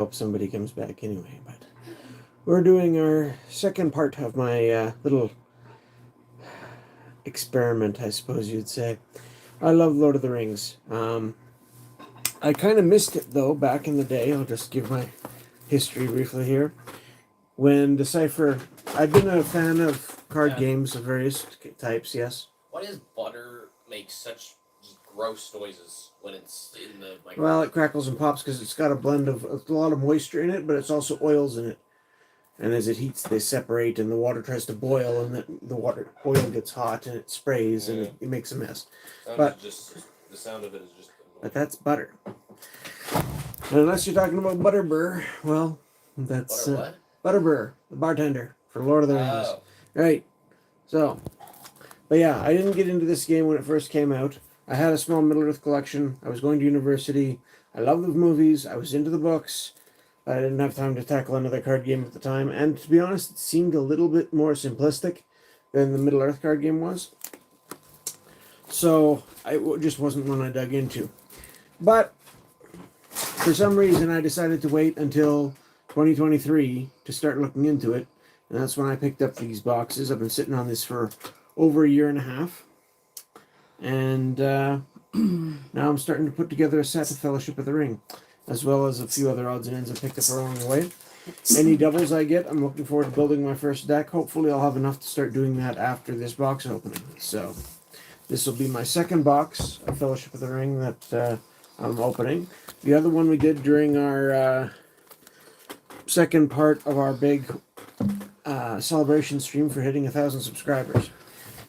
hope somebody comes back anyway. But we're doing our second part of my little experiment, I suppose you'd say. I love Lord of the Rings. I kind of missed it though back in the day. I'll just give my history briefly here. When Decipher, I've been a fan of card games of various types. Yes. Why does butter make such just gross noises when it's in the microwave? Well, it crackles and pops because it's got a blend of a lot of moisture in it, but it's also oils in it. And as it heats, they separate, and the water tries to boil, and the oil gets hot, and it sprays, and it makes a mess. The sound of it is just. But that's butter. And unless you're talking about Butterbur, well, that's Butterbur, the bartender for Lord of the Rings. Oh. Right. So, but yeah, I didn't get into this game when it first came out. I had a small Middle Earth collection. I was going to university. I loved the movies. I was into the books. I didn't have time to tackle another card game at the time. And to be honest, it seemed a little bit more simplistic than the Middle Earth card game was. So, it just wasn't one I dug into. But for some reason, I decided to wait until 2023 to start looking into it. And that's when I picked up these boxes. I've been sitting on this for over a year and a half. And now I'm starting to put together a set of Fellowship of the Ring, as well as a few other odds and ends I picked up along the way. Any doubles I get, I'm looking forward to building my first deck. Hopefully I'll have enough to start doing that after this box opening. So this will be my second box of Fellowship of the Ring that I'm opening. The other one we did during our second part of our big celebration stream for hitting 1,000 subscribers.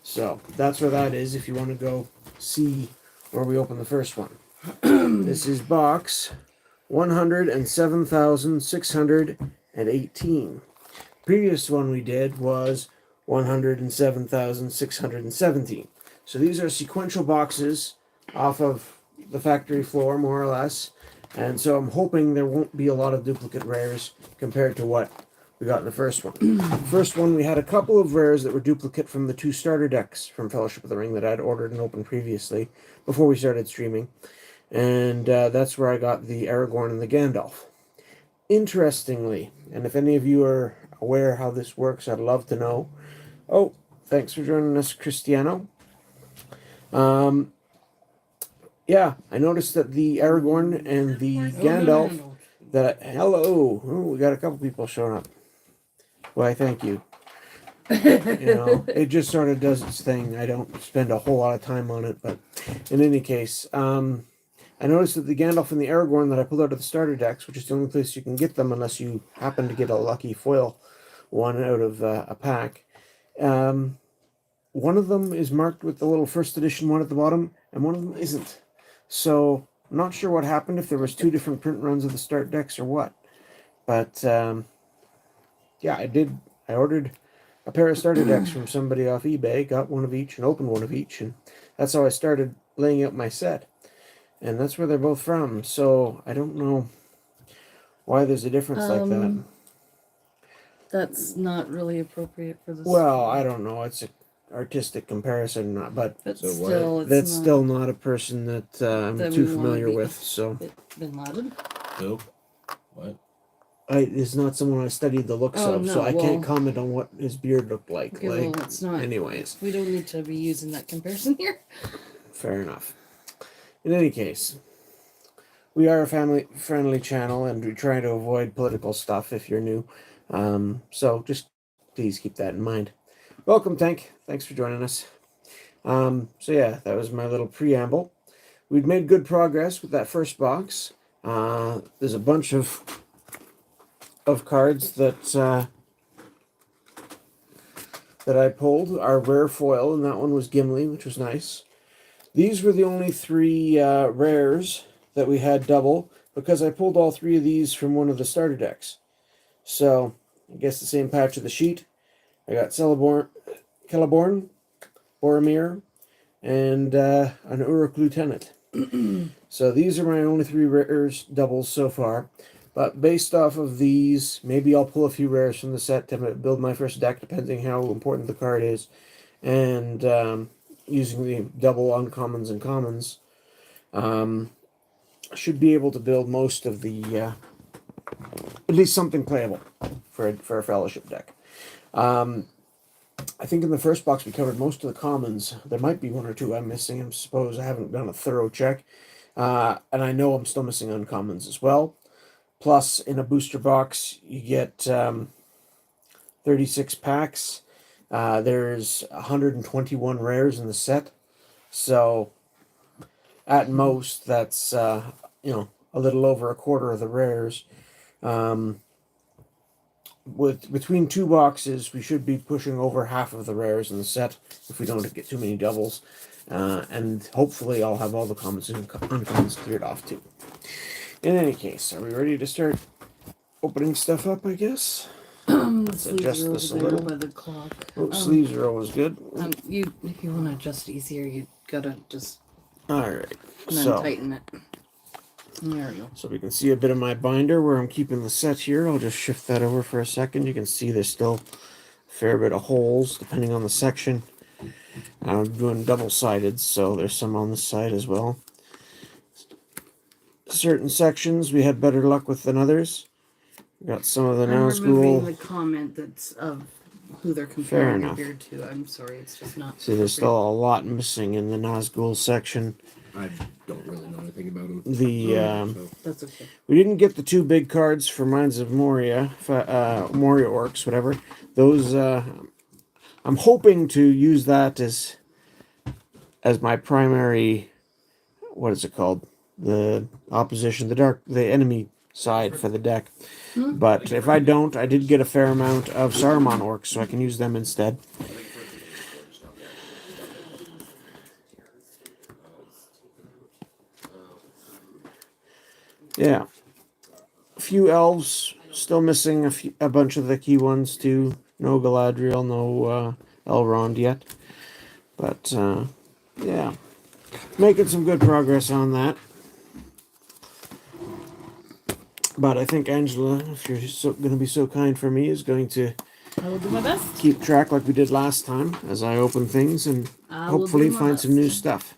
So that's where that is if you want to go see where we open the first one. This is box 107,618. Previous one we did was 107,617. So these are sequential boxes off of the factory floor, more or less. And so I'm hoping there won't be a lot of duplicate rares compared to what we got in the first one. First one, we had a couple of rares that were duplicate from the 2 starter decks from Fellowship of the Ring that I'd ordered and opened previously before we started streaming. And that's where I got the Aragorn and the Gandalf. Interestingly, and if any of you are aware how this works, I'd love to know. Oh, thanks for joining us, Cristiano. Yeah, I noticed that the Aragorn and the Gandalf hello, we got a couple people showing up. Why, thank you. It just sort of does its thing. I don't spend a whole lot of time on it, but in any case, I noticed that the Gandalf and the Aragorn that I pulled out of the starter decks, which is the only place you can get them unless you happen to get a lucky foil one out of a pack, one of them is marked with the little first edition one at the bottom, and one of them isn't. So I'm not sure what happened, if there was 2 different print runs of the start decks or what. But yeah, I ordered a pair of starter decks from somebody off eBay, got one of each and opened one of each, and that's how I started laying out my set. And that's where they're both from. So I don't know why there's a difference like that. That's not really appropriate for this. Well, I don't know. It's an artistic comparison, but still, that's still not a person that I'm too familiar with. So Bin Laden? Who? What? It's not someone I studied the looks of, so I can't comment on what his beard looked like. Okay, well, it's not. Anyways, we don't need to be using that comparison here. Fair enough. In any case, we are a family-friendly channel, and we try to avoid political stuff if you're new. So just please keep that in mind. Welcome, Tank. Thanks for joining us. So yeah, that was my little preamble. We'd made good progress with that first box. There's a bunch of cards that I pulled. Our rare foil, and that one was Gimli, which was nice. These were the only 3 rares that we had double, because I pulled all 3 of these from one of the starter decks. So, I guess the same patch of the sheet. I got Celeborn, Boromir, and an Uruk Lieutenant. So these are my only 3 rares doubles so far. But based off of these, maybe I'll pull a few rares from the set to build my first deck, depending how important the card is. And using the double uncommons and commons, should be able to build most of the at least something playable for a fellowship deck. I think in the first box we covered most of the commons. There might be one or two I'm missing. I suppose I haven't done a thorough check. And I know I'm still missing uncommons as well. Plus, in a booster box, you get 36 packs. There's 121 rares in the set. So, at most, that's, a little over a quarter of the rares. With between two boxes, we should be pushing over half of the rares in the set if we don't get too many doubles. And hopefully I'll have all the commons and uncommons cleared off too. In any case, are we ready to start opening stuff up, I guess? Let's adjust this a little. by the clock. Oh, sleeves are always good. If you want to adjust easier, you gotta just Alright, and then so tighten it. There we go. we can see a bit of my binder where I'm keeping the set here. I'll just shift that over for a second. You can see there's still a fair bit of holes depending on the section. I'm doing double-sided, so there's some on this side as well. Certain sections we had better luck with than others. We got some of the I'm Nazgul. removing the comment that's of who they're comparing it here to. I'm sorry, it's just not. See, there's still a lot missing in the Nazgul section. I don't really know anything about them. That's okay. We didn't get the two big cards for Minds of Moria, Moria Orcs, whatever. Those, I'm hoping to use that as my primary, what is it called? The opposition, the enemy side for the deck. But if I don't, I did get a fair amount of Saruman Orcs, so I can use them instead. Yeah. A few elves, still missing a bunch of the key ones too. No Galadriel, no Elrond yet. But, yeah. Making some good progress on that. But I think Angela, if you're going to be so kind for me, is going to I will do my best. keep track like we did last time as I open things and hopefully find some new stuff.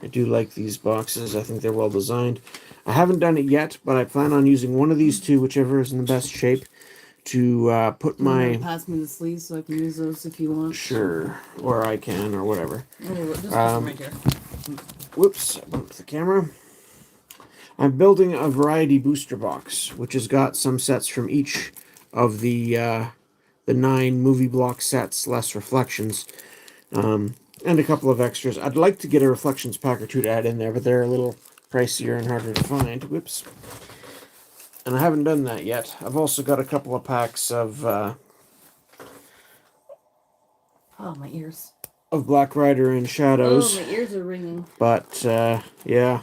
I do like these boxes. I think they're well designed. I haven't done it yet, but I plan on using one of these two, whichever is in the best shape, to put my... Pass me the sleeves so I can use those if you want. Sure, or I can, or whatever. Oh, just right here. Whoops, I bumped the camera. I'm building a variety booster box, which has got some sets from each of the 9 movie block sets, less reflections, and a couple of extras. I'd like to get a reflections pack or two to add in there, but they're a little pricier and harder to find. Whoops. And I haven't done that yet. I've also got a couple of packs of Oh, my ears. of Black Rider and Shadows. Oh, my ears are ringing. But, yeah.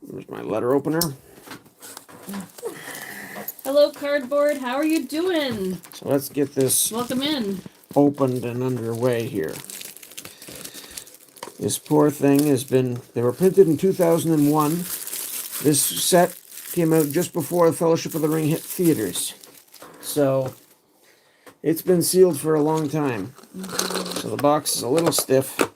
There's my letter opener. Hello, cardboard. How are you doing? So let's get this Welcome in. opened and underway here. This poor thing has been... They were printed in 2001. This set came out just before the Fellowship of the Ring hit theaters. So, it's been sealed for a long time. So the box is a little stiff.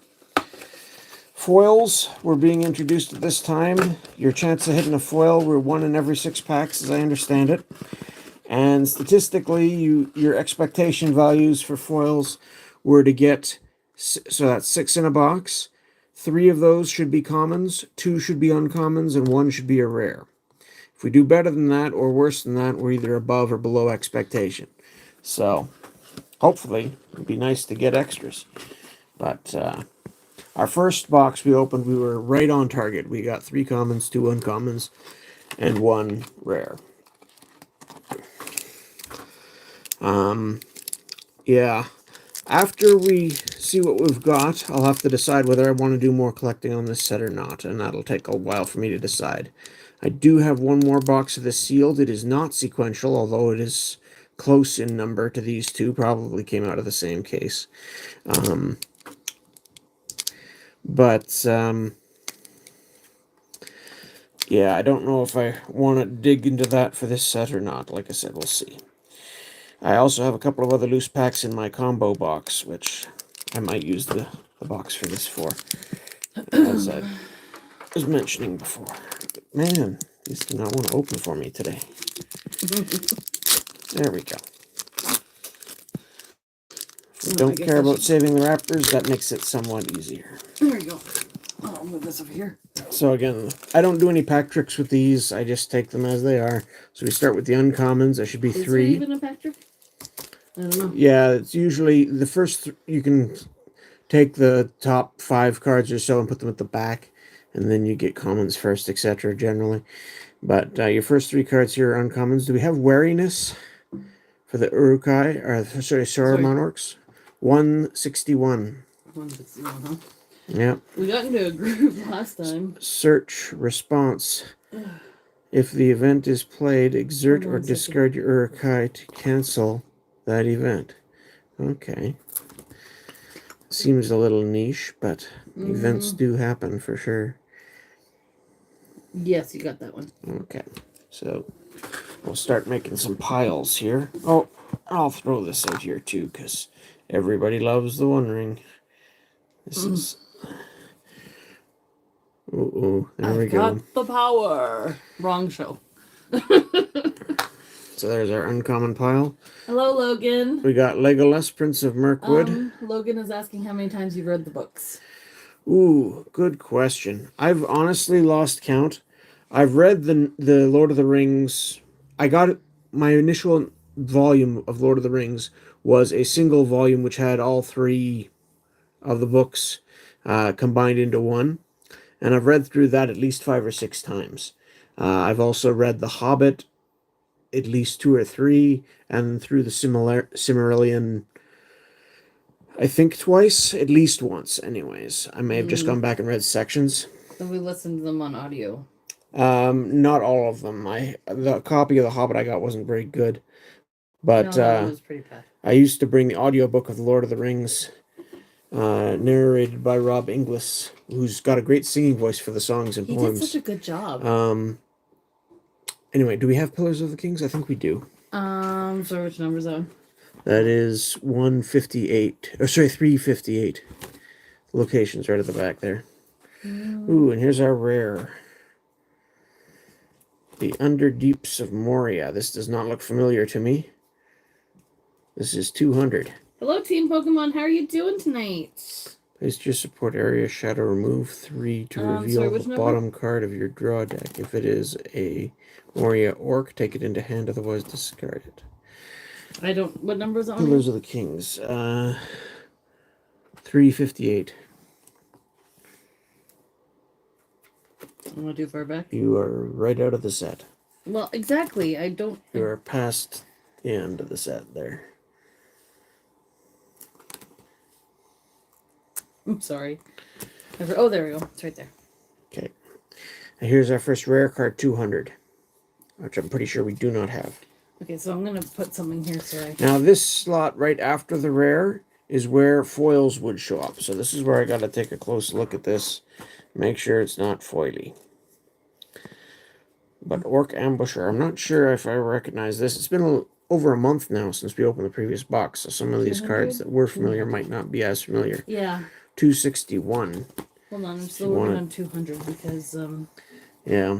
Foils were being introduced at this time. Your chance of hitting a foil were 1 in every 6 packs, as I understand it. And statistically, your expectation values for foils were to get... So that's 6 in a box. 3 of those should be commons, 2 should be uncommons, and 1 should be a rare. If we do better than that or worse than that, we're either above or below expectation. So, hopefully, it'd be nice to get extras. But, our first box we opened, we were right on target. We got 3 commons, 2 uncommons, and 1 rare. Yeah. After we see what we've got, I'll have to decide whether I want to do more collecting on this set or not, and that'll take a while for me to decide. I do have one more box of this sealed. It is not sequential, although it is close in number to these two. Probably came out of the same case. Yeah, I don't know if I want to dig into that for this set or not. Like I said, we'll see. I also have a couple of other loose packs in my combo box, which I might use the box for this for, as I was mentioning before. But man, This did not want to open for me today. There we go. If we don't care about saving the Raptors, that makes it somewhat easier. There we go. Oh, I'll move this over here. So again, I don't do any pack tricks with these. I just take them as they are. So we start with the uncommons. There should be Is 3. there even a pack trick? I don't know. Yeah, it's usually the first. You can take the top 5 cards or so and put them at the back, and then you get commons first, etc. Generally, but your first 3 cards here are uncommons. Do we have wariness for the Urukai or sorry, Saruman orcs? 161. 161, huh? Yeah. We got into a group last time. Search response. If the event is played, exert or discard your Urukai to cancel that event. Okay. Seems a little niche, but events do happen for sure. Yes, you got that one. Okay. So we'll start making some piles here. Oh, I'll throw this out here too, because everybody loves the One Ring. This is... there we go. Got the power. Wrong show. So there's our uncommon pile. Hello, Logan. We got Legolas, Prince of Mirkwood. Logan is asking how many times you've read the books. Ooh, good question. I've honestly lost count. I've read the Lord of the Rings. I got my initial volume of Lord of the Rings was a single volume which had all 3 of the books combined into one. And I've read through that at least 5 or 6 times. I've also read The Hobbit at least 2 or 3, and through the Silmarillion, I think twice, at least once, anyways. I may have just gone back and read sections. So we listened to them on audio. Not all of them. The copy of The Hobbit I got wasn't very good. But No, it was pretty bad. I used to bring the audiobook of The Lord of the Rings, narrated by Rob Inglis, who's got a great singing voice for the songs and poems. He did such a good job. Anyway, do we have Pillars of the Kings? I think we do. Sorry, which number's that? That is 158. Or sorry, 358. Location's right at the back there. Ooh, and here's our rare. The Underdeeps of Moria. This does not look familiar to me. This is 200. Hello, Team Pokemon. How are you doing tonight? Place your support area shadow. Remove 3 to reveal the bottom card of your draw deck. If it is a Moria Orc, take it into hand. Otherwise, discard it. I don't... What number is it on? Pillars of the Kings. 358. I'm not too far back. You are right out of the set. Well, exactly. I don't... You are past the end of the set there. I'm sorry. Oh, there we go. It's right there. Okay. And here's our first rare card, 200. Which I'm pretty sure we do not have. Okay, so I'm going to put something here so I... Now, this slot right after the rare is where foils would show up. So this is where I got to take a close look at this. Make sure it's not foily. But Orc Ambusher, I'm not sure if I recognize this. It's been over a month now since we opened the previous box. So some of these cards that were familiar might not be as familiar. Yeah. 261. Hold on, I'm still working on 200 because... Yeah.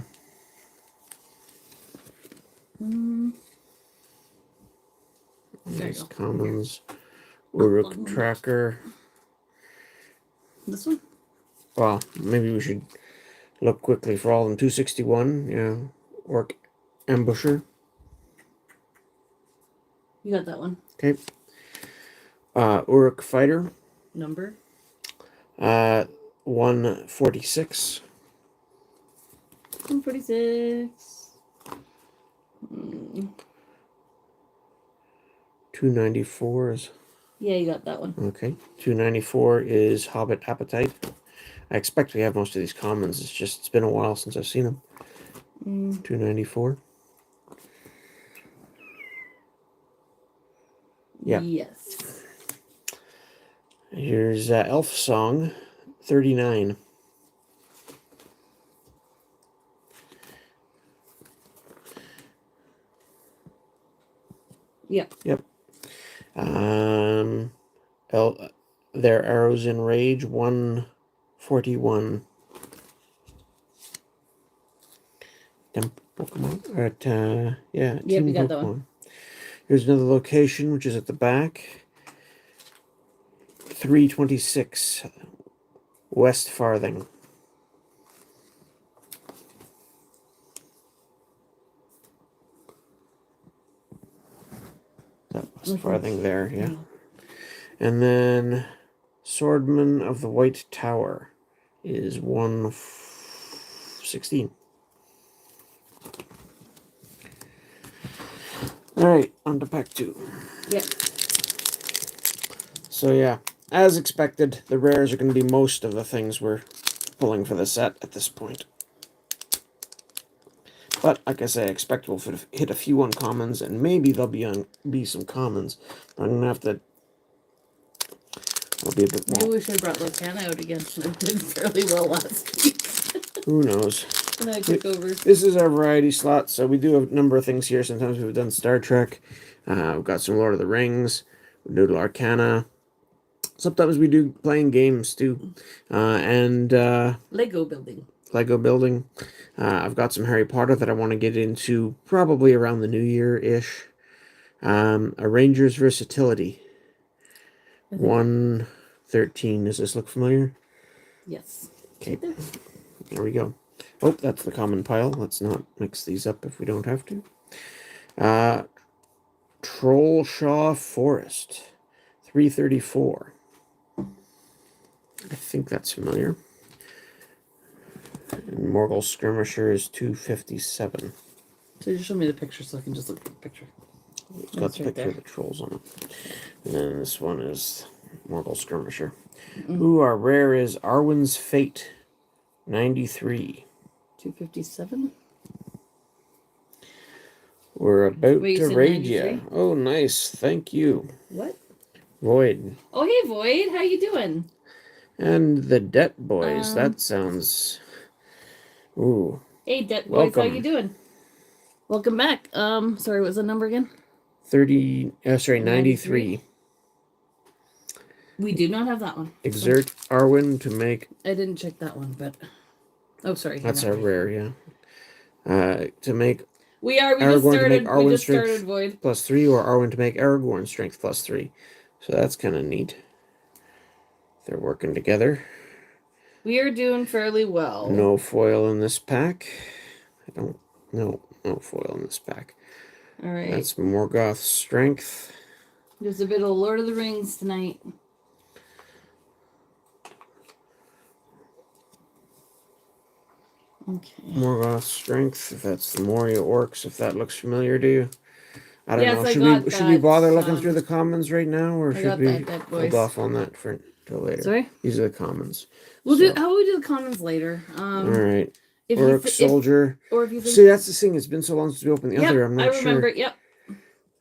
Nice commons. Uruk Tracker. This one? Well, maybe we should look quickly for all of them. 261, yeah. Orc Ambusher. You got that one. Okay. Uruk Fighter. Number? 146. 146. 294 is... Yeah, you got that one. Okay. 294 is Hobbit Appetite. I expect we have most of these commons. It's been a while since I've seen them. 294. Yeah. Yes. Here's Elf Song, 39. Yep. Yep. Their Arrows in Rage, 141. Pokemon. Or at, yeah, Yep, Team we got Pokemon. that one. Here's another location, which is at the back. 326 West Farthing. That West Farthing there, yeah. And then Swordman of the White Tower is 116. Alright, on to pack 2. Yep. So yeah, as expected, the rares are going to be most of the things we're pulling for the set at this point. But like I say, I expect we'll hit a few uncommons, and maybe there'll be some commons. But I'm gonna have to. I'll be a bit more. Maybe we should have brought Locana out again. It did fairly well last week. Who knows? And I took over. This is our variety slot, so we do have a number of things here. Sometimes we've done Star Trek. We've got some Lord of the Rings. We do Arcana. Sometimes we do playing games too, and Lego building. Lego building. I've got some Harry Potter that I want to get into probably around the New Year-ish. A Ranger's Versatility. 113. Does this look familiar? Yes. Okay. There we go. Oh, that's the common pile. Let's not mix these up if we don't have to. Trollshaw Forest. 334. I think that's familiar. And Morgul Skirmisher is 257. So you just show me the picture so I can just look at the picture. It's got the picture of the trolls on it. And then this one is Morgul Skirmisher. Ooh, our rare is Arwen's Fate. 93. 257? We're about Wait, you to said raid 93? you. Oh, nice. Thank you. What? Void. Oh, hey, Void. How you doing? And the Debt Boys. That sounds... Ooh. Hey, Debt Boys. How Welcome. you doing? Welcome back. Sorry, what's the number again? 93. We do not have that one. Exert Arwen to make... I didn't check that one, but... Oh, sorry. That's our rare, yeah. To make We just Aragorn to make started. We Arwen just strength started Void. +3, or Arwen to make Aragorn strength +3. So that's kind of neat. They're working together. We are doing fairly well. No foil in this pack. No foil in this pack. All right. That's Morgoth's strength. There's a bit of Lord of the Rings tonight. Okay. Morgoth's strength. If that's the Moria Orcs, if that looks familiar to you. I don't know. Should we bother looking through the commons right now, or should we hold off on that for till later? Sorry? These are the commons. How will we do the commons later? All right. If Orc Soldier. or if you think... See, that's the thing. It's been so long since we opened the other. I'm not I remember. sure. Yep.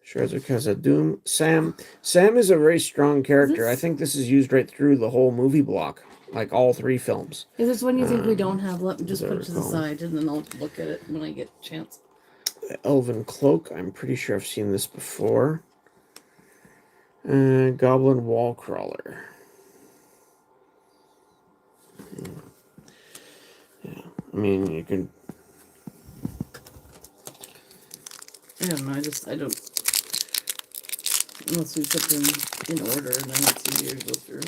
Shazakaza Doom. Sam is a very strong character. I think this is used right through the whole movie block. Like all 3 films. If there's one you think we don't have, let me just as I put it to the recall. side and then I'll look at it when I get a chance. Elven Cloak. I'm pretty sure I've seen this before. Goblin Wall Crawler. Yeah. I mean, you can... I don't know. I don't. Unless we put them in order and then it's easier to go through.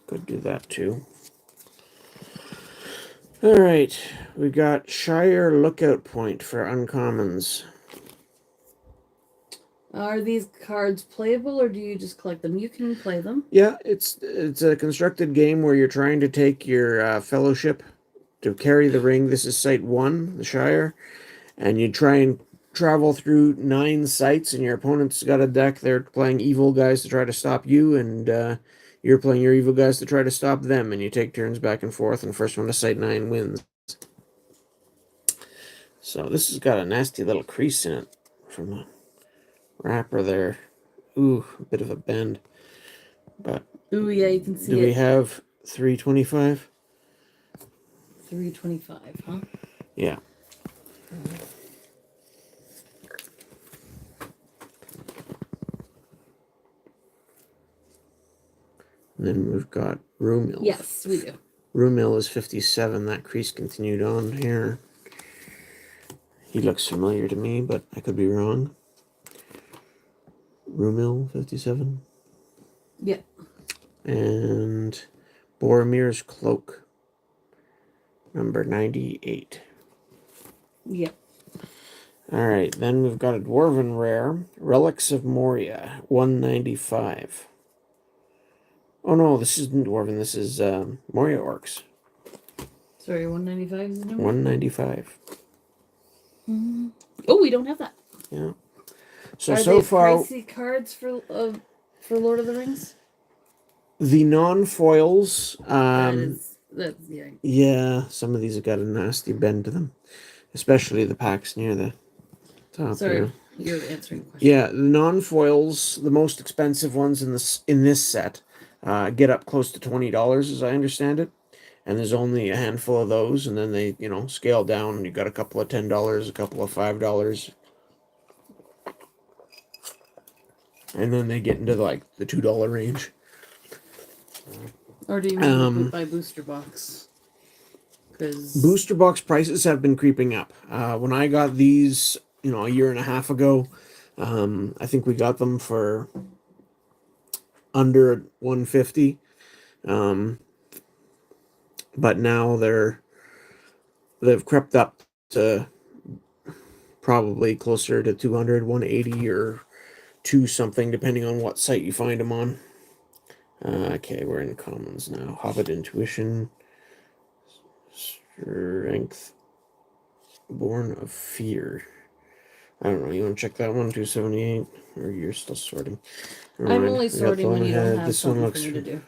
Could do that too. Alright. We got Shire Lookout Point for uncommons. Are these cards playable or do you just collect them? You can play them. Yeah, it's a constructed game where you're trying to take your fellowship to carry the ring. This is Site 1, the Shire. And you try and travel through 9 sites, and your opponent's got a deck. They're playing evil guys to try to stop you, and you're playing your evil guys to try to stop them, and you take turns back and forth, and the first one to Site 9 wins. So this has got a nasty little crease in it from the wrapper there. Ooh, a bit of a bend. But Ooh, yeah, you can see do it. we have 325? 325, huh? Yeah. And then we've got Rumil. Yes, we do. Rumil is 57. That crease continued on here. He looks familiar to me, but I could be wrong. Rumil 57. Yeah. And Boromir's Cloak, number 98. Yeah. All right, then we've got a Dwarven Rare, Relics of Moria, 195. Oh no, this isn't Dwarven, this is Moria Orcs, Sorry, 195 is the number? 195. Oh, we don't have that. Yeah. So, Are so they far, pricey cards for Lord of the Rings? the non-foils, That's yeah. yeah, some of these have got a nasty bend to them, especially the packs near the top Sorry, here. you're answering the question. Yeah, the non-foils, the most expensive ones in this set, get up close to $20, as I understand it. And there's only a handful of those, and then they, scale down, and you got a couple of $10, a couple of $5, and then they get into like the $2 range. Or do you mean by booster box? Because Booster box prices have been creeping up. When I got these, a year and a half ago, I think we got them for under 150. But now they've crept up to probably closer to 200, 180, or 2 something, depending on what site you find them on. Okay, we're in commons now. Hobbit Intuition, Strength, Born of Fear. I don't know. You want to check that one, 278, or you're still sorting? Never I'm mind. only We got the sorting one when you don't ahead. have This one something looks. for me to do.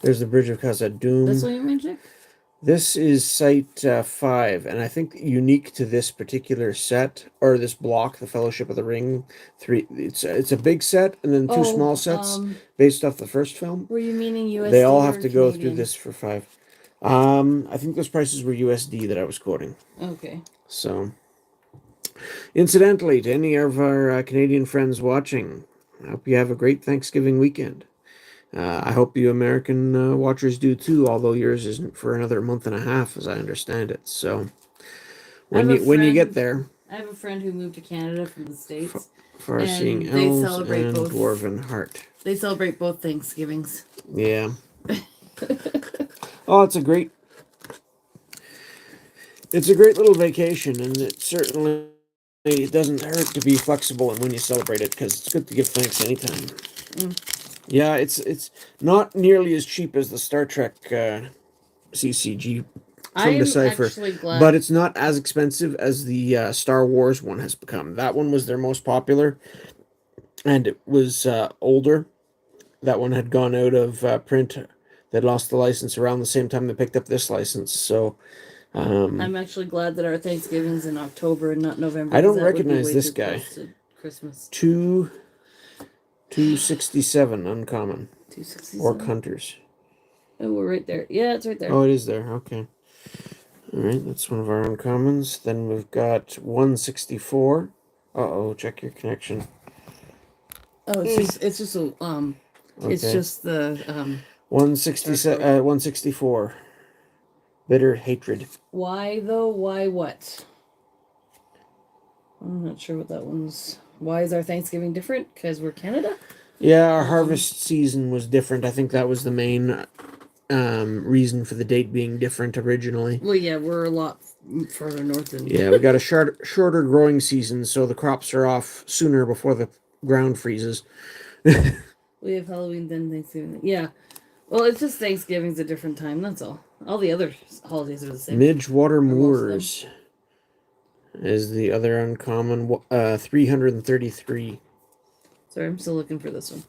There's the Bridge of Khazad-dûm. This one you mean, Jake? This is site 5, and I think unique to this particular set, or this block, the Fellowship of the Ring 3. It's a big set, and then 2 small sets based off the first film. Were you meaning USD? They all have or to go Canadian? through this for 5. I think those prices were USD that I was quoting. Okay. So, incidentally, to any of our Canadian friends watching, I hope you have a great Thanksgiving weekend. I hope you American watchers do too, although yours isn't for another month and a half, as I understand it. So, when you get there, I have a friend who moved to Canada from the States. for seeing they elves celebrate and both. Dwarven Heart. They celebrate both Thanksgivings. Yeah. Oh, it's a great little vacation, and it certainly doesn't hurt to be flexible and when you celebrate it, because it's good to give thanks anytime. Yeah, it's not nearly as cheap as the Star Trek CCG from Decipher, actually glad. but it's not as expensive as the Star Wars one has become. That one was their most popular, and it was older. That one had gone out of print. They'd lost the license around the same time they picked up this license, so... I'm actually glad that our Thanksgiving's in October and not November. I don't 'cause that would be recognize way this too guy. close to Christmas. 267 uncommon. 267. Orc Hunters. Oh, we're right there. Yeah, it's right there. Oh, it is there. Okay. All right, that's one of our uncommons. Then we've got 164. Uh-oh, check your connection. Oh, it's just a Okay. it's just the 164. Bitter Hatred. Why though? Why what? I'm not sure what that one's. Why is our Thanksgiving different? Because we're Canada? Yeah, our harvest season was different. I think that was the main reason for the date being different originally. Well, yeah, we're a lot further north than. Yeah, we got a shorter growing season, so the crops are off sooner before the ground freezes. We have Halloween, then Thanksgiving. Yeah. Well, it's just Thanksgiving's a different time, that's all. All the other holidays are the same. Midgewater most of them. Moors is the other uncommon. 333. Sorry, I'm still looking for this one.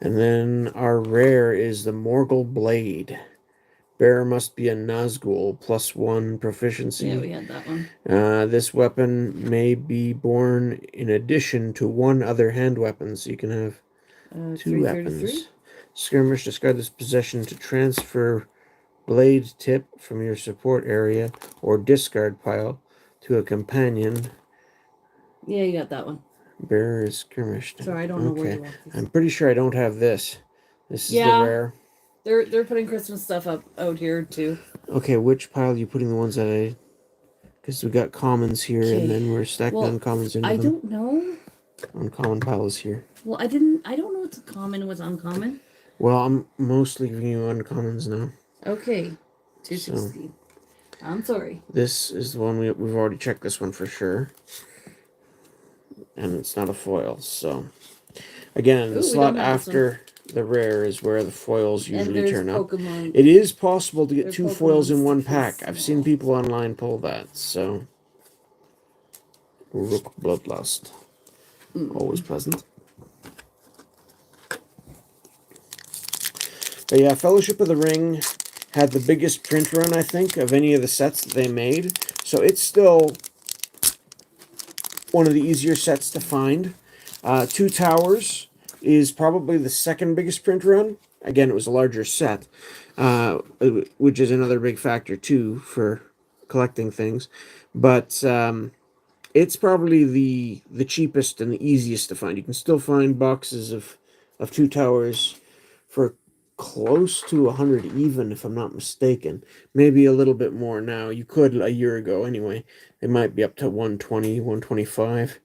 And then our rare is the Morgul Blade. Bearer must be a Nazgul, +1 proficiency. Yeah, we had that one. This weapon may be born in addition to one other hand weapon, so you can have 2 weapons. Skirmish, discard this possession to transfer blade tip from your support area or discard pile to a companion. Yeah, you got that one. Bearer is skirmished. Sorry, I don't know where you left these. I'm pretty sure I don't have this. This is the rare. They're putting Christmas stuff out here too. Okay, which pile are you putting the ones that I Because we got commons here, Okay. and then we're stacking Well, uncommons into I them. don't know. Uncommon pile is here. Well, I don't know what's common and what's uncommon. Well, I'm mostly giving you uncommons now. Okay. 260. I'm sorry. This is the one we've already checked this one for sure. And it's not a foil, so. Again, Ooh, the we slot don't have this after the rare is where the foils And usually there's turn up. Pokemon. It is possible to get There's 2 foils Pokemon in one stickers pack. I've seen small. people online pull that, so. Rook Bloodlust. Always pleasant. But yeah, Fellowship of the Ring had the biggest print run, I think, of any of the sets that they made. So it's still one of the easier sets to find. Two Towers is probably the second biggest print run. Again, it was a larger set, which is another big factor too for collecting things. But it's probably the cheapest and the easiest to find. You can still find boxes of Two Towers for close to 100 even, if I'm not mistaken. Maybe a little bit more now. You could a year ago anyway. It might be up to 120, 125.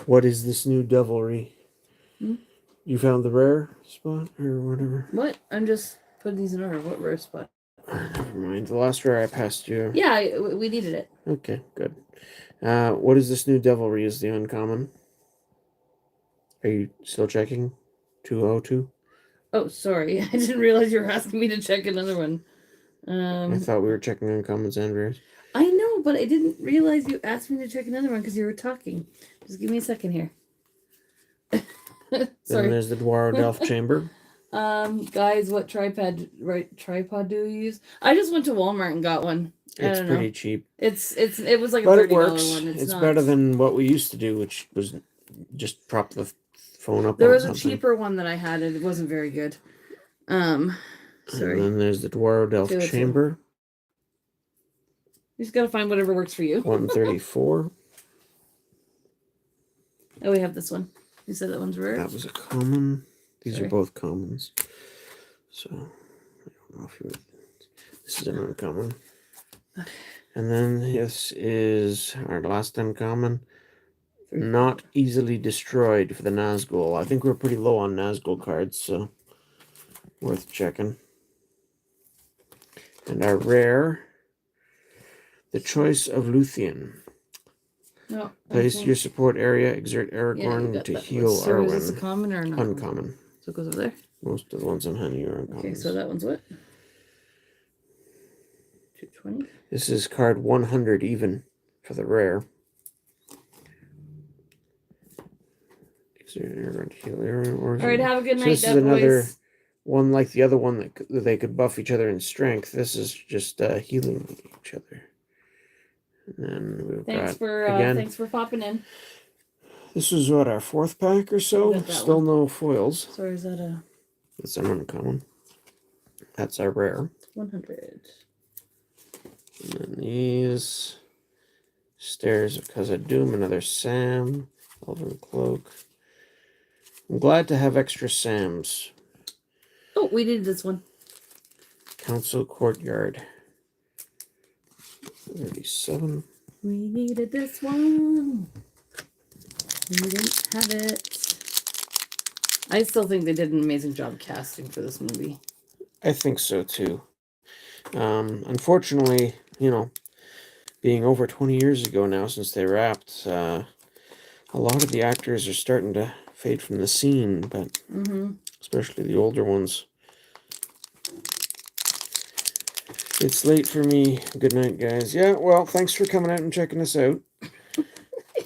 What is this new devilry? You found the rare spot or whatever? What? I'm just putting these in order. What rare spot? Never mind. The last rare I passed you. Yeah, we needed it. Okay, good. What is this new devilry? Is the uncommon? Are you still checking? 202? Oh, sorry. I didn't realize you were asking me to check another one. I thought we were checking uncommons and rares. I know, but I didn't realize you asked me to check another one because you were talking. Just give me a second here. Then Sorry. there's the Dwaro Delph Chamber. Guys, what tripod do you use? I just went to Walmart and got one. It's pretty cheap. It was like a But $30 it works. one. It's not. better than what we used to do, which was just prop the phone up There on was a something. cheaper one that I had, and it wasn't very good. And Sorry. then there's the Dwaro Delph Chamber. You just gotta find whatever works for you. 134. Oh, we have this one. You said that one's rare? That was a common. These Sorry. are both commons. So, I don't know if you would. This is an uncommon. And then this is our last uncommon. Not easily destroyed for the Nazgul. I think we're pretty low on Nazgul cards, so worth checking. And our rare, the Choice of Luthien. No. Place your support area, exert Aragorn to heal So is this a Arwen. common or not? Uncommon. So it goes over there? Most of the ones I'm handing you are uncommons. Okay, so that one's what? 220? This is card 100 even for the rare. Exert Aragorn to heal Arwen. Alright, have a good night, So this is Dead another Boys. one like the other one that they could buff each other in strength. This is just healing each other. And then we've Thanks for popping in. This was what, our 4th pack or so? Got that Still one. no foils. Sorry, is that a That's an uncommon. That's our rare. 100? And then these Stairs of Khazad-dûm, another Sam, Elven Cloak. I'm glad to have extra Sams. Oh, we did this one. Council Courtyard. 37. We needed this one. We didn't have it. I still think they did an amazing job casting for this movie. I think so too. Unfortunately, being over 20 years ago now since they wrapped, a lot of the actors are starting to fade from the scene, but especially the older ones. It's late for me. Good night, guys. Yeah, well, thanks for coming out and checking us out. I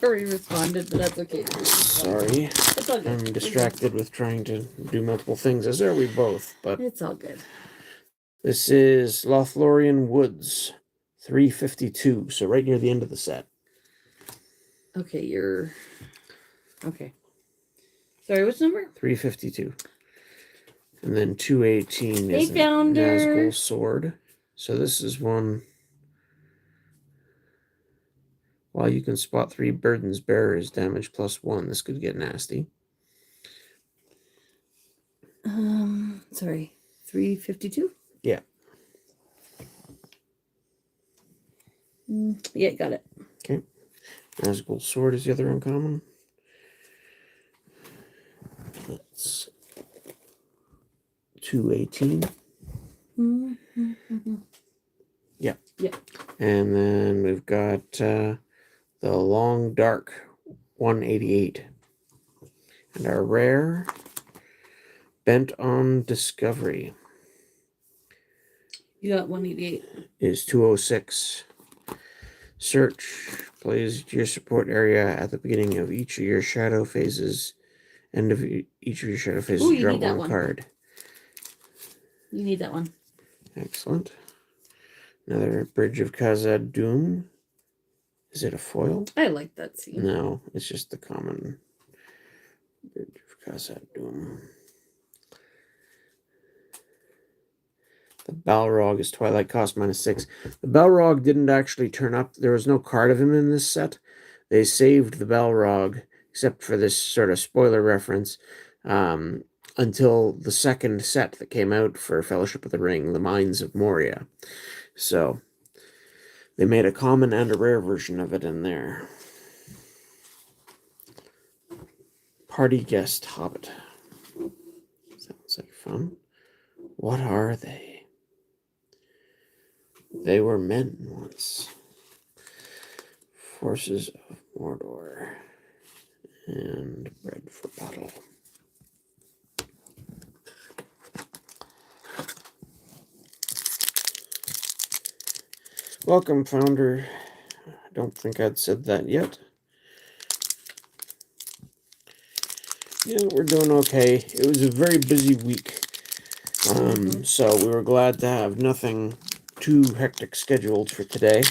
already responded, but that's okay. Sorry. It's all good. I'm distracted with trying to do multiple things, as are we both, but It's all good. this is Lothlorien Woods, 352, so right near the end of the set. Okay, okay. Sorry, which number? 352. And then 218 Hey, is a Founder. Nazgul sword. So this is one. While you can spot 3 burdens bearers, damage +1. This could get nasty. Sorry, 352. Yeah. Yeah, got it. Okay. Nazgul Sword is the other uncommon. That's 218. Yeah. Yeah. And then we've got the Long Dark 188. And our rare Bent on Discovery You got 188. is 206. Search plays your support area at the beginning of each of your shadow phases. End of each of your shadow phases, Ooh, you draw need that one one. card. You need that one. Excellent. Another Bridge of Khazad Doom. Is it a foil? I like that scene. No, it's just the common Bridge of Khazad Doom. The Balrog is Twilight, cost -6. The Balrog didn't actually turn up. There was no card of him in this set. They saved the Balrog, except for this sort of spoiler reference, until the second set that came out for Fellowship of the Ring, The Mines of Moria. So they made a common and a rare version of it in there. Party Guest Hobbit. Sounds like fun. What are they? They were men once. Forces of Mordor. And bred for battle. Welcome, Founder. I don't think I'd said that yet. Yeah, we're doing okay. It was a very busy week. So we were glad to have nothing too hectic scheduled for today.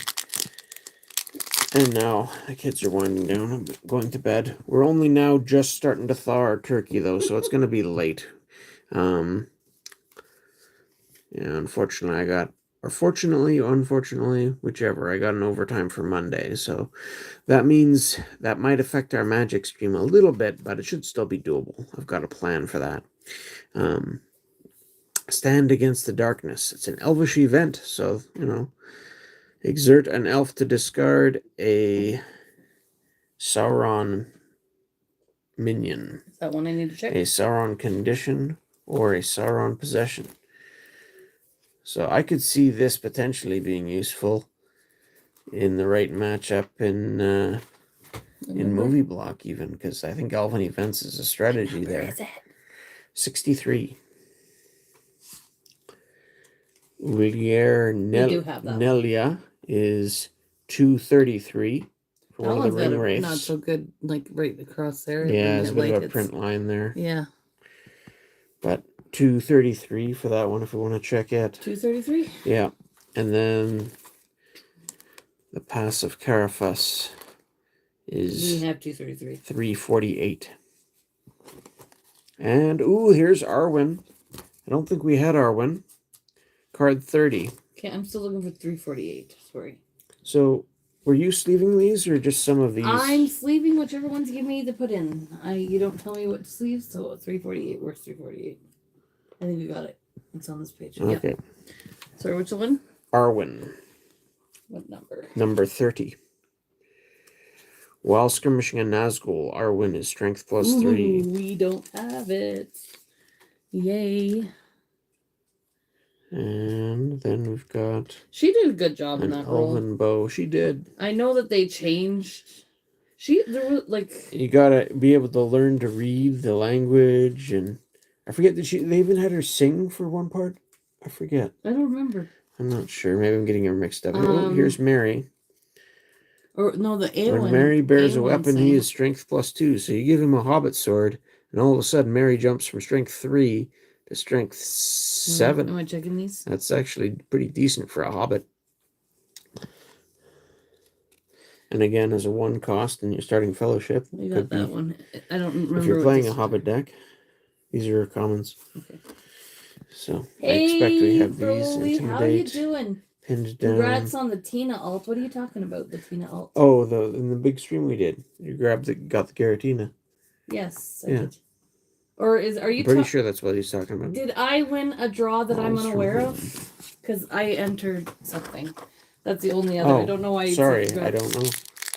And now the kids are winding down and going to bed. We're only now just starting to thaw our turkey, though, so it's going to be late. Yeah, unfortunately, unfortunately, whichever, I got an overtime for Monday, so that means that might affect our magic stream a little bit, but it should still be doable. I've got a plan for that. Stand Against the Darkness. It's an elvish event, so, exert an elf to discard a Sauron minion. Is that one I need to check? A Sauron condition or a Sauron possession. So I could see this potentially being useful in the right matchup in Movie Block, even, because I think Elven Events is a strategy there. Is it? 63. Ulier do have that Nelia is 233 for That one of one's the got ring a wraiths. not so good, like right across there. Yeah, and there's a bit of a print line there. Yeah. But 233 for that one if we want to check it. 233? Yeah. And then the Pass of Carafus is We have 233. 348. And, here's Arwen. I don't think we had Arwen. Card 30. Okay, I'm still looking for 348. Sorry. So, were you sleeving these or just some of these? I'm sleeving whichever ones you give me to put in. You don't tell me what to sleeve, so 348. Where's 348? I think we got it. It's on this page. Okay. Yep. Sorry, which one? Arwen. What number? Number 30. While skirmishing a Nazgul, Arwen is strength plus 3. We don't have it. Yay. And then we've got She did a good job in an that role. elven bow. She did. I know that they changed. There was like. You gotta be able to learn to read the language, and I forget they even had her sing for one part. I forget. I don't remember. I'm not sure. Maybe I'm getting her mixed up. Here's Mary. Or no, the Awen. When Mary bears a Awen weapon, sang. he is strength plus 2. So you give him a hobbit sword, and all of a sudden Mary jumps from strength 3 to strength 7. Am I checking these? That's actually pretty decent for a hobbit. And again, as a 1 cost and you're starting Fellowship. You got that one. I don't remember. If you're playing a hobbit deck, these are commons. Okay. So Hey, I expect we have these. Broly, Intimidate. how you doing? Pinned down. Congrats on the Tina alt. What are you talking about? The Tina alt? Oh, in the big stream we did. You got the Garatina. Yes, I Yeah. did. Or are you I'm pretty sure that's what he's talking about. Did I win a draw that I'm Balls from unaware home. of? Because I entered something. That's the only other. I don't know why. Sorry, I don't know.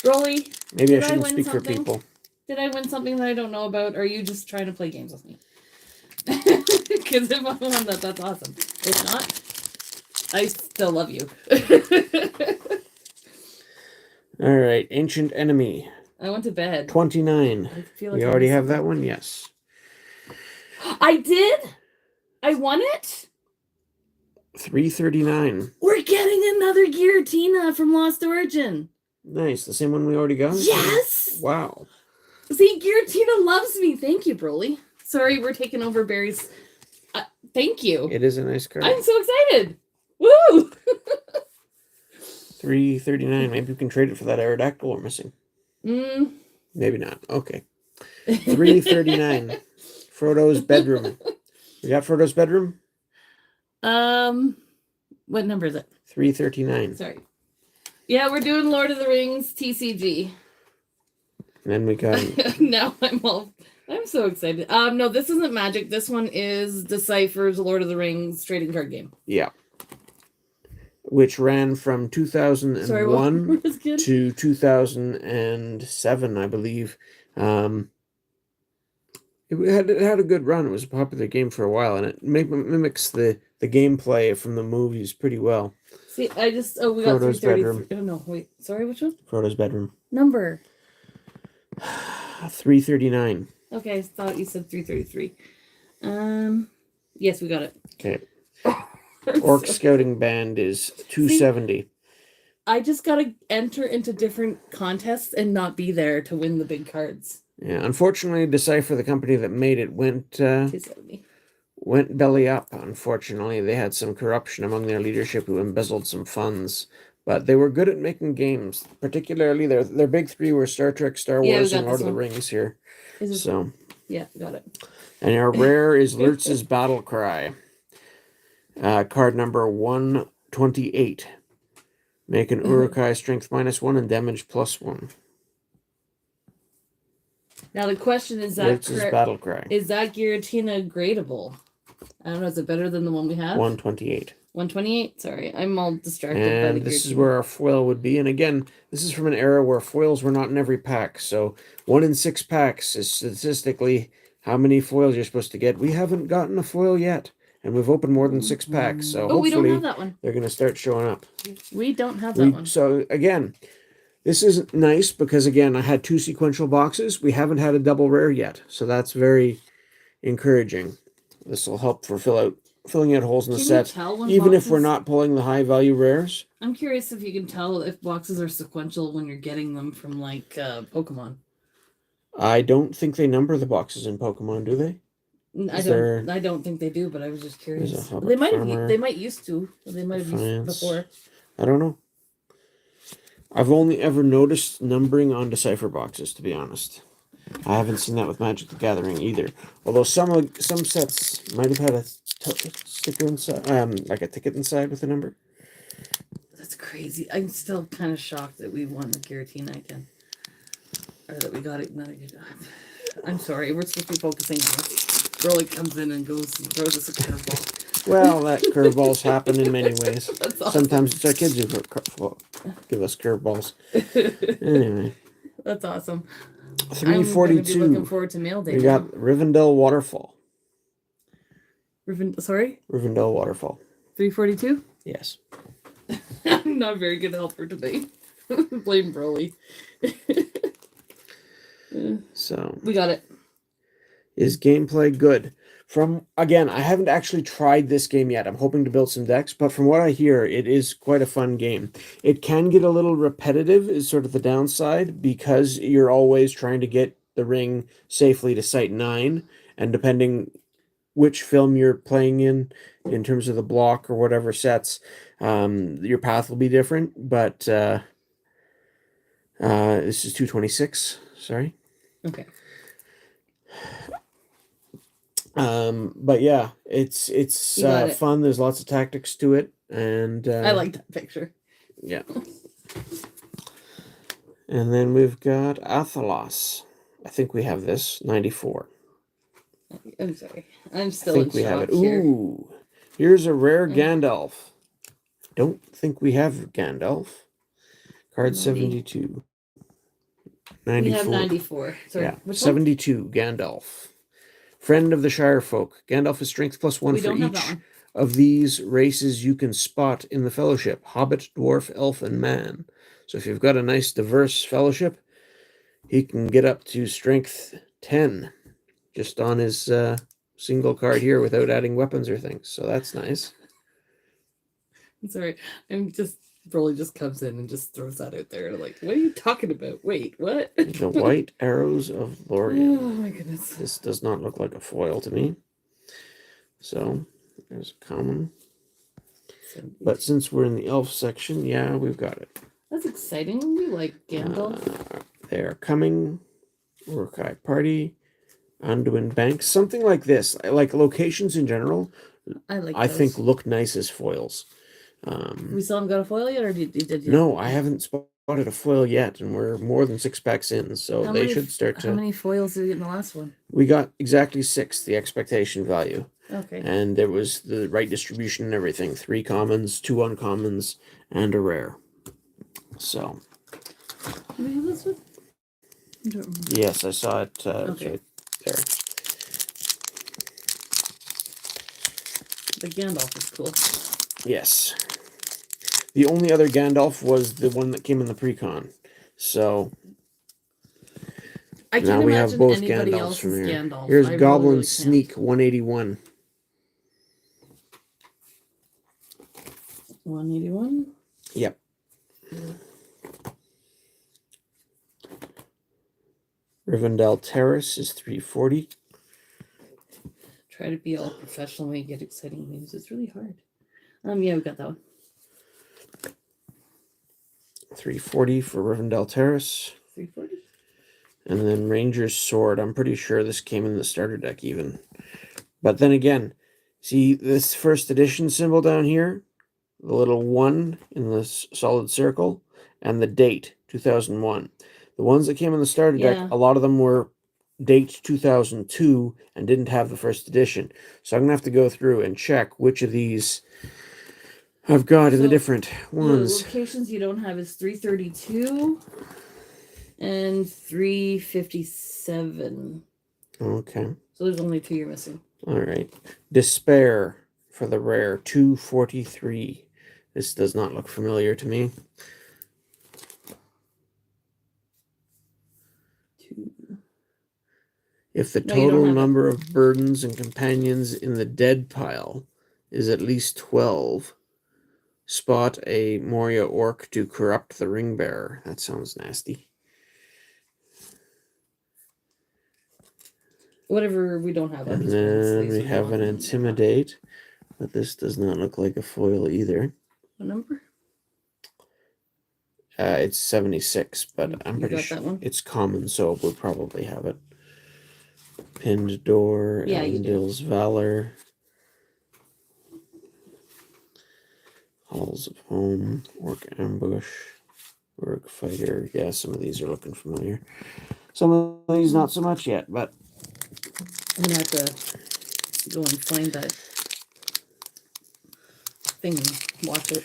Rolly, Maybe I did I shouldn't win speak for something? people. did I win something that I don't know about? Or are you just trying to play games with me? Because if I won that, that's awesome. If not, I still love you. All right, Ancient Enemy, I went to bed. 29. I feel like We I already missed have that something. one? Yes. I did? I won it? 339. We're getting another Giratina from Lost Origin. Nice. The same one we already got? Yes! Wow. See, Giratina loves me. Thank you, Broly. Sorry, we're taking over Barry's. Thank you. It is a nice card. I'm so excited. Woo! 339. Maybe we can trade it for that Aerodactyl we're missing. Maybe not. Okay. 339. Frodo's bedroom. You got Frodo's bedroom? What number is it? 339. Sorry. Yeah, we're doing Lord of the Rings TCG. And then we got... Now I'm so excited. No, this isn't Magic. This one is Decipher's Lord of the Rings trading card game. Yeah. Which ran from 2001 to 2007, I believe. It had a good run. It was a popular game for a while, and it mimics the gameplay from the movies pretty well. See, we got Frodo's 333. bedroom. Oh no, wait. Sorry, which one? Frodo's bedroom. Number. 339. Okay, I thought you said 333. Yes, we got it. Okay. Orc Scouting Band is 270. See, I just gotta enter into different contests and not be there to win the big cards. Yeah, unfortunately, Decipher, the company that made it, went 270. Went belly up. Unfortunately, they had some corruption among their leadership who embezzled some funds. But they were good at making games. Particularly, their big three were Star Trek, Star Wars, and Lord of the Rings here. So, yeah, got it. And our rare is Lurtz's Battle Cry. Card number 128. Make an Urukai strength -1 and damage +1. Now the question is Lurtz's Battle Cry. Is that Giratina gradable? I don't know. Is it better than the one we have? 128. 128. Sorry, I'm all distracted. And this is where our foil would be. And again, this is from an era where foils were not in every pack. So 1 in 6 packs is statistically how many foils you're supposed to get. We haven't gotten a foil yet. And we've opened more than 6 packs. So hopefully we don't have that one. They're going to start showing up. We don't have that one. So again, this is nice because, again, I had 2 sequential boxes. We haven't had a double rare yet. So that's very encouraging. This will help for filling out holes in the set, even if we're not pulling the high value rares. I'm curious if you can tell if boxes are sequential when you're getting them from like Pokemon. I don't think they number the boxes in Pokemon, do they? I don't think they do, but I was just curious. They might used to. They might have used before. I don't know. I've only ever noticed numbering on Decipher boxes, to be honest. I haven't seen that with Magic the Gathering either. Although some sets might have had a sticker inside, like a ticket inside with a number. That's crazy. I'm still kind of shocked that we won the Giratina again, or that we got it. I'm sorry. We're supposed to be focusing on this. Broly comes in and goes and throws us a curveball. Well, that curveballs happen in many ways. Awesome. Sometimes it's our kids who give us curveballs. Anyway. That's awesome. 342. I'm looking forward to mail day. We got Rivendell Waterfall. Rivendell Waterfall. 342? Yes. I'm not a very good helper today. Blame Broly. So we got it. Is gameplay good? Again, I haven't actually tried this game yet. I'm hoping to build some decks, but from what I hear, it is quite a fun game. It can get a little repetitive, is sort of the downside, because you're always trying to get the ring safely to Site 9, and depending which film you're playing in terms of the block or whatever sets, your path will be different, but this is 226, sorry. Okay. But yeah, it's fun. There's lots of tactics to it, and I like that picture. Yeah. And then we've got Athelos. I think we have this 94. I'm sorry. I'm still in shock we have it. here. Ooh, here's a rare Gandalf. don't think we have Gandalf. Card 90. 72. We 94. have 94. Sorry, Yeah, which one? 72, Gandalf. Friend of the Shire folk. Gandalf is strength +1 We for don't have that each one. of these races you can spot in the fellowship. Hobbit, dwarf, elf, and man. So if you've got a nice diverse fellowship, he can get up to strength 10 just on his single card here without adding weapons or things. So that's nice. Sorry, I'm just Broly just comes in and just throws that out there. Like, what are you talking about? Wait, what? The White Arrows of Lorien. Oh my goodness. This does not look like a foil to me. So there's a common. But since we're in the elf section, yeah, we've got it. That's exciting. We like Gandalf. They are coming. Uruk-hai Party. Anduin Banks. Something like this. Like locations in general, I those. think look nice as foils. We still haven't got a foil yet, or did you? No, I haven't spotted a foil yet, and we're more than 6 packs in, so they should start to... How many foils did we get in the last one? We got exactly 6, the expectation value. Okay. And there was the right distribution and everything. 3 commons, 2 uncommons, and a rare. So. Do we have this one? I don't remember. Yes, I saw it. It's Okay. right there. The Gandalf is cool. Yes. The only other Gandalf was the one that came in the pre-con. So I now can't we have imagine both anybody Gandalfs else's from here. Gandalf. Here's I Goblin really can't. Sneak 181. 181? Yep. Rivendell Terrace is 340. Try to be all professional when you get exciting news. It's really hard. Yeah, we got that one. 340 for Rivendell Terrace. 340. And then Ranger's Sword. I'm pretty sure this came in the starter deck even. But then again, see this first edition symbol down here? The little 1 in the solid circle. And the date, 2001. The ones that came in the starter deck, a lot of them were date 2002 and didn't have the first edition. So I'm going to have to go through and check which of these I've got in the different ones. The locations you don't have is 332 and 357. Okay. So there's only 2 you're missing. All right. Despair for the rare, 243. This does not look familiar to me. 2. If the total number of burdens and companions in the dead pile is at least 12, spot a Moria orc to corrupt the ring bearer. That sounds nasty. Whatever we don't have. And then we have an Intimidate, but this does not look like a foil either. What number? It's 76, but I'm pretty sure that one? it's common, so we'll probably have it. Pinned Door, Elendil's Valor, Halls of Home, Orc Ambush, Orc Fighter. Yeah, some of these are looking familiar. Some of these not so much yet, but I'm gonna have to go and find that thing and watch it.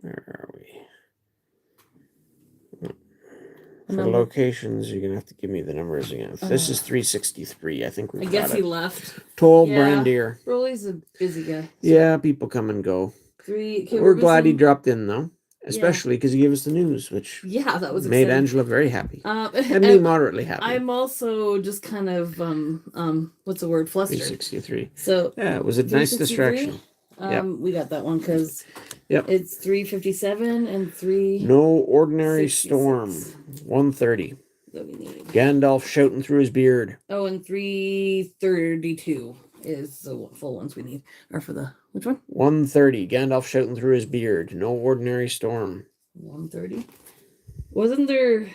where are we? For locations, you're gonna have to give me the numbers again. This is 363. I think we. I guess he left. Toll Brandir. Broly's a busy guy. So Yeah, people come and go. 3. We're glad he dropped in though, especially because he gave us the news, which that was made exciting. Angela very happy, and and me moderately happy. I'm also just kind of what's the word, flustered. 363. So yeah, it was a nice distraction. We got that one because Yep. it's 357 and 3. No Ordinary 66. Storm. 130. That we need. Gandalf shouting through his beard. Oh, and 332 is the full ones we need. Or for the which one? 130. Gandalf shouting through his beard. No Ordinary Storm. 130. Wasn't there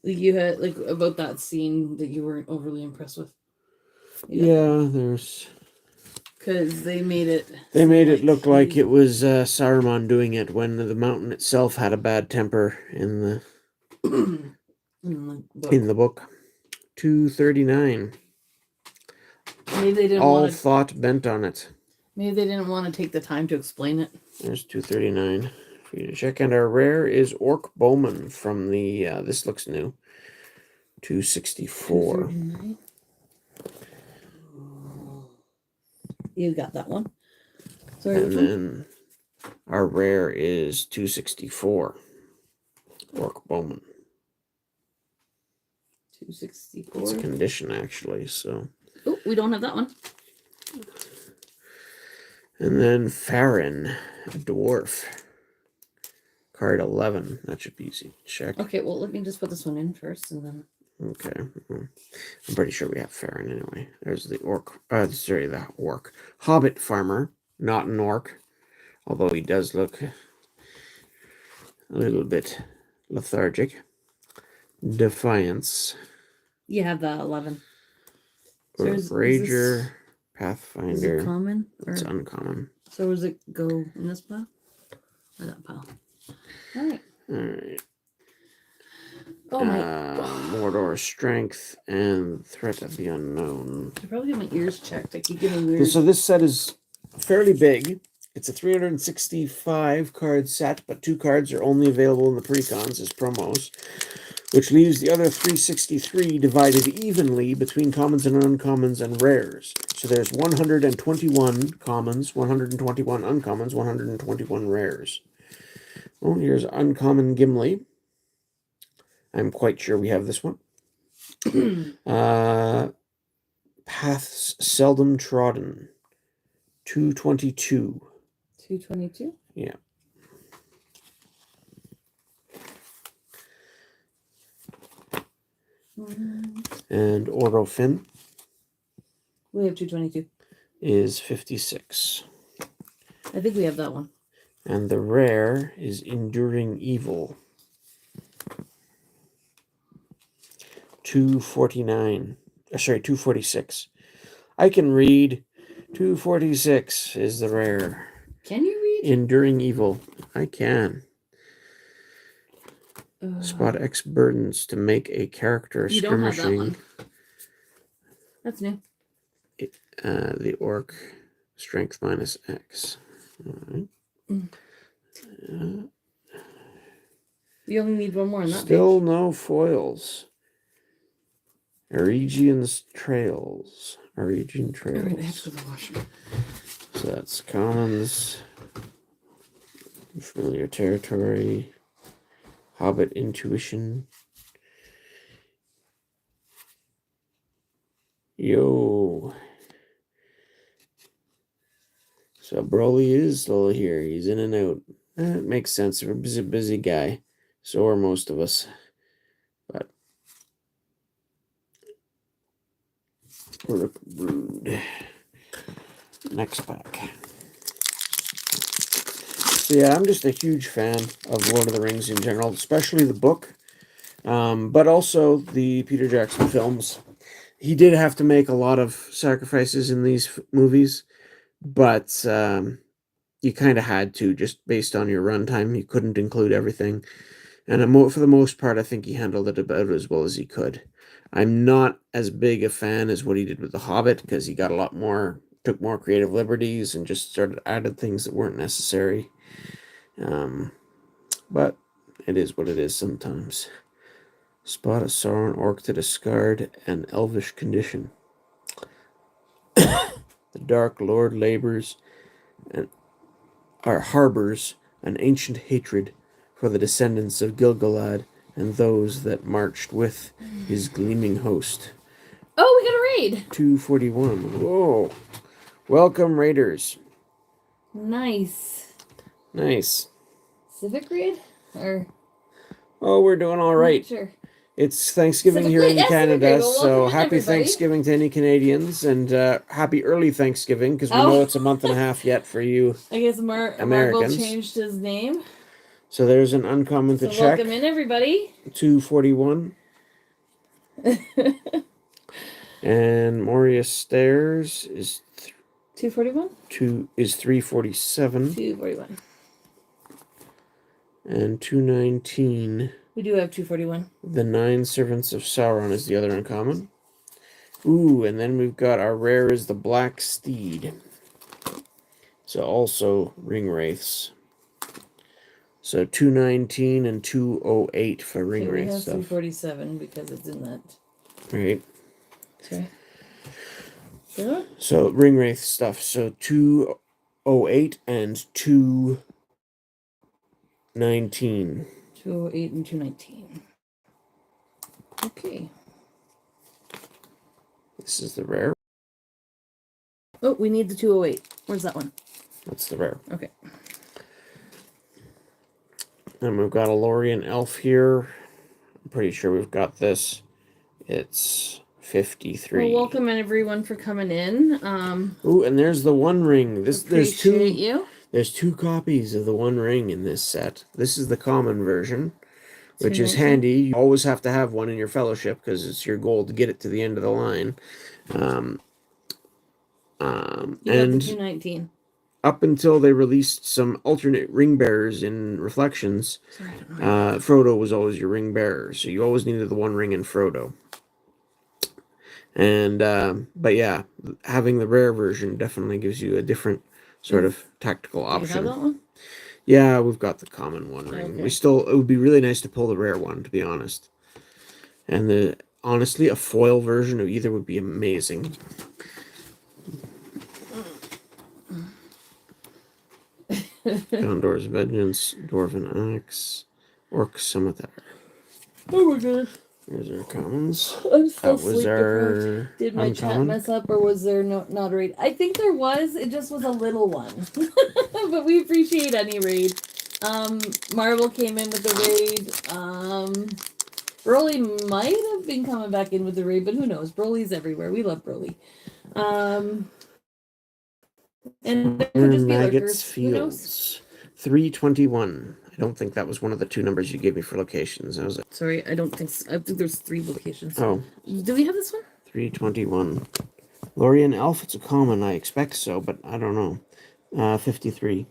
you had like about that scene that you weren't overly impressed with? Yeah, there's. Because they made it. They made it look like it was Saruman doing it when the mountain itself had a bad temper in the in the book. in the book. 239. Maybe they didn't All want to. thought bent on it. Maybe they didn't want to take the time to explain it. There's 239 for you to check. And our rare is Orc Bowman from the, this looks new, 264. 239. You got that one. Sorry, And which one? then our rare is 264. Orc Bowman. 264. It's a condition, actually, so. Oh, we don't have that one. And then Farron, a dwarf. Card 11. That should be easy to check. Okay, well, let me just put this one in first, and then... Okay. I'm pretty sure we have Farron anyway. There's the orc. The orc. Hobbit farmer, not an orc. Although he does look a little bit lethargic. Defiance. You have the 11. So Rager. Is Pathfinder. it common? Or... It's uncommon. So does it go in this pile? Or that pile? Alright. Alright. Oh my... Mordor strength and threat of the unknown. I should probably get my ears checked. I keep getting weird. So this set is fairly big. It's a 365 card set, but 2 cards are only available in the precons as promos, which leaves the other 363 divided evenly between commons and uncommons and rares. So there's 121 commons, 121 uncommons, 121 rares. Oh, here's Uncommon Gimli. I'm quite sure we have this one. Paths Seldom Trodden. 222. 222? Yeah. And Orofin We have 222. is 56. I think we have that one. And the rare is Enduring Evil. 249. Sorry, 246. I can read. 246 is the rare. Can you read? Enduring Evil. I can. Spot X burdens to make a character You don't have that skirmishing. one. That's new. The orc strength minus X. All right. You only need one more on that Still page. no foils. Eregian Trails. Eregian Trails. Alright, I have to go to the washroom. So that's commons. Familiar territory. Hobbit intuition. Yo. So Broly is still here. He's in and out. It makes sense. He's a busy guy. So are most of us. But Rook Brood. Next pack. So yeah, I'm just a huge fan of Lord of the Rings in general, especially the book, but also the Peter Jackson films. He did have to make a lot of sacrifices in these movies, but you kind of had to, just based on your runtime. You couldn't include everything. And for the most part, I think he handled it about as well as he could. I'm not as big a fan as what he did with The Hobbit, because he got a lot more, took more creative liberties and just added things that weren't necessary. But it is what it is sometimes. Spot a Sauron orc to discard an elvish condition. The Dark Lord labors and harbors an ancient hatred for the descendants of Gil-galad and those that marched with his gleaming host. Oh, we got a raid! 241. Whoa. Welcome, Raiders. Nice. Nice. Civic raid? Or... Oh, we're doing all right. Sure. It's Thanksgiving Civic here raid, in yes, Civic Canada, raid. Well, so welcome in, happy everybody. Thanksgiving to any Canadians, and happy early Thanksgiving, because we know it's a month and a half yet for you. I guess Marvel Americans. changed his name. So there's an uncommon to So check. welcome in, everybody. 241. And Moria Stairs is 241? 347. 241. And 219. We We do have 241. The 9 Servants of Sauron is the other uncommon. Ooh, and then we've got our rare is the Black Steed. So also ring wraiths. So 219 and 208 for ring Okay, we wraith have stuff. 347 because it's in that. Right. Sorry. Yeah. So ring wraith stuff. So 208 and 219. 208 and 219. Okay. This is the rare. Oh, we need the 208. Where's that one? That's the rare. Okay. And we've got a Lorien elf here. I'm pretty sure we've got this. It's 53. Well, welcome everyone for coming in. Ooh, and there's the One Ring. There's two. Appreciate you. There's 2 copies of the One Ring in this set. This is the common version, which is 219. handy. You always have to have one in your fellowship because it's your goal to get it to the end of the line. You have the And 219. up until they released some alternate ring bearers in Reflections, Sorry, I don't know. Frodo was always your ring bearer, so you always needed the One Ring in Frodo. And but yeah, having the rare version definitely gives you a different sort of tactical Do you have option. that one? Yeah, we've got the common One Ring. Okay. It would be really nice to pull the rare one, to be honest. And honestly, a foil version of either would be amazing. Gondor's Vengeance, Dwarven Axe, Orc Scimitar. Oh my goodness. There's our commons. I'm still That was sleep deprived. our Did my chat uncommon. mess up or was there not a raid? I think there was. It just was a little one. But we appreciate any raid. Marvel came in with the raid. Broly might have been coming back in with the raid, but who knows? Broly's everywhere. We love Broly. And there could just be Maggots lurkers. Who knows? Fields. 321. I don't think that was one of the 2 numbers you gave me for locations. That was it. Sorry, I don't think so. I think there's 3 locations. Oh, Do we have this one? 321. Lorien Elf, it's a common. I expect so, but I don't know. 53.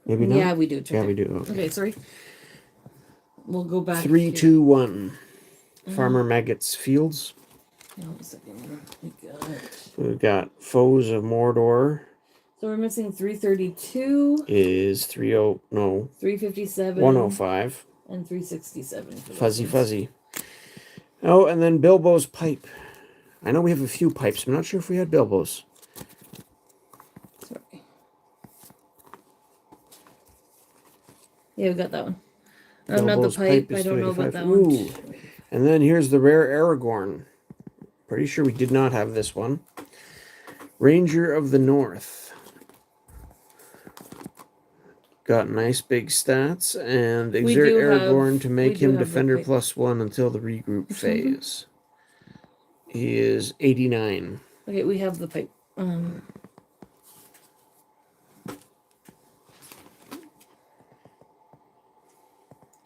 Maybe not? Yeah, we do. It's right Yeah, there. we do. Okay. Okay, sorry. We'll go back. 321. Farmer Maggots Fields. Hold on a second. We got. We've got Foes of Mordor So we're missing 332, is 357, 105. and 367. for Fuzzy those ones. Fuzzy. Oh, and then Bilbo's pipe. I know we have a few pipes. I'm not sure if we had Bilbo's. Sorry. Yeah, we got that one. Not the Bilbo's pipe. is I don't know about 385. that Ooh. one. And then here's the rare Aragorn. Pretty sure we did not have this one. Ranger of the North. Got nice big stats and We exert do have- Aragorn to we make do him have the Defender pipe. +1 until the regroup phase. He is 89. Okay, we have the pipe.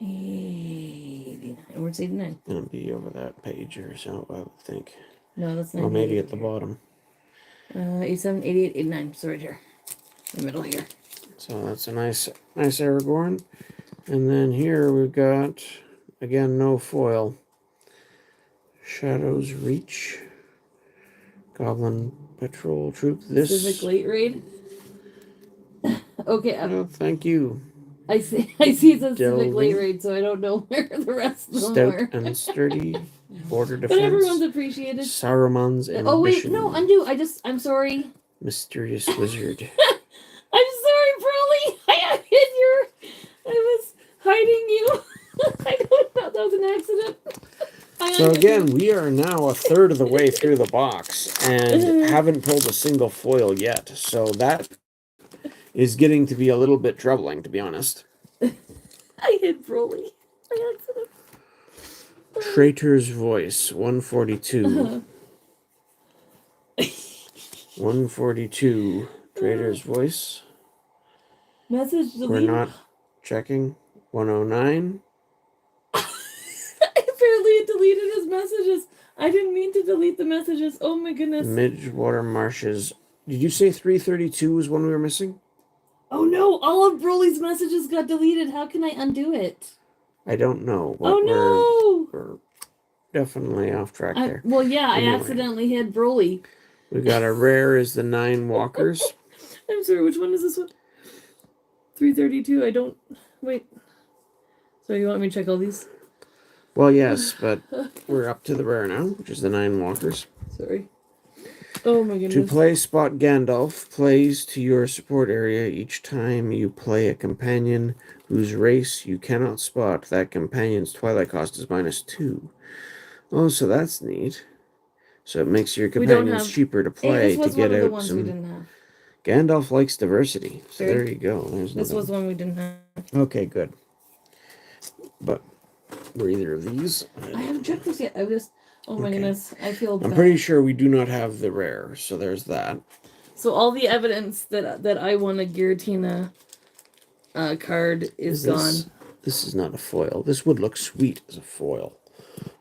89. Where's 89? Gonna be over that page or so, I would think. No, that's Or maybe 98 at the here. bottom. 87, 88, 89. So right here. In the middle here. So that's a nice Aragorn. And then here we've got, again, no foil. Shadow's Reach. Goblin Patrol Troop. This. Civic Late Raid. Okay, Oh, thank you. I see it says Civic Delving. Late Raid, so I don't know where the rest of them Stout are. and Sturdy. Border But everyone's Defense. appreciated. Saruman's Ambition. Oh wait, no, undo. I'm sorry. Mysterious Wizard. I'm sorry, Broly. I was hiding you. I don't know. That was an accident. So again, we are now a third of the way through the box and haven't pulled a single foil yet. So that is getting to be a little bit troubling, to be honest. I hit Broly by accident. Traitor's Voice, 142. 142. Traitor's Voice. Message We're deleted. not checking. 109. Apparently it deleted his messages. I didn't mean to delete the messages. Oh my goodness. Midgewater Marshes. Did you say 332 was one we were missing? Oh no! All of Broly's messages got deleted. How can I undo it? I don't know, but Oh no! we're definitely off track there. Well, yeah, I Anyway. accidentally hit Broly. We got a rare is the 9 walkers. I'm sorry, which one is this one? 332. I don't. Wait. So you want me to check all these? Well, yes, but we're up to the rare now, which is the 9 walkers. Sorry. Oh my To goodness. play Spot Gandalf, plays to your support area each time you play a companion whose race you cannot spot. That companion's Twilight cost is -2. Oh, so that's neat. So it makes your We don't companions have- cheaper to Hey, play this to was get one of the out ones we some. didn't have. Gandalf likes diversity, so Very- there you go. There's This another was one we didn't have. Okay, good. But were either of these? I haven't checked this yet. I just. Oh my Okay. goodness. I feel I'm bad. pretty sure we do not have the rare, so there's that. So all the evidence that I won a Giratina card is gone. This is not a foil. This would look sweet as a foil.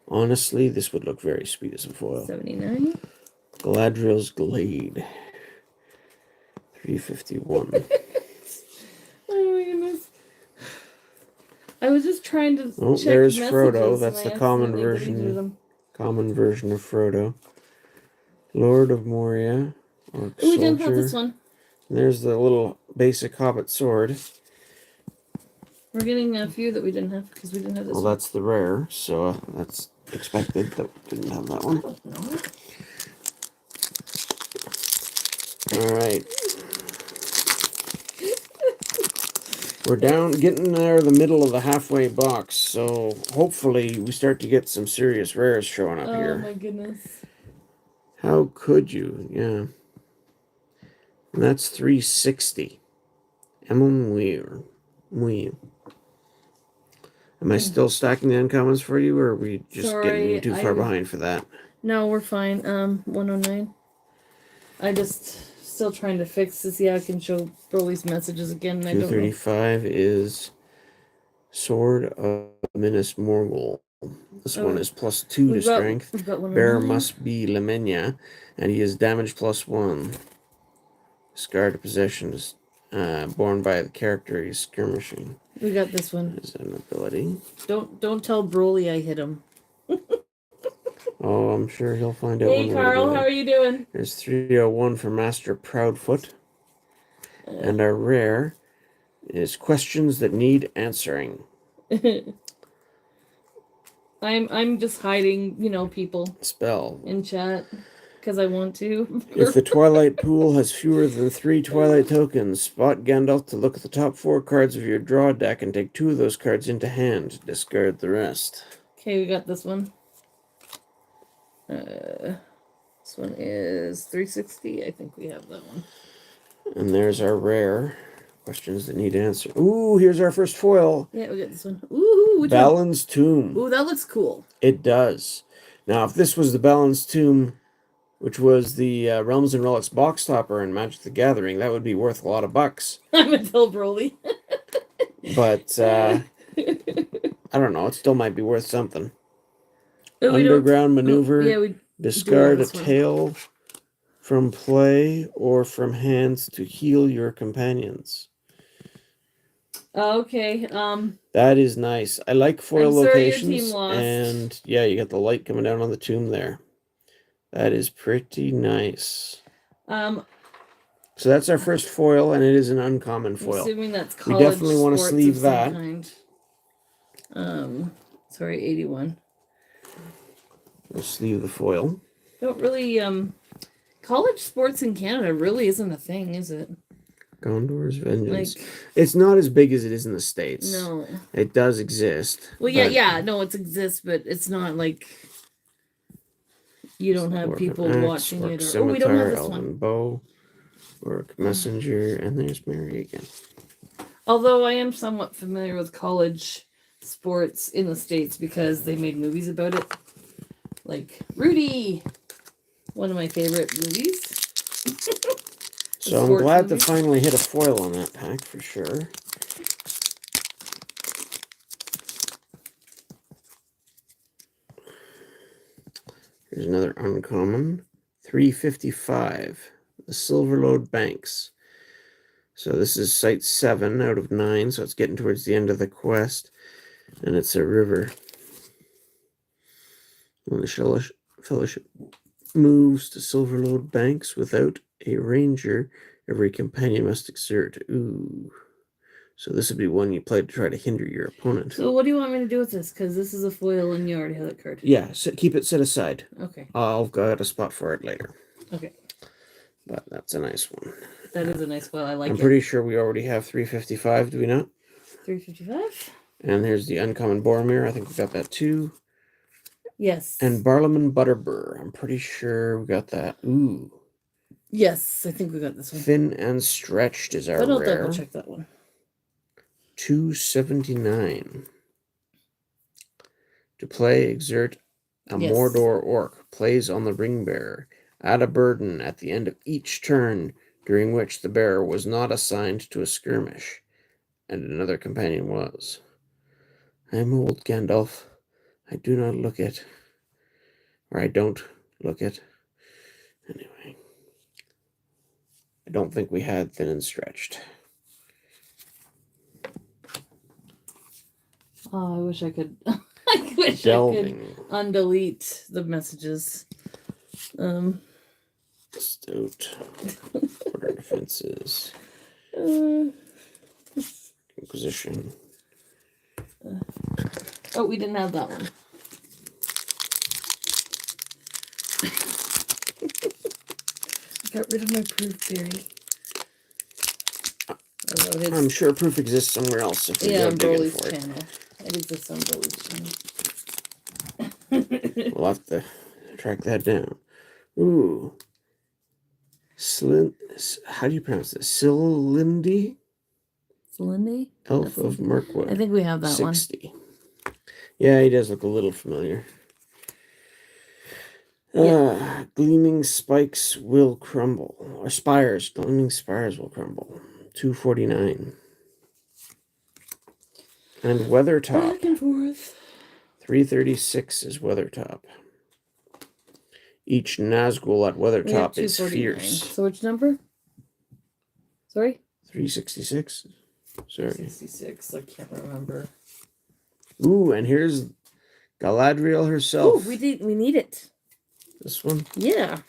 Honestly, this would look very sweet as a foil. 79. Galadriel's Glade. 351. Oh my goodness. I was just trying to Oh, check there's messages Frodo. and That's I the common accidentally deleted version. them. Common version of Frodo. Lord of Moria. Orc Oh, we didn't have Soldier. this one. There's the little basic Hobbit sword. We're getting a few that we didn't have because we didn't have this Well, one. that's the rare, so that's expected that we didn't have that one. No. All right. We're down, getting there, the middle of the halfway box, so hopefully we start to get some serious rares showing up Oh here. my goodness. How could you? Yeah. And that's 360. Am I still stacking the uncommons for you, or are we just Sorry, getting too far behind for that? No, we're fine. 109. I just still trying to fix this. Yeah, I can show Broly's messages again. And I don't know. 235 is Sword of Minas Morgul. This one is +2 to We've got strength. 109. Bear must be Lemenya, and he is damage +1. Scar to possessions, born by the character he's skirmishing. We got this one. Is an ability. Don't tell Broly I hit him. Oh, I'm sure he'll find out. Hey when Carl, how are you doing? There's 301 for Master Proudfoot. And our rare is questions that need answering. I'm just hiding, people Spell. in chat because I want to. If the Twilight pool has fewer than 3 Twilight tokens, spot Gandalf to look at the top 4 cards of your draw deck and take 2 of those cards into hand. Discard the rest. Okay, we got this one. This one is 360. I think we have that one. And there's our rare. Questions that need answer. Ooh, here's our first foil. Yeah, we got this one. Ooh, which one? Balin's Tomb. Ooh, that looks cool. It does. Now, if this was the Balin's Tomb, which was the Realms and Relics box topper in Magic the Gathering, that would be worth a lot of bucks. I'm gonna tell Broly. But, I don't know. It still might be worth something. Oh, Underground Maneuver. Yeah, we Discard a this one. tail from play or from hands to heal your companions. Okay. That is nice. I like foil I'm sorry your locations. team lost. And yeah, you got the light coming down on the tomb there. That is pretty nice. So that's our first foil, and it is an uncommon I'm foil. assuming that's We college definitely want to sports sleeve of some that. kind. Sorry, 81. We'll sleeve the foil. Don't really college sports in Canada really isn't a thing, is it? Gondor's Vengeance. Like, It's not as big as it is in the States. no. It does exist. Well, yeah, no, it exists, but it's not like you don't have Orc people Axe, watching Orc it. Or, Scimitar, we don't have this Elven one. Bow, Orc Messenger, and there's Mary again. Although I am somewhat familiar with college sports in the States because they made movies about it. Like Rudy, one of my favorite movies. So I'm sports glad movie. to finally hit a foil on that pack for sure. Here's another uncommon. 355. The Silverlode Banks. So this is site 7 out of 9, so it's getting towards the end of the quest. And it's a river. When the fellowship moves to Silverlode Banks without a ranger, every companion must exert. Ooh. So this would be one you play to try to hinder your opponent. So what do you want me to do with this? Because this is a foil and you already have that card. Yeah, so keep it set aside. Okay. I'll got a spot for it later. Okay. But that's a nice one. That is a nice foil. I like I'm it. pretty sure we already have 355, do we not? 355? And there's the uncommon Boromir. I think we got that too. Yes. And Barlaman Butterbur. I'm pretty sure we got that. Ooh. Yes, I think we got this one. Thin and Stretched is our But I'll rare. double check that one. 279. To play, exert a Yes. Mordor orc. Plays on the ring bearer. Add a burden at the end of each turn during which the bearer was not assigned to a skirmish, and another companion was. I am old, Gandalf. I do not look it. Or I don't look it. Anyway. I don't think we had Thin and Stretched. Oh, I wish I could. I wish Delving. I could undelete the messages. Stout. Order defenses. Inquisition. Oh, we didn't have that one. I got rid of my proof theory. I'm sure proof exists somewhere else if we Yeah, go on digging Broly's for it. channel. It exists on Broly's channel. We'll have to track that down. Ooh. How do you pronounce this? Silindi? Lindy? Elf of Mirkwood. I think we have that 60. Yeah, he does look a little familiar. Gleaming spikes will crumble. Or spires. Gleaming spires will crumble. 249. And Weathertop. Back and forth. 336 is Weathertop. Each Nazgul at We have Weathertop is 249. fierce. So which number? Sorry? 366? Sorry. 66. I can't remember. Ooh, and here's Galadriel herself. Oh, we need it. This one? Yeah.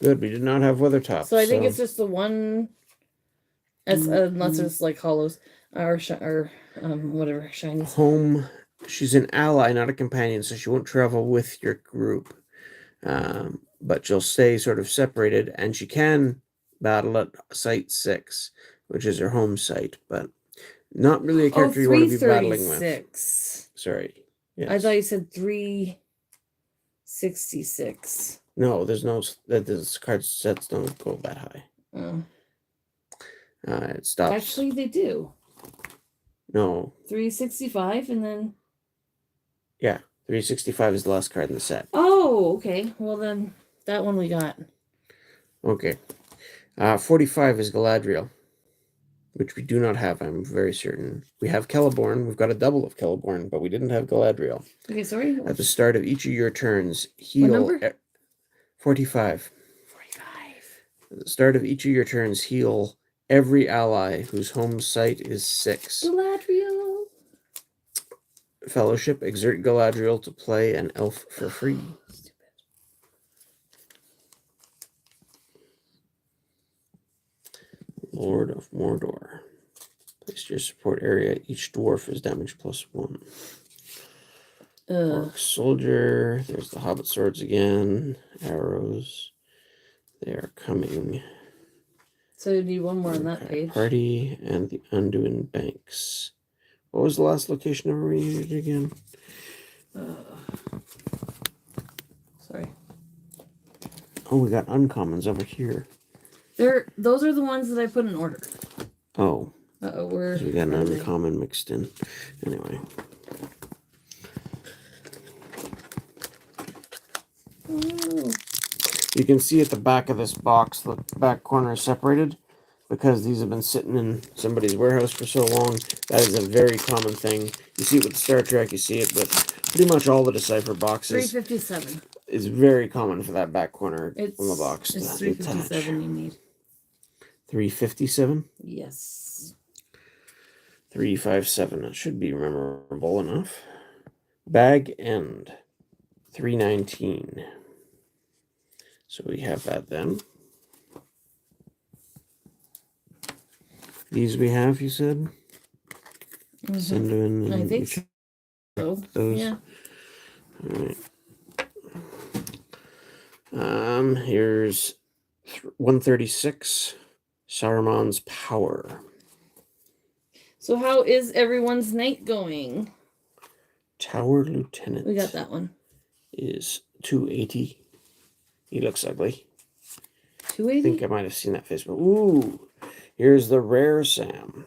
Good, we did not have Weathertop. So I think it's just the one, unless it's like hollows or whatever shinies. Home. She's an ally, not a companion, so she won't travel with your group. But she'll stay sort of separated, and she can battle at Site 6, which is her home site, but not really a character you want to be battling with. 336. Sorry. Yes. I thought you said 366. No, there's no. This card sets don't go that high. Oh. It stops. Actually, they do. No. 365 and then. Yeah, 365 is the last card in the set. Oh, okay. Well, then that one we got. Okay. 45 is Galadriel, which we do not have, I'm very certain. We have Celeborn. We've got a double of Celeborn, but we didn't have Galadriel. Okay, sorry. At the start of each of your turns, heal. What number? 45. 45. At the start of each of your turns, heal every ally whose home site is 6. Galadriel. Fellowship, exert Galadriel to play an elf for free. Stupid. Lord of Mordor. Place your support area. Each dwarf is damage +1. Orc soldier. There's the Hobbit swords again. Arrows. They are coming. So you need one more on that page. Party and the Undoing Banks. What was the last location ever we needed again? Sorry. Oh, we got uncommons over here. Those are the ones that I put in order. Oh. Where We got an are they? uncommon mixed in. Anyway. Oh. You can see at the back of this box, the back corner is separated because these have been sitting in somebody's warehouse for so long. That is a very common thing. You see it with Star Trek, you see it with pretty much all the Decipher boxes. 357. It's very common for that back corner It's on the box. It's to detach. 357 you need. 357. Yes. 357. That should be memorable enough. Bag End. 319. So we have that then. These we have, you said? Send in. I and think we check so. those. Yeah. All right. Here's 136. Saruman's Power. So how is everyone's night going? Tower Lieutenant. We got that one. Is 280. He looks ugly. I 280? think I might have seen that face. But ooh, here's the rare Sam.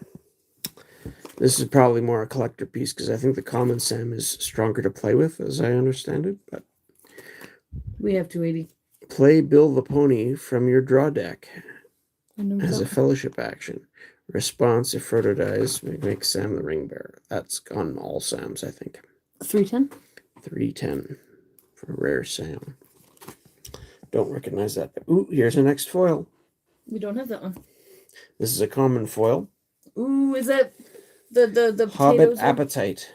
This is probably more a collector piece because I think the common Sam is stronger to play with, as I understand it. But We have 280. play Bill the Pony from your draw deck as a That. fellowship action. Response: if Frodo dies, make Sam the ring bearer. That's on all Sams, I think. 310? 310 for rare Sam. Don't recognize that. Ooh, here's the next foil. We don't have that one. This is a common foil. Ooh, is that the Hobbit potatoes? Appetite.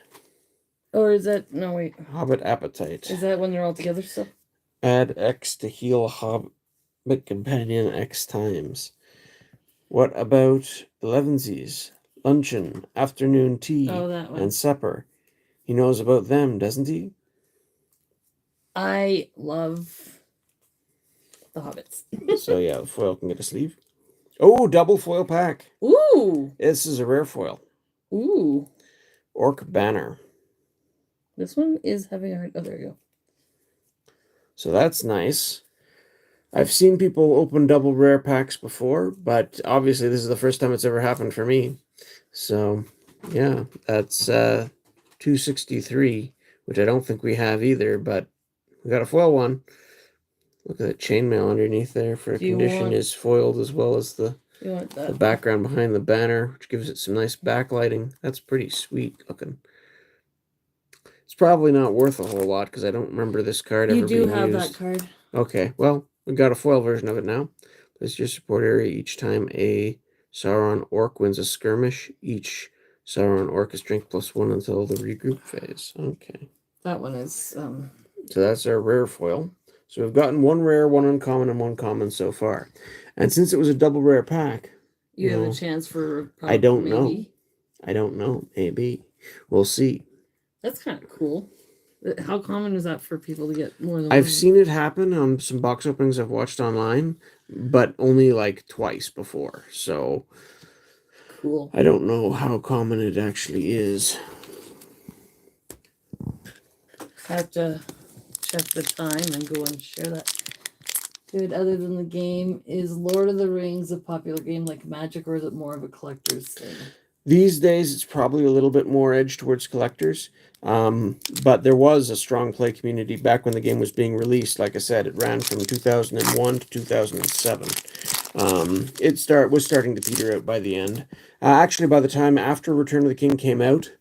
Or is that no wait? Hobbit Appetite. Is that when they're all together still? Add X to heal Hobbit companion X times. What about elevensies? Luncheon, afternoon tea, Oh, that one. and supper. He knows about them, doesn't he? I love the hobbits. So yeah, the foil can get a sleeve. Oh, double foil pack. Ooh. This is a rare foil. Ooh. Orc Banner. This one is having a hard. Oh, there you go. So that's nice. I've seen people open double rare packs before, but obviously this is the first time it's ever happened for me. So, yeah, that's 263, which I don't think we have either, but we got a foil one. Look at the chainmail underneath there for a condition is foiled as well as the background behind the banner, which gives it some nice backlighting. That's pretty sweet looking. It's probably not worth a whole lot because I don't remember this card ever being used. You do have that card. Okay, well, we've got a foil version of it now. Place your support area each time a Sauron Orc wins a skirmish. Each Sauron Orc is strength +1 until the regroup phase. Okay. That one is So that's our rare foil. So we've gotten one rare, one uncommon, and one common so far. And since it was a double rare pack, you have a chance for I don't know. maybe. I don't know. Maybe. We'll see. That's kind of cool. How common is that for people to get more than I've one? seen it happen on some box openings I've watched online, but only like twice before. So cool. I don't know how common it actually is. Have to check the time and go and share that. Dude, other than the game, is Lord of the Rings a popular game like Magic, or is it more of a collector's thing? These days, it's probably a little bit more edged towards collectors. But there was a strong play community back when the game was being released. Like I said, it ran from 2001 to 2007. It was starting to peter out by the end. Actually, by the time after Return of the King came out,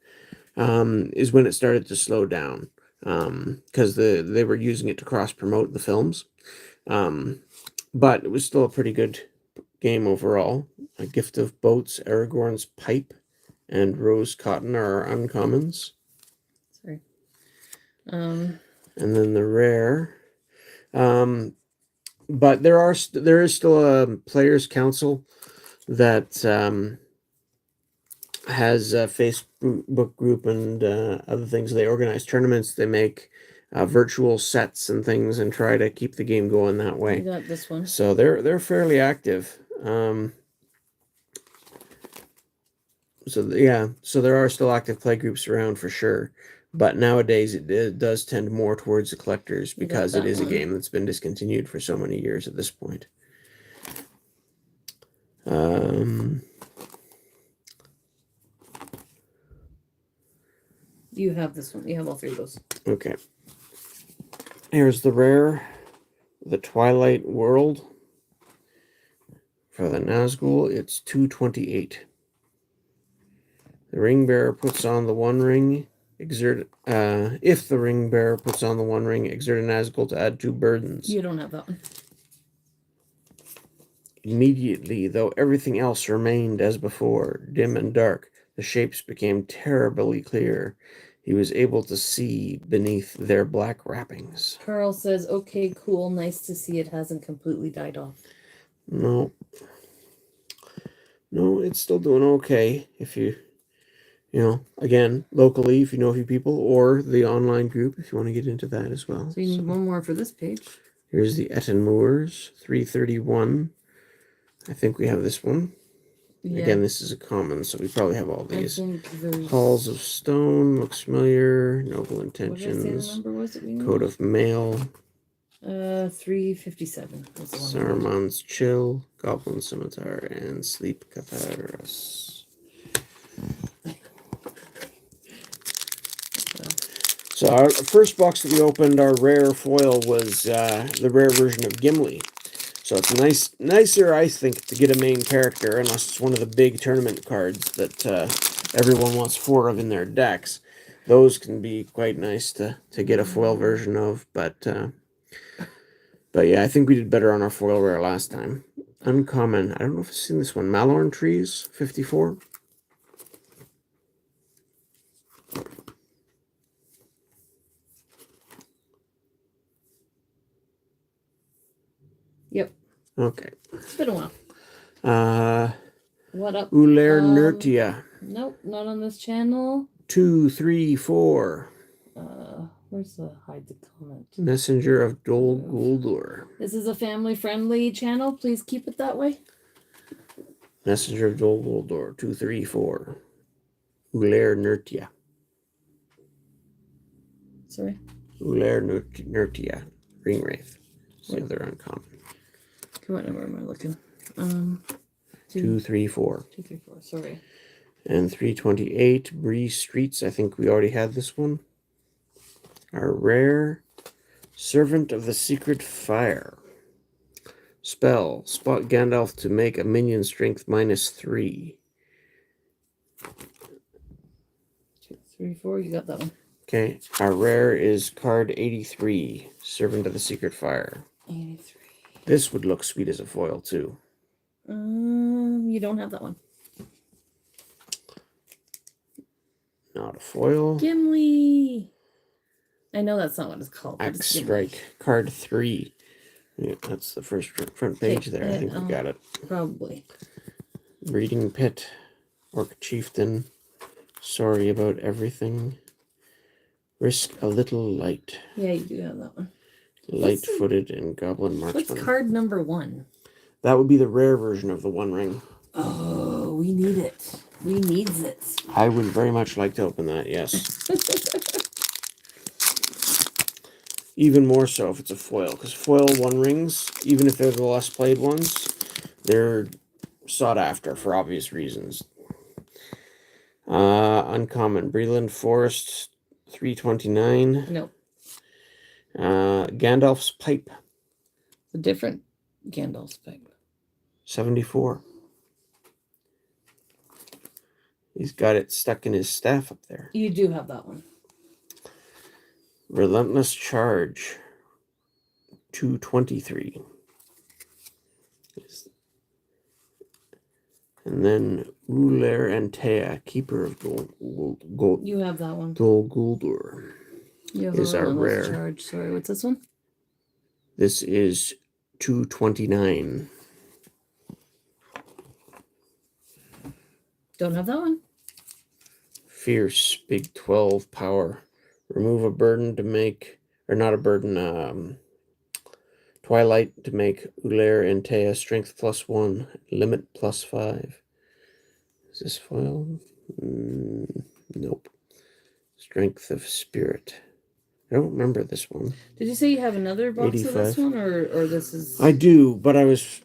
is when it started to slow down. Because they were using it to cross-promote the films. But it was still a pretty good game overall. A Gift of Boats, Aragorn's Pipe, and Rose Cotton are our uncommons. Sorry. And then the rare. But there is still a players' council that has a Facebook group and other things. They organize tournaments. They make virtual sets and things and try to keep the game going that way. You got this one. So they're fairly active. So there are still active play groups around for sure. But nowadays it does tend more towards the collectors because it is a game that's been discontinued for so many years at this point. You have this one. You have all three of those. Okay. Here's the rare, the Twilight World. For the Nazgul, it's 228. The ring bearer puts on the one ring. If the ring bearer puts on the one ring, exert a Nazgul to add 2 burdens. You don't have that one. Immediately, though everything else remained as before, dim and dark, the shapes became terribly clear. He was able to see beneath their black wrappings. Carl says, okay, cool, nice to see it hasn't completely died off. No. No, it's still doing okay if you again, locally, if you know a few people, or the online group if you want to get into that as well. So you need one more for this page. Here's the Etten Moors, 331. I think we have this one. Yeah. Again, this is a common, so we probably have all I these. think there's... Halls of Stone, looks familiar. Noble What did I say the Intentions. number was that we need? Coat of Mail. 357 was the one. I need. Saruman's Chill. Goblin Scimitar. And Sleep Catharas. So our first box that we opened, our rare foil, was the rare version of Gimli. So it's nicer, I think, to get a main character, unless it's one of the big tournament cards that everyone wants 4 of in their decks. Those can be quite nice to get a foil version of, but yeah, I think we did better on our foil rare last time. Uncommon, I don't know if I've seen this one. Malorn Trees, 54. Yep. Okay. It's been a while. What up? Uller Nertia. Nope, not on this channel. 2, 3, 4. Where's the hide the comment? Messenger of Dol Guldur. This is a family-friendly channel. Please keep it that way. Messenger of Dol Guldur, 2, 3, 4. Uller Nertia. Sorry. Uller Nertia. Ringwraith. It's the other uncommon. Come on, where am I looking? 2, 3, 4. 2, 3, 4. Sorry. And 328. Bree Streets. I think we already had this one. Our rare Servant of the Secret Fire. Spell. Spot Gandalf to make a minion strength -3. 2, 3, 4. You got that one. Okay. Our rare is card 83. Servant of the Secret Fire. 83. This would look sweet as a foil too. You don't have that one. Not a foil. Gimli. I know that's not what it's called. But Axe it's Gimli. Strike. Card 3. Yeah, that's the first front page there. I think we got it. Probably. Breeding Pit. Orc Chieftain. Sorry about everything. Risk a little light. Yeah, you do have that one. Light-footed and Goblin Marksman. What's card number 1? That would be the rare version of the One Ring. Oh, we need it. We needs it. I would very much like to open that, yes. Even more so if it's a foil, because foil One Rings, even if they're the less played ones, they're sought after for obvious reasons. Uncommon. Breland Forest, 329. Nope. Gandalf's Pipe, A different Gandalf's pipe. 74. He's got it stuck in his staff up there. You do have that one. Relentless Charge, 223. And then Uller Antea, Keeper of Gold. You have that one. Dol Guldur. You have Is a our relentless rare. charge. Sorry, what's this one? This is 229. Don't have that one. Fierce, big 12 power. Remove a burden to make, or not a burden, Twilight to make Uller Antea strength +1, limit +5. Is this foil? Nope. Strength of Spirit. I don't remember this one. Did you say you have another box of 85. this one, or this is? I do, but I was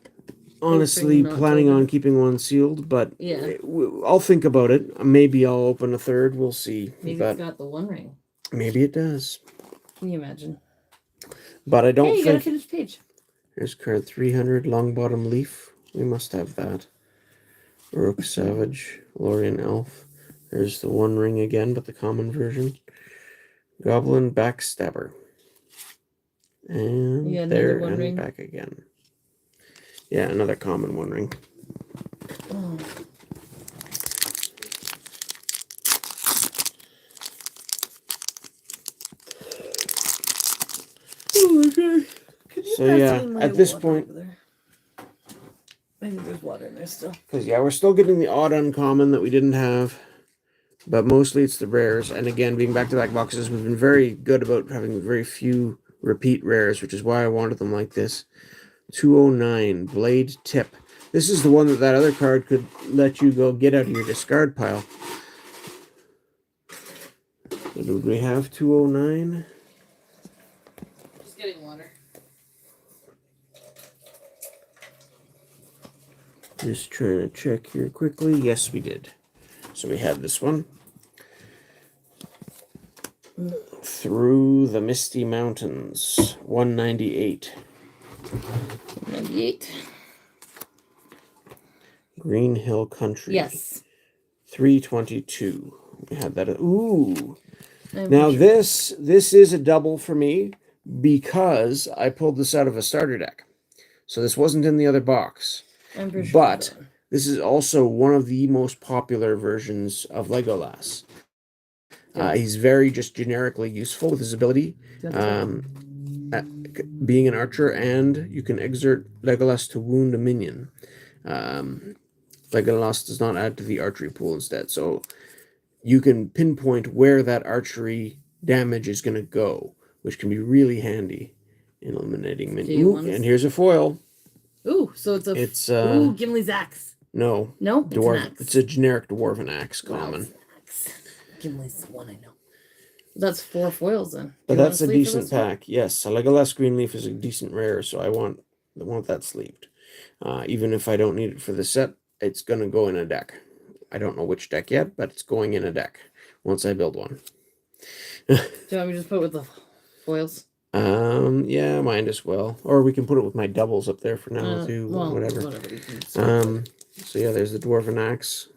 honestly Hoping not planning to on open. keeping one sealed, but Yeah. I'll think about it. Maybe I'll open a third. We'll see. Maybe But it's got the One Ring. maybe it does. Can you imagine? But I don't Hey, you got a think... finished page. Here's card 300, Long Bottom Leaf. We must have that. Rook Savage, Lorien Elf. There's the One Ring again, but the common version. Goblin Backstabber. And Yeah, another there One and Ring. back again. Yeah, another common One Ring. Oh. Oh my god. Could you So, pass yeah, me my at this water point- over there? Maybe there's water in there still. Because, yeah, we're still getting the odd uncommon that we didn't have. But mostly it's the rares. And again, being back-to-back boxes, we've been very good about having very few repeat rares, which is why I wanted them like this. 209, Blade Tip. This is the one that other card could let you go get out of your discard pile. So do we have 209? Just getting water. Just trying to check here quickly. Yes, we did. So we have this one. Through the Misty Mountains, 198. 98. Green Hill Country. Yes. 322. We had that. Ooh. I'm Now sure. this is a double for me because I pulled this out of a starter deck. So this wasn't in the other box. I'm pretty sure But that one. this is also one of the most popular versions of Legolas. He's very just generically useful with his ability. Being an archer, and you can exert Legolas to wound a minion. Legolas does not add to the archery pool instead, so you can pinpoint where that archery damage is going to go, which can be really handy in eliminating minions. And here's a foil. Ooh, so it's ooh, Gimli's axe. No. No, it's Dwarf. an axe. It's a generic dwarven axe common. Wow, axe. Gimli's the one I know. That's 4 foils then. But that's a decent pack. Yes, a Legolas Greenleaf is a decent rare, so I want that sleeved. Even if I don't need it for the set, it's going to go in a deck. I don't know which deck yet, but it's going in a deck once I build one. Do you want me to just put it with the foils? Yeah, mine as well. Or we can put it with my doubles up there for now too. Well, whatever. you can So yeah, there's the Dwarven Axe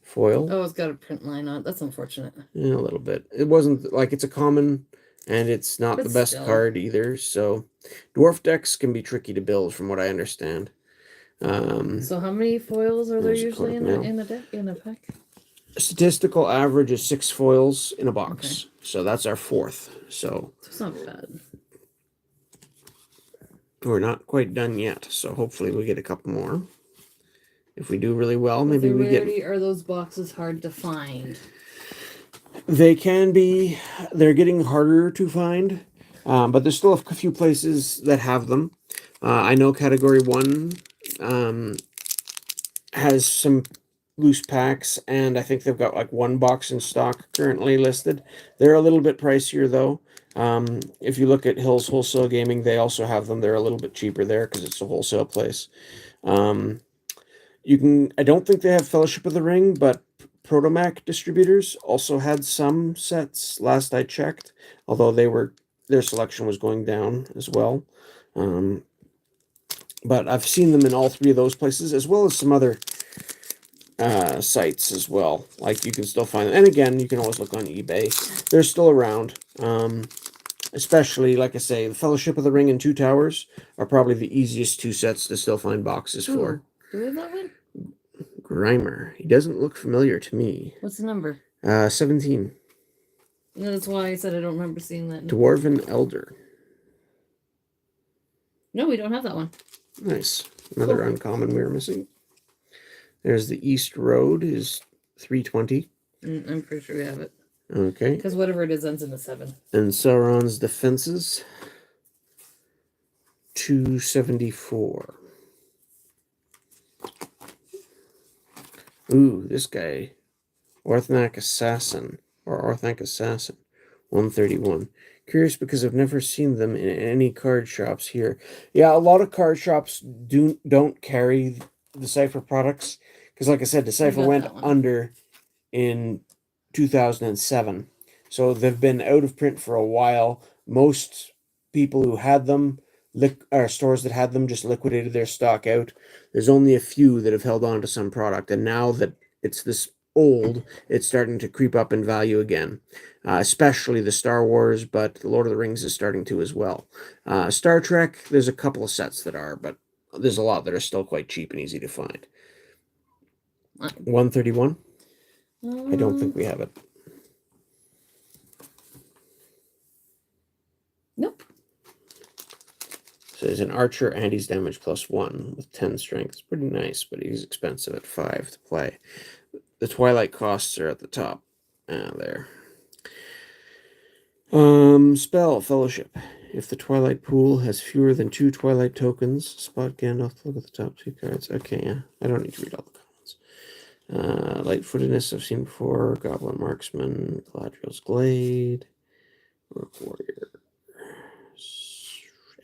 foil. Oh, it's got a print line on it. That's unfortunate. Yeah, a little bit. It wasn't like it's a common, and it's not But the best still. card either. So, dwarf decks can be tricky to build, from what I understand. So how many foils are there There's a usually card now. in a deck, in a pack? Statistical average is 6 foils in a box, so that's our 4th. So It's not bad. we're not quite done yet. So hopefully we get a couple more. If we do really well, With maybe the we get. rarity, are those boxes hard to find? They can be. They're getting harder to find, but there's still a few places that have them. I know Category 1 has some loose packs, and I think they've got like 1 box in stock currently listed. They're a little bit pricier though. If you look at Hills Wholesale Gaming, they also have them. They're a little bit cheaper there because it's a wholesale place. You can. I don't think they have Fellowship of the Ring, but Protomac distributors also had some sets last I checked, although their selection was going down as well. But I've seen them in all 3 of those places, as well as some other sites as well. Like you can still find them, and again, you can always look on eBay. They're still around. Especially, like I say, the Fellowship of the Ring and Two Towers are probably the easiest 2 sets to still find boxes for. Do we have that one? Grimer. He doesn't look familiar to me. What's the number? 17. No, that's why I said I don't remember seeing that. Dwarven Elder. No, we don't have that one. Nice. Another uncommon we were missing. There's the East Road is 320. I'm pretty sure we have it. Okay. Because whatever it is ends in a 7. And Sauron's Defenses 274. Ooh, this guy. Orthanc Assassin. 131. Curious because I've never seen them in any card shops here. Yeah, a lot of card shops don't carry Decipher products. Because like I said, Decipher went under in 2007. So they've been out of print for a while. Most people who had them, or stores that had them, just liquidated their stock out. There's only a few that have held on to some product. And now that it's this old, it's starting to creep up in value again. Especially the Star Wars, but the Lord of the Rings is starting to as well. Star Trek, there's a couple of sets that are, but there's a lot that are still quite cheap and easy to find. Uh, 131. I don't think we have it. Nope. So he's an archer and he's damage +1 with 10 strength. It's pretty nice, but he's expensive at 5 to play. The Twilight costs are at the top. There. Spell Fellowship. If the Twilight pool has fewer than 2 Twilight tokens, spot Gandalf to look at the top 2 cards. Okay, yeah. I don't need to read all the comments. Lightfootedness I've seen before. Goblin Marksman. Galadriel's Glade. Rook Warrior.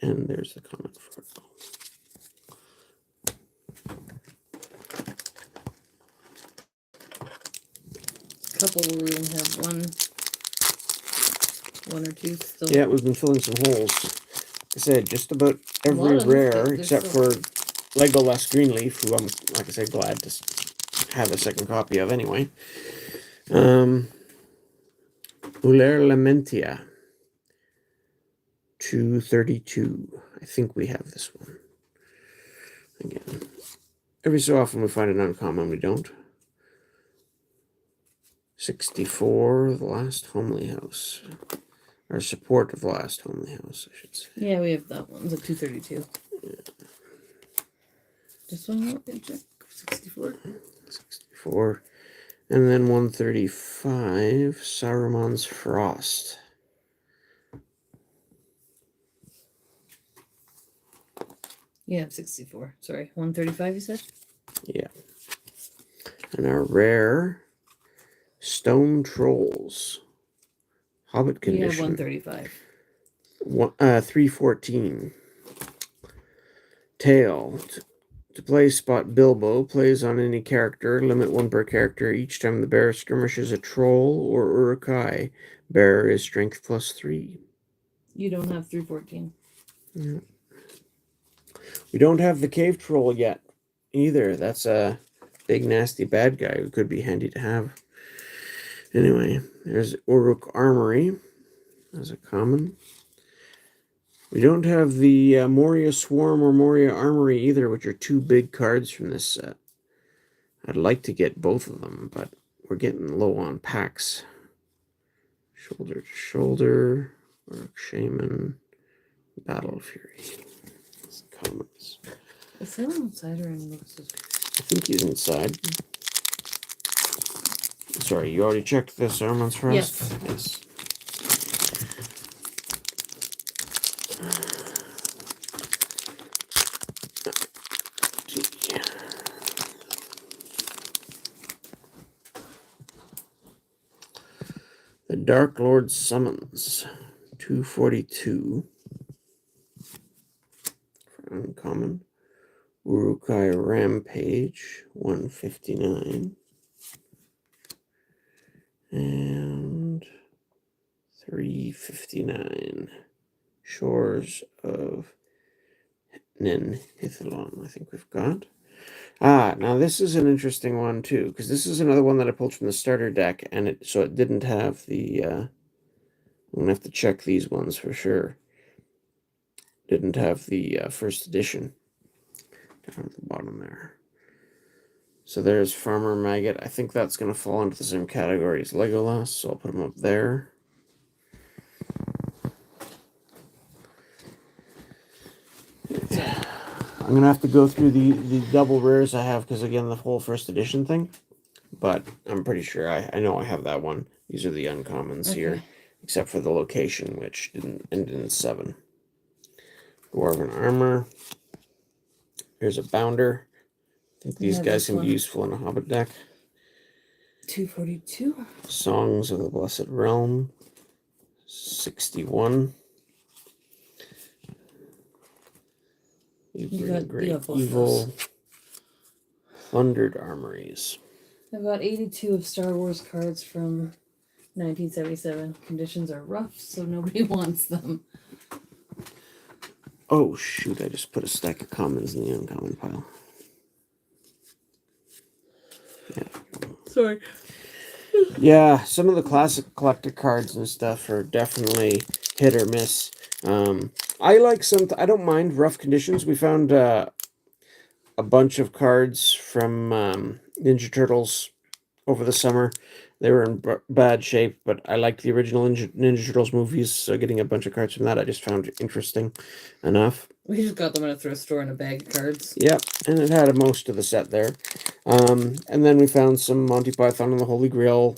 And there's the comment for it. Couple we only have one or two still. Yeah, we've been filling some holes. Like I said, just about A every lot of rare, them, except so- for Legolas Greenleaf, who I'm, like I said, glad to have a second copy of anyway. Uller Lamentia. 232. I think we have this one. Again, every so often we find an uncommon, we don't. 64, the last homely house. Or support of the last homely house, I should say. Yeah, we have that one. It's a 232. Yeah. This one, no, check. 64. 64. And then 135, Saruman's Frost. Yeah, 64. Sorry, 135 you said? Yeah. And our rare Stone Trolls. Hobbit We have condition. 135. 314. Tail. To play spot Bilbo, plays on any character, limit 1 per character. Each time the bearer skirmishes a troll or Uruk-hai, bearer is strength +3. You don't have 314. Yeah. We don't have the cave troll yet either. That's a big nasty bad guy who could be handy to have. Anyway, there's Uruk Armory as a common. We don't have the Moria Swarm or Moria Armory either, which are 2 big cards from this set. I'd like to get both of them, but we're getting low on packs. Shoulder to Shoulder, Uruk Shaman, Battle Fury. That's the commons. Is that outside or in looks? I think he's inside. Sorry, you already checked the Saruman's Frost? Yes. The Dark Lord Summons, 242. For uncommon. Uruk-hai Rampage, 159. And 359. Shores of Nen Hithalon, I think we've got. Now this is an interesting one too, because this is another one that I pulled from the starter deck, and it didn't have the. I'm gonna have to check these ones for sure. Didn't have the first edition down at the bottom there. So there's Farmer Maggot. I think that's gonna fall into the same category as Legolas, so I'll put him up there. I'm gonna have to go through the double rares I have, because again, the whole first edition thing. But I'm pretty sure I know I have that one. These are the uncommons here, except for the location, which didn't end in 7. Dwarven Armor. Here's a Bounder. I think these guys can be useful in a Hobbit deck. 242. Songs of the Blessed Realm. 61. Great Evil. Thundered Armories. I've got 82 of Star Wars cards from 1977. Conditions are rough, so nobody wants them. Oh, shoot. I just put a stack of commons in the uncommon pile. Yeah. Sorry. Yeah, some of the classic collector cards and stuff are definitely hit or miss. I like some. I don't mind rough conditions. We found a bunch of cards from Ninja Turtles over the summer. They were in bad shape, but I liked the original Ninja Turtles movies, so getting a bunch of cards from that I just found interesting enough. We just got them in a thrift store in a bag of cards. Yep, and it had most of the set there. And then we found some Monty Python and the Holy Grail,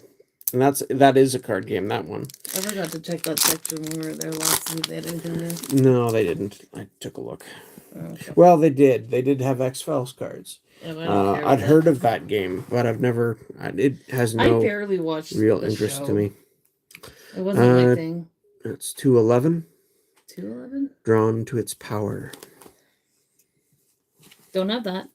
and that is a card game, that one. I forgot to check that section when we were there last week. They had anything there. No, they didn't. I took a look. Okay. Well, they did. They did have X-Files cards. Yeah, but I don't care I'd about heard that. of that game, but I've never. It has I no barely watched real the interest show. to me. It wasn't my thing. It's 211. 211? Drawn to its power. Don't have that.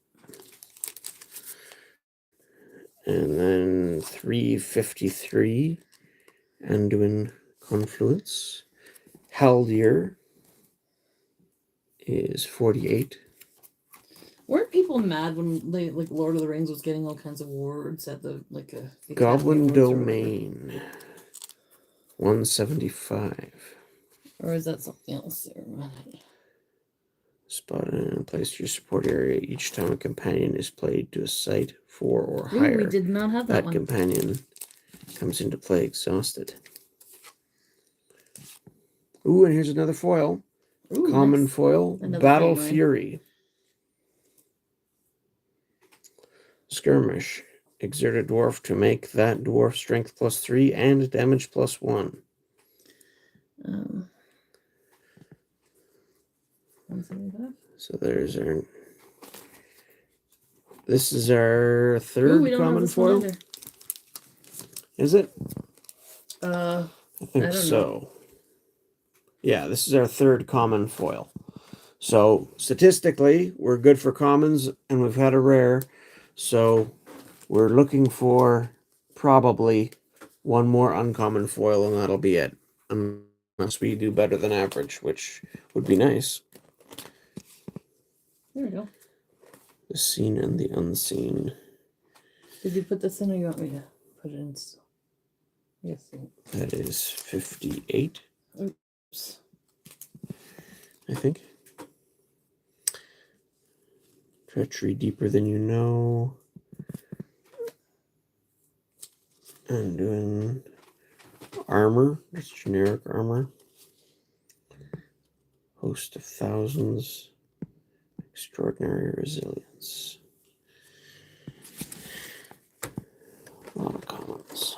And then 353. Anduin Confluence. Haldir is 48. Weren't people mad when they like Lord of the Rings was getting all kinds of awards at the Goblin Academy Awards or whatever? Domain. 175. Or is that something else there? Spot and place to your support area each time a companion is played to a site 4 or Ooh, higher. we did not have that That one. companion comes into play exhausted. Ooh, and here's another foil. Ooh, Common nice. foil. Another Battle family. Fury. Skirmish. Exert a dwarf to make that dwarf strength +3 and damage +1. 175? So there's our. This is our Ooh, third we don't have common this one foil. either. Is it? I I think don't so. know. Yeah, this is our third common foil. So statistically, we're good for commons, and we've had a rare. So we're looking for probably one more uncommon foil, and that'll be it. Unless we do better than average, which would be nice. There we go. The seen and the unseen. Did you put this in, or you want me to put it in still? Yes. That is 58, Oops. I think. Treachery deeper than you know. And doing armor, just generic armor. Host of thousands. Extraordinary resilience. A lot of commons.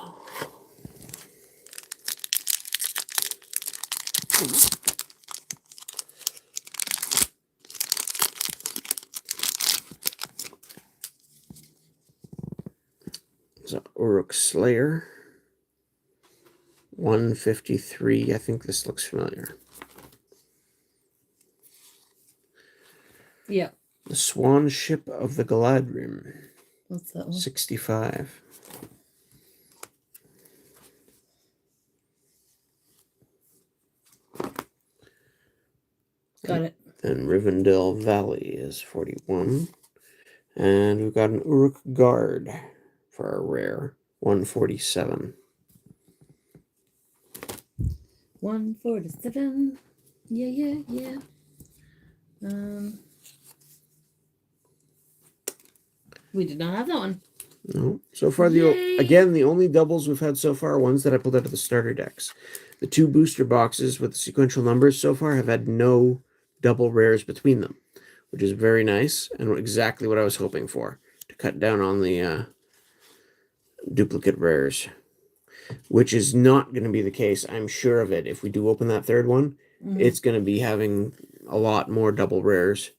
So Uruk Slayer. 153. I think this looks familiar. Yeah. The Swan Ship of the Galadrim. What's that one? 65. Got it. Then Rivendell Valley is 41. And we've got an Uruk Guard for our rare. 147. 147. Yeah. We did not have that one. No. So far, Yay! the only doubles we've had so far are ones that I pulled out of the starter decks. The 2 booster boxes with the sequential numbers so far have had no double rares between them, which is very nice and exactly what I was hoping for, to cut down on the duplicate rares, which is not going to be the case. I'm sure of it. If we do open that third one, it's going to be having a lot more double rares.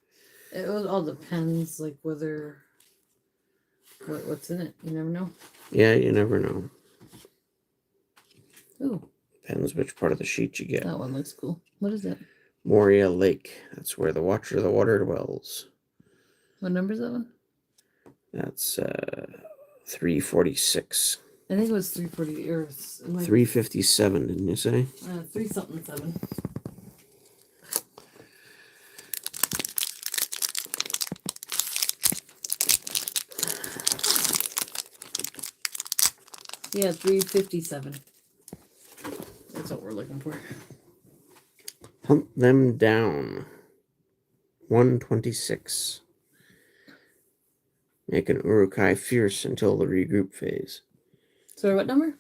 It all depends, like whether what's in it. You never know. Yeah, you never know. Ooh, Depends which part of the sheet you get. that one looks cool. What is it? Moria Lake. That's where the Watcher of the Water dwells. What number is that one? That's 346. I think it was 340 or like 357, didn't you say? 3-something-7. Yeah, 357. That's what we're looking for. Hunt them down. 126. Make an Urukai fierce until the regroup phase. Sorry, what number?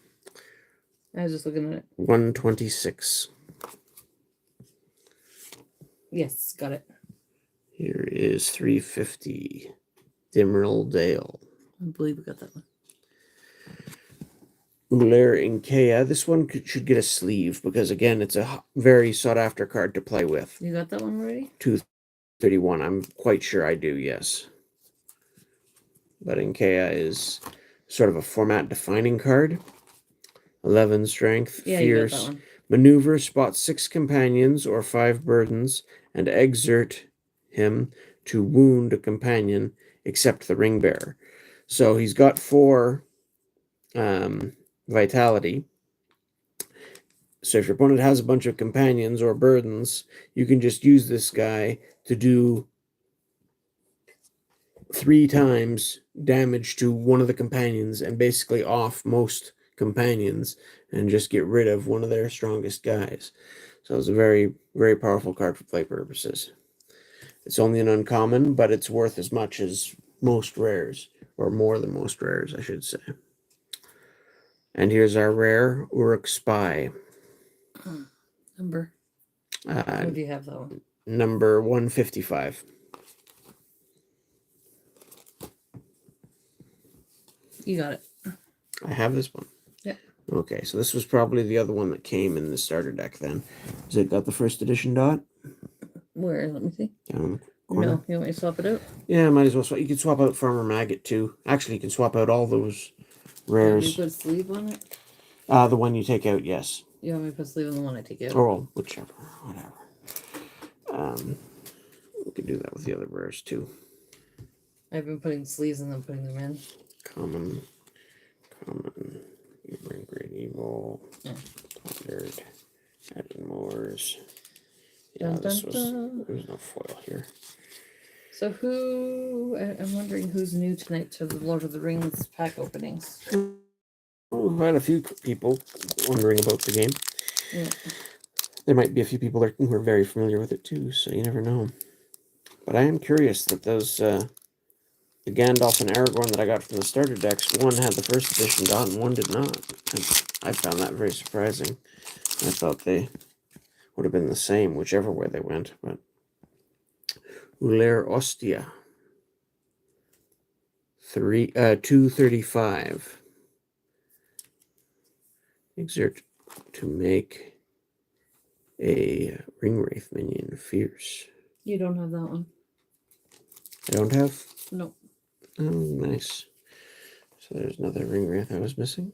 I was just looking at it. 126. Yes, got it. Here is 350. Dimmerl Dale. I believe we got that one. Ulair Inkea. This one should get a sleeve because, again, it's a very sought-after card to play with. You got that one already? 231. I'm quite sure I do, yes. But Inkea is sort of a format-defining card. 11 strength, Yeah, fierce, you got that one. maneuver, spot 6 companions or 5 burdens, and exert him to wound a companion except the ring bearer. So he's got 4 vitality. So if your opponent has a bunch of companions or burdens, you can just use this guy to do 3 times damage to one of the companions and basically off most companions and just get rid of one of their strongest guys. So it's a very, very powerful card for play purposes. It's only an uncommon, but it's worth as much as most rares, or more than most rares, I should say. And here's our rare Uruk Spy. Number. Or do you have that one? Number 155. You got it. I have this one. Yeah. Okay, so this was probably the other one that came in the starter deck then. Has it got the first edition dot? Where? Let me see. Down in the corner? No, you want me to swap it out? Yeah, might as well. You can swap out Farmer Maggot too. Actually, you can swap out all those You want me rares. to put a sleeve on it? The one you take out, yes. You want me to put a sleeve on the one I take out? Or well, whichever, whatever. We can do that with the other rares too. I've been putting sleeves and then putting them in. Common. You bring great evil. Yeah. Plundered. Added Moors. Yeah, Dun, this dun, was. dun. There's no foil here. So I'm wondering who's new tonight to the Lord of the Rings pack openings. Well, we've had a few people wondering about the game. Yeah. There might be a few people who are very familiar with it too, so you never know. But I am curious that those the Gandalf and Aragorn that I got from the starter decks, one had the first edition dot and one did not. I found that very surprising. I thought they would have been the same whichever way they went, but Uller Ostia. 235. Exert to make a Ringwraith minion fierce. You don't have that one. I don't have? No. Oh, nice. So there's another Ringwraith I was missing.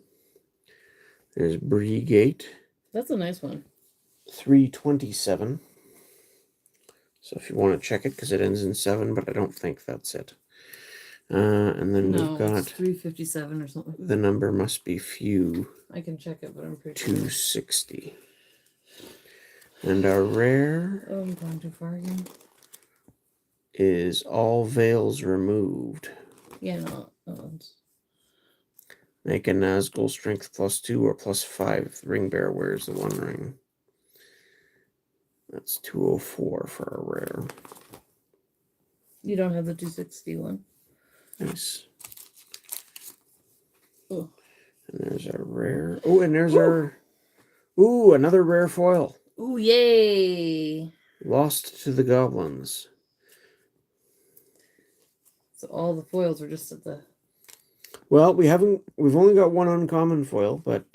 There's Bree Gate. That's a nice one. 327. So if you want to check it, because it ends in 7, but I don't think that's it. And then No, we've got it's 357 or something. the number must be few. I can check it, but I'm pretty sure. 260. And our rare Oh, I'm going too far again. is all veils removed. Yeah, no. Make a Nazgul strength +2 or +5. Ring bearer wears the 1 ring. That's 204 for a rare. You don't have the 261. Nice. Oh. And there's our rare. Oh, and there's our. Ooh, another rare foil. Ooh, yay! Lost to the Goblins. So all the foils are just at the. Well, we've only got one uncommon foil, but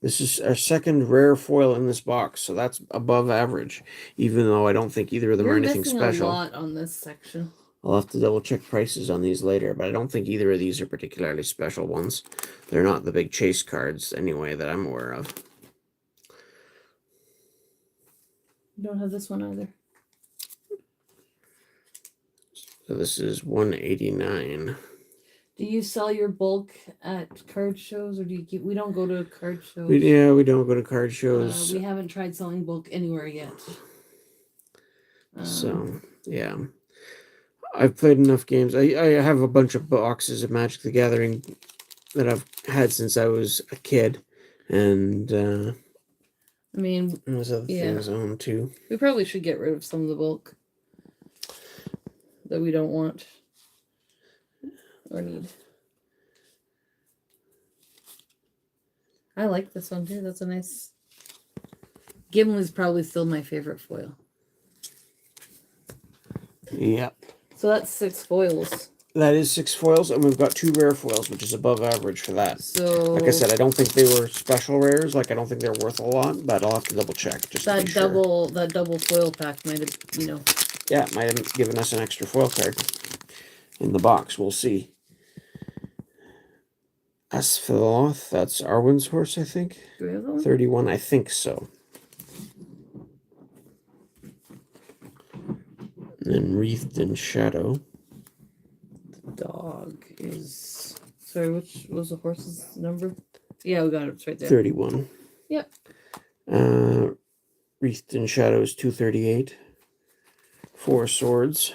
this is our second rare foil in this box, so that's above average. Even though I don't think either of them are anything missing special. A lot on this section. I'll have to double check prices on these later, but I don't think either of these are particularly special ones. They're not the big chase cards anyway that I'm aware of. You don't have this one either. So this is 189. Do you sell your bulk at card shows, or do you keep? We don't go to card shows. We don't go to card shows. We haven't tried selling bulk anywhere yet. So yeah, I've played enough games. I have a bunch of boxes of Magic the Gathering that I've had since I was a kid, and I mean, there's other things on too. We probably should get rid of some of the bulk that we don't want. or need. I like this one too. That's a nice. Gimli's probably still my favorite foil. Yep. So that's 6 foils. That is 6 foils, and we've got 2 rare foils, which is above average for that. So Like I said, I don't think they were special rares. Like, I don't think they're worth a lot, but I'll have to double check just to be sure. that double foil pack might have, Yeah, it might have given us an extra foil card in the box. We'll see. Asphiloth, that's Arwen's horse, I think. Do we have that one? 31, I think so. And then Wreathed in Shadow. Dog is. Sorry, which was the horse's number? Yeah, we got it. It's right there. 31. Yep. Wreathed in Shadow is 238. 4 Swords.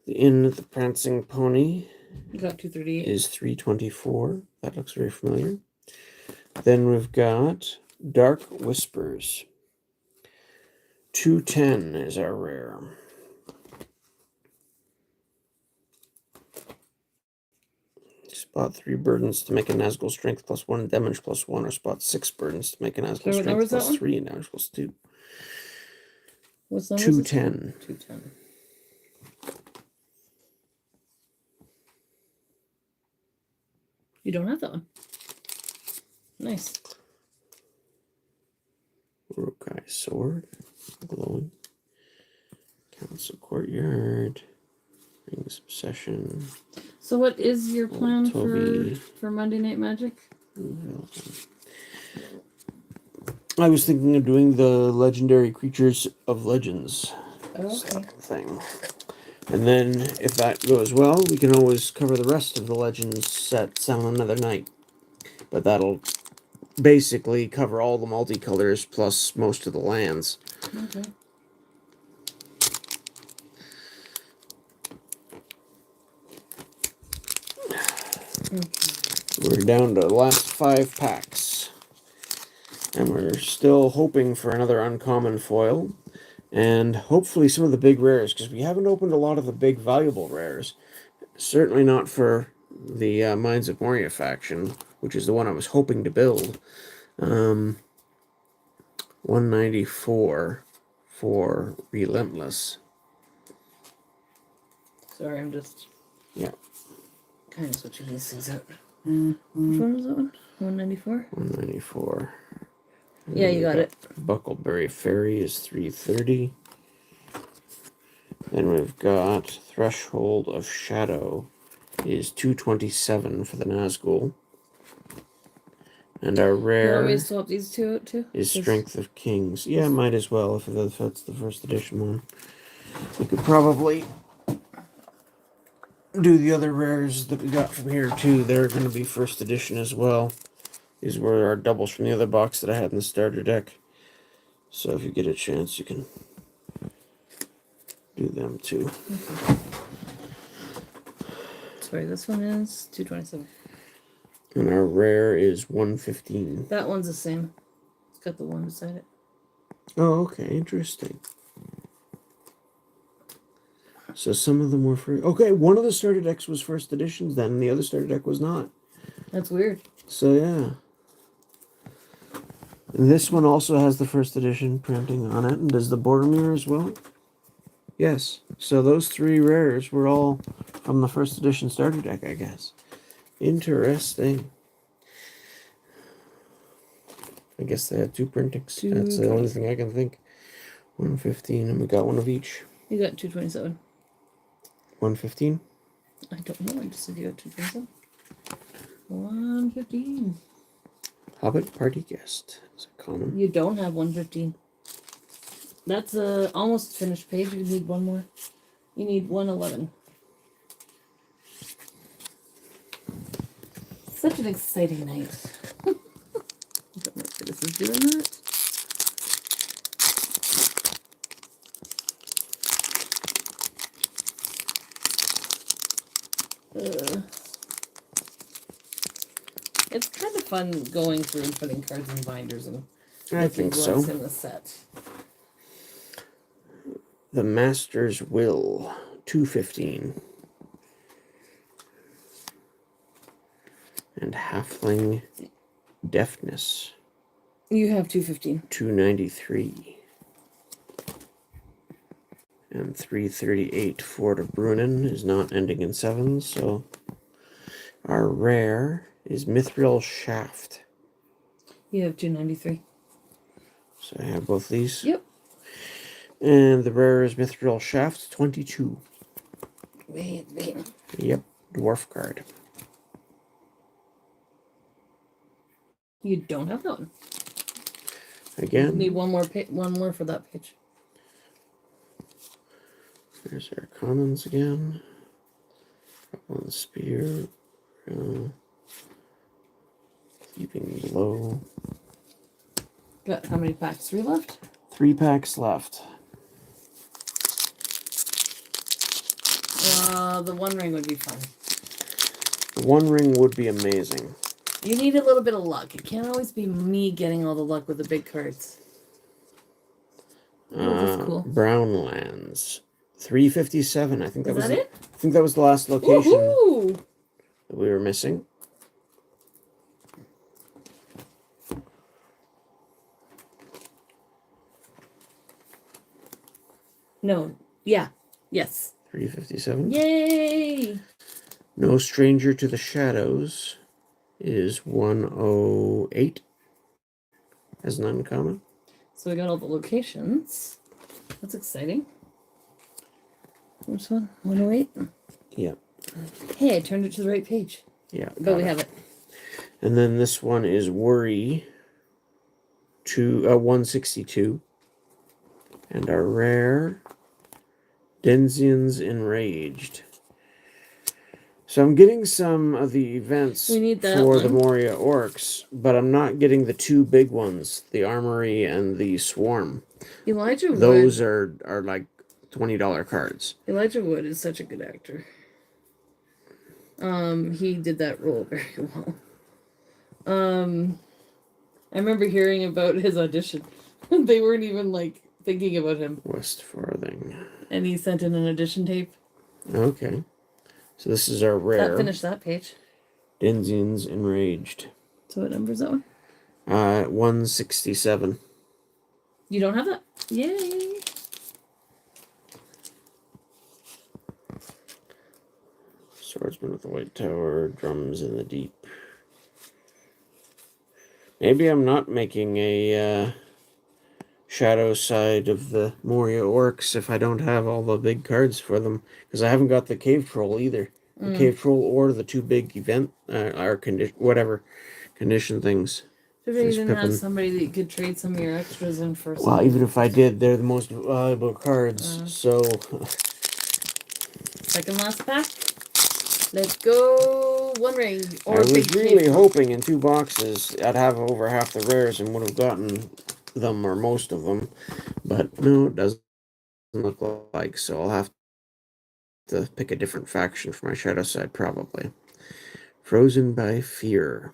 The Inn of the Prancing Pony You got 238. is 324. That looks very familiar. Then we've got Dark Whispers. 210 is our rare. Spot 3 burdens to make a Nazgul strength +1 and damage +1, or spot 6 burdens to make a Nazgul Sorry, what number is strength that one? +3 and damage +2. What's the number? 210. 210. You don't have that one. Nice. Urukai Sword. Glowing. Council Courtyard. Rings Obsession. So what is your plan Toby. for Monday Night Magic? I was thinking of doing the Legendary Creatures of Legends Okay. thing. And then, if that goes well, we can always cover the rest of the Legends sets on another night. But that'll basically cover all the multicolors plus most of the lands. Okay. We're down to the last 5 packs. And we're still hoping for another uncommon foil. And hopefully some of the big rares, because we haven't opened a lot of the big valuable rares. Certainly not for the Mines of Moria faction, which is the one I was hoping to build. 194 for Relentless. Sorry, I'm just Yeah. kind of switching these things out. Which one was that one? 194? 194. Yeah, you got it. Buckleberry Ferry is 330. Then we've got Threshold of Shadow is 227 for the Nazgul. And our You want rare me to swap these two out too? is 'Cause- Strength of Kings. Yeah, might as well if that's the first edition one. We could probably do the other rares that we got from here too. They're going to be first edition as well. These were our doubles from the other box that I had in the starter deck. So if you get a chance, you can do them too. Okay. Sorry, this one is 227. And our rare is 115. That one's the same. It's got the one beside it. Oh, okay, interesting. So some of them were free. Okay, one of the starter decks was first editions then, and the other starter deck was not. That's weird. So yeah. And this one also has the first edition printing on it, and does the Boromir as well? Yes. So those 3 rares were all from the first edition starter deck, I guess. Interesting. I guess they had 2 printings. That's the only thing I can think. 115, and we got one of each. You got 227. 115? I don't know. I just said you got 227. 115. Hobbit Party Guest is a common. You don't have 115. That's a almost finished page. You need one more. You need 111. Such an exciting night. I don't know if this is doing that. It's kind of fun going through and putting cards in binders and I looking think what's so. in the set. The Master's Will, 215. And Halfling Deafness, You have 215. 293. And 338 Fort of Brunnen is not ending in 7, so our rare is Mithril Shaft. You have 293. So I have both these. Yep. And the rare is Mithril Shaft, 22. Wait. Yep, dwarf card. You don't have that one. Again, Need one more for that page. there's our commons again. One spear. Keeping low. Got how many packs? 3 left? 3 packs left. The One Ring would be fun. The One Ring would be amazing. You need a little bit of luck. It can't always be me getting all the luck with the big cards. Oh, that's cool. Brownlands. 357. I think that Is was that it? I think that was the last location Woohoo! that we were missing. No. Yeah. Yes. 357. Yay! No Stranger to the Shadows is 108 as an uncommon. So we got all the locations. That's exciting. Which one? 108? Yeah. Hey, I turned it to the right page. Yeah. But we have it. And then this one is Worry to 162. And our rare Denzian's Enraged. So I'm getting some of the events We need that for the one. Moria Orcs, but I'm not getting the 2 big ones, the Armory and the Swarm. Elijah Wood. Those are like $20 cards. Elijah Wood is such a good actor. He did that role very well. I remember hearing about his audition. They weren't even like thinking about him. West Farthing. And he sent in an audition tape. Okay. So this is our rare. That finished that page. Denzian's Enraged. So what number is that one? 167. You don't have that? Yay! Swordsman with the White Tower, Drums in the Deep. Maybe I'm not making a shadow side of the Moria Orcs if I don't have all the big cards for them. Because I haven't got the Cave Troll either. The Cave Troll or the 2 big event, or condition things. Should we Fizz even Pippin. have somebody that you could trade some of your extras in for? Well, even if I did, they're the most valuable cards. So Second last pack. Let's go. One ring. Or I was big really cave. hoping in 2 boxes I'd have over half the rares and would have gotten them or most of them. But no, it doesn't look like, so I'll have to pick a different faction for my shadow side probably. Frozen by Fear.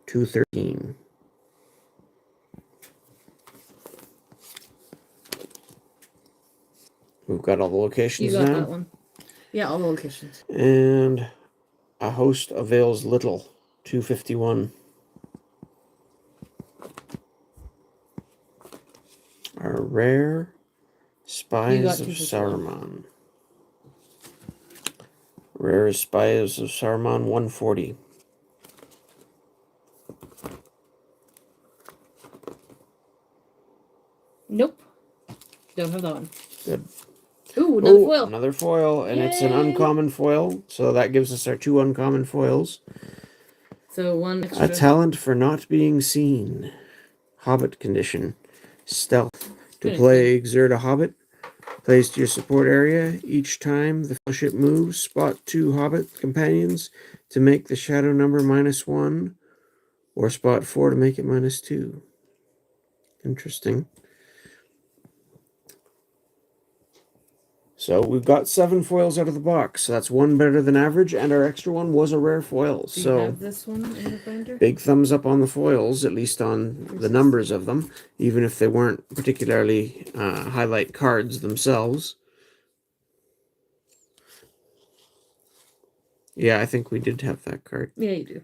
213. We've got all the locations You got now. that one. Yeah, all the locations. And A Host Avails Little. 251. Our rare Spies of 251. Saruman. Rare Spies of Saruman 140. Nope. Don't have that one. Good. Ooh, another foil. Another foil, and it's an Yay. uncommon foil, so that gives us our 2 uncommon foils. So one extra. A talent for not being seen. Hobbit condition. Stealth. To Good. play Exert a Hobbit. Place to your support area. Each time the fellowship moves, spot 2 Hobbit companions to make the shadow number -1, or spot 4 to make it -2. Interesting. So we've got 7 foils out of the box. So that's 1 better than average, and our extra one was a rare foil. Do you So have this one in the binder? big thumbs up on the foils, at least on the numbers of them, even if they weren't particularly highlight cards themselves. Yeah, I think we did have that card. Yeah, you do.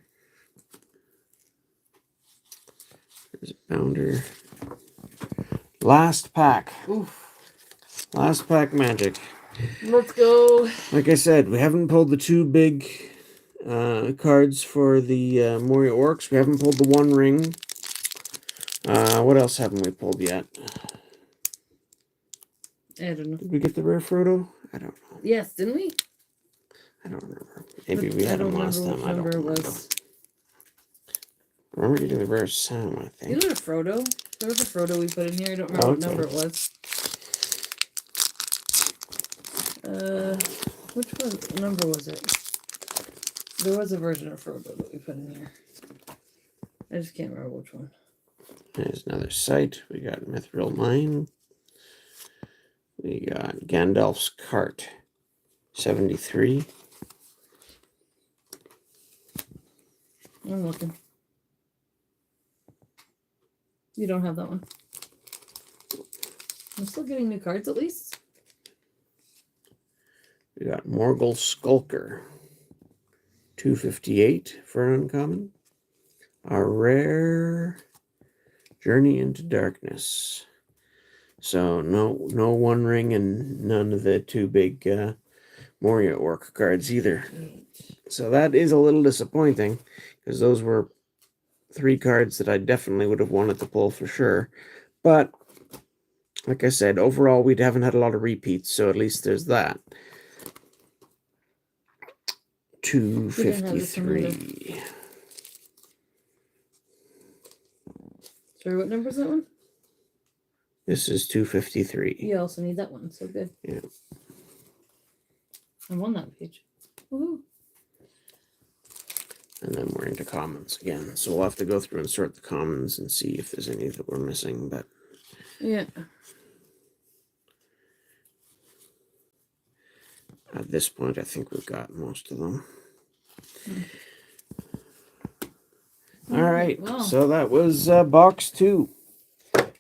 There's a Bounder. Last pack. Oof. Last pack magic. Let's go. Like I said, we haven't pulled the two big cards for the Moria Orcs. We haven't pulled the One Ring. What else haven't we pulled yet? I don't know. Did we get the rare Frodo? I don't know. Yes, didn't we? I don't remember. Maybe But we had I don't them last remember time. what I don't number it remember. was. I remember getting the rare Sam, I think. Isn't it a Frodo? There was a Frodo we put in here. I don't remember what Okay. number it was. Which number was it? There was a version of Frodo that we put in here. I just can't remember which one. There's another site. We got Mithril Mine. We got Gandalf's Cart. 73. I'm looking. You don't have that one. I'm still getting new cards at least. We got Morgul Skulker. 258 for an uncommon. A rare Journey into Darkness. So no One Ring and none of the two big Moria Orc cards either. So that is a little disappointing because those were 3 cards that I definitely would have wanted to pull for sure. But like I said, overall we haven't had a lot of repeats, so at least there's that. 253. Sorry, what number is that one? This is 253. You also need that one, so good. Yeah. I'm on that page. Woohoo. And then we're into commons again. So we'll have to go through and sort the commons and see if there's any that we're missing. But yeah, at this point, I think we've got most of them. All right. Wow. So that was box 2.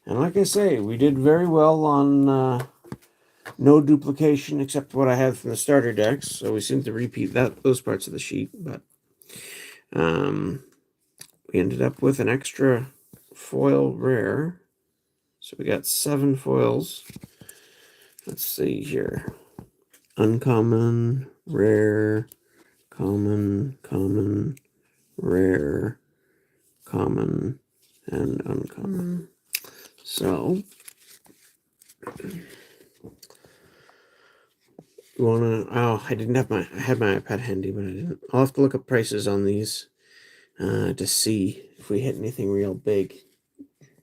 And like I say, we did very well on no duplication except what I had from the starter decks. So we seem to repeat those parts of the sheet. But we ended up with an extra foil rare. So we got 7 foils. Let's see here. Uncommon, rare, common, common, rare, common, and uncommon. So you wanna? Oh, I didn't have I had my iPad handy, but I didn't. I'll have to look up prices on these to see if we hit anything real big.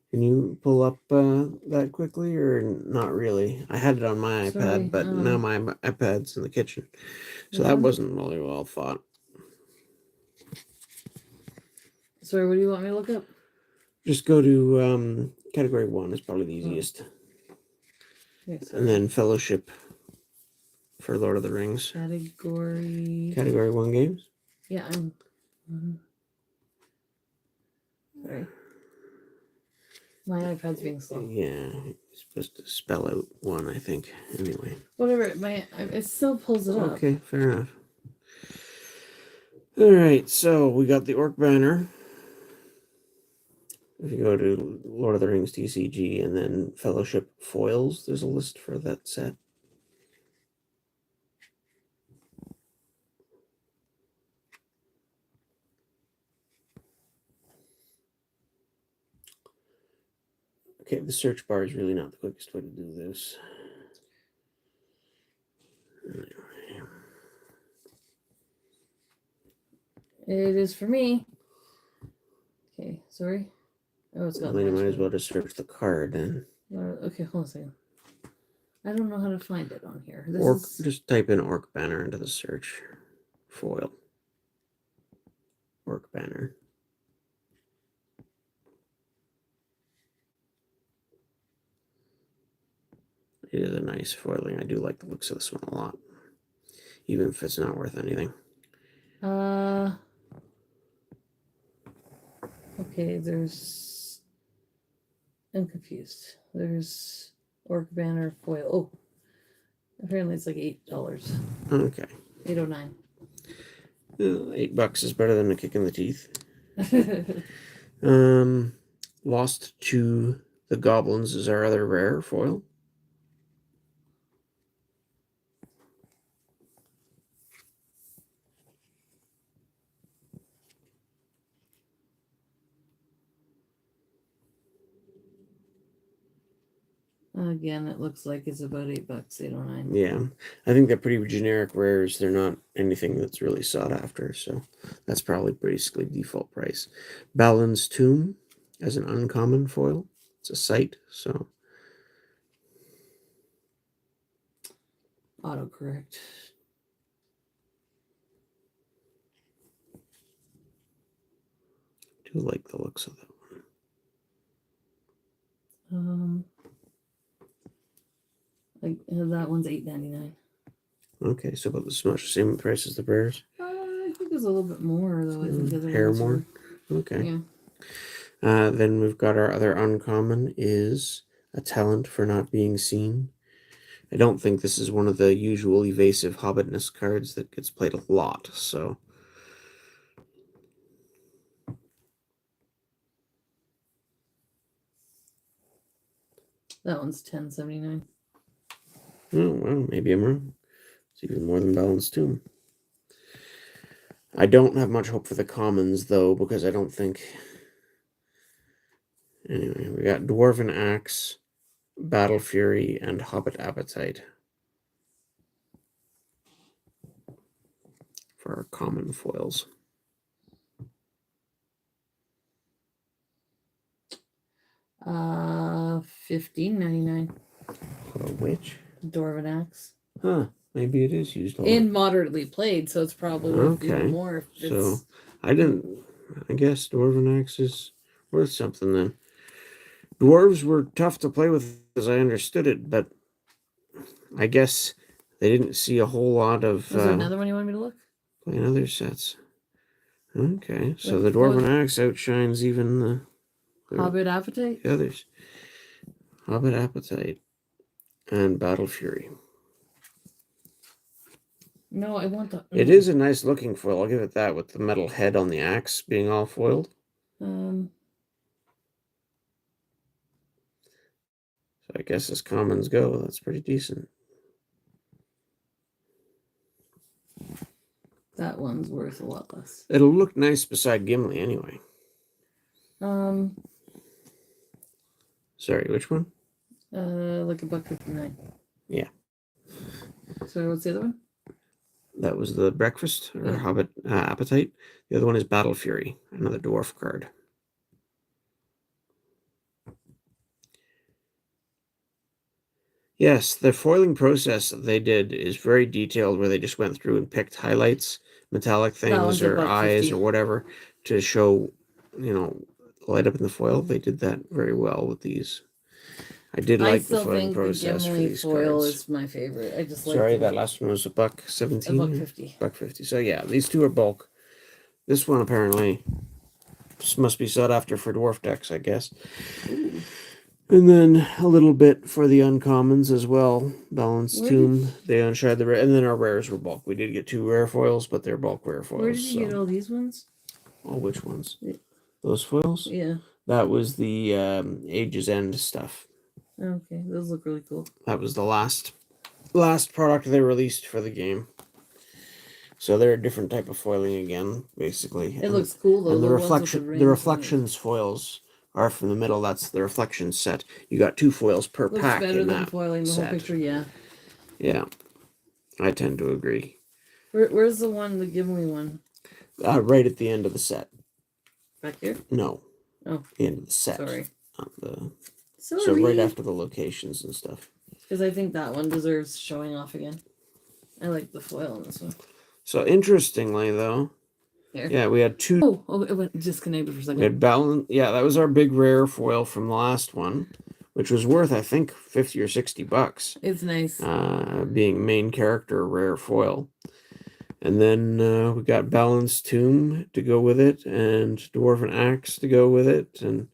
Can you pull up that quickly or not really? I had it on my Sorry, iPad, but now my iPad's in the kitchen, so Which that one? wasn't really well thought. Sorry, what do you want me to look up? Just go to category 1 is probably the easiest, Yes. and then Fellowship for Lord of the Rings. Category 1 games. Yeah, I'm. Sorry. My iPad's being slow. Yeah, it's supposed to spell out 1, I think. Anyway. Whatever. It still pulls it up. Okay, fair enough. All right, so we got the Orc Banner. If you go to Lord of the Rings TCG and then Fellowship Foils, there's a list for that set. Okay, the search bar is really not the quickest way to do this. It is for me. Okay, sorry. Oh, it's got. Well, then you might as well just search the card then. Okay, hold on a second. I don't know how to find it on here. Just type in Orc Banner into the search. Foil. Orc Banner. It is a nice foiling. I do like the looks of this one a lot. Even if it's not worth anything. Okay, I'm confused. There's Orc Banner foil. Oh, apparently it's like $8. Okay. $8.09. $8 is better than a kick in the teeth. Lost to the Goblins is our other rare foil. Again, it looks like it's about $8, 809. Yeah, I think they're pretty generic rares. They're not anything that's really sought after, so that's probably basically default price. Balin's Tomb as an uncommon foil. It's a sight, so Autocorrect. do like the looks of that Like that one's $8.99. Okay, so about as much same price as the rares. I think it's a little bit more though. I think the other Hair ones more. were- Okay. Yeah. Then we've got our other uncommon is a talent for not being seen. I don't think this is one of the usual evasive hobbitness cards that gets played a lot, so That one's $10.79. oh well, maybe I'm wrong. It's even more than Balin's Tomb. I don't have much hope for the commons though, because I don't think. Anyway, we got Dwarven Axe, Battle Fury, and Hobbit Appetite for our common foils. $15.99. Which? Dwarven Axe. Huh? Maybe it is used a lot. And moderately played, so it's probably worth even Okay, more. If so it's... I didn't. I guess Dwarven Axe is worth something then. Dwarves were tough to play with, as I understood it, but I guess they didn't see a whole lot of. Was there another one you wanted me to look? Playing other sets. Okay, so What- the Dwarven Axe outshines even the Hobbit Appetite? others. Hobbit Appetite and Battle Fury. No, I want the. It is a nice looking foil, I'll give it that, with the metal head on the axe being all foiled. So I guess as commons go, that's pretty decent. That one's worth a lot less. It'll look nice beside Gimli anyway. Sorry, which one? Like $1.59. Yeah. So what's the other one? That was the Breakfast or Yeah. Hobbit Appetite. The other one is Battle Fury, another dwarf card. Yes, the foiling process that they did is very detailed, where they just went through and picked highlights, metallic things one's or eyes $1.50. or whatever to show, light up in the foil. They did that very well with these. I did like the foiling process for these foil cards. is my favorite. I just like Sorry, that last one was $1.17. $1.50. $1.50. So yeah, these two are bulk. This one apparently must be sought after for dwarf decks, I guess. Ooh. And then a little bit for the uncommons as well. Balanced Where Tomb, they unshied the rare, and then our rares were bulk. We did get 2 rare foils, but they're bulk rare foils. Where did you get all these ones? Oh, which ones? Yeah. Those foils? Yeah. That was the Age's End stuff. Okay, those look really cool. That was the last product they released for the game. So they're a different type of foiling again, basically. It looks cool though. And the ones with the reflections foils are from the middle. That's the reflections set. You got 2 foils per looks pack better in than that foiling the set. whole picture. Yeah. Yeah, I tend to agree. Where's the one, the Gimli one? Right at the end of the set. Back here? No. Oh. The end of the set. Sorry. So right after the locations and stuff. Because I think that one deserves showing off again. I like the foil on this one. So interestingly, though, Here. yeah, we had 2. Oh, it went disconnected for a second. We had balance. Yeah, that was our big rare foil from the last one, which was worth, I think, $50 or $60. It's nice. Being main character rare foil. And then we got Balanced Tomb to go with it, and Dwarven Axe to go with it, and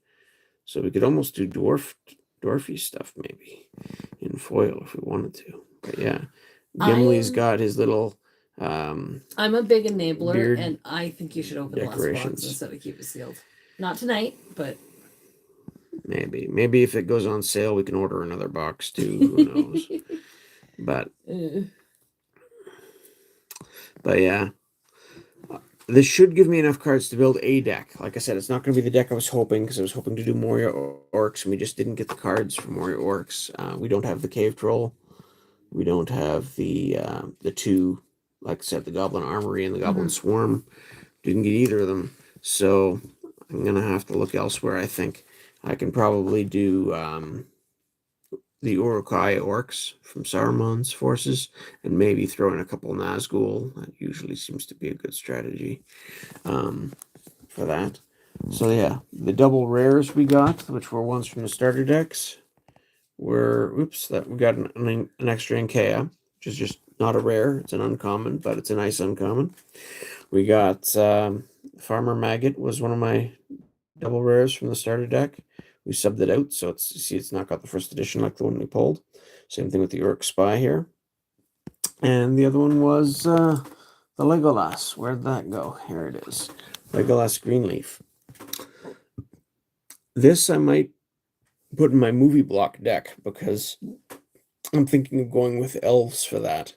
so we could almost do dwarfy stuff maybe in foil if we wanted to. But yeah, Gimli's got his little I'm a big enabler, Beard and I think you should open the last box decorations. instead of keep it sealed. Not tonight, but Maybe if it goes on sale, we can order another box too. Who knows? But yeah, this should give me enough cards to build a deck. Like I said, it's not going to be the deck I was hoping, because I was hoping to do Moria Orcs, and we just didn't get the cards for Moria Orcs. We don't have the Cave Troll. We don't have the two, like I said, the Goblin Armory and the Goblin Swarm. Didn't get either of them. So I'm going to have to look elsewhere, I think. I can probably do the Urukai Orcs from Saruman's forces, and maybe throw in a couple Nazgul. That usually seems to be a good strategy for that. So yeah, the double rares we got, which were ones from the starter decks, were that we got an extra Inkea, which is just not a rare. It's an uncommon, but it's a nice uncommon. We got Farmer Maggot was one of my double rares from the starter deck. We subbed it out, so it's not got the first edition like the one we pulled. Same thing with the Urk Spy here. And the other one was the Legolas. Where'd that go? Here it is. Legolas Greenleaf. This I might put in my movie block deck, because I'm thinking of going with elves for that.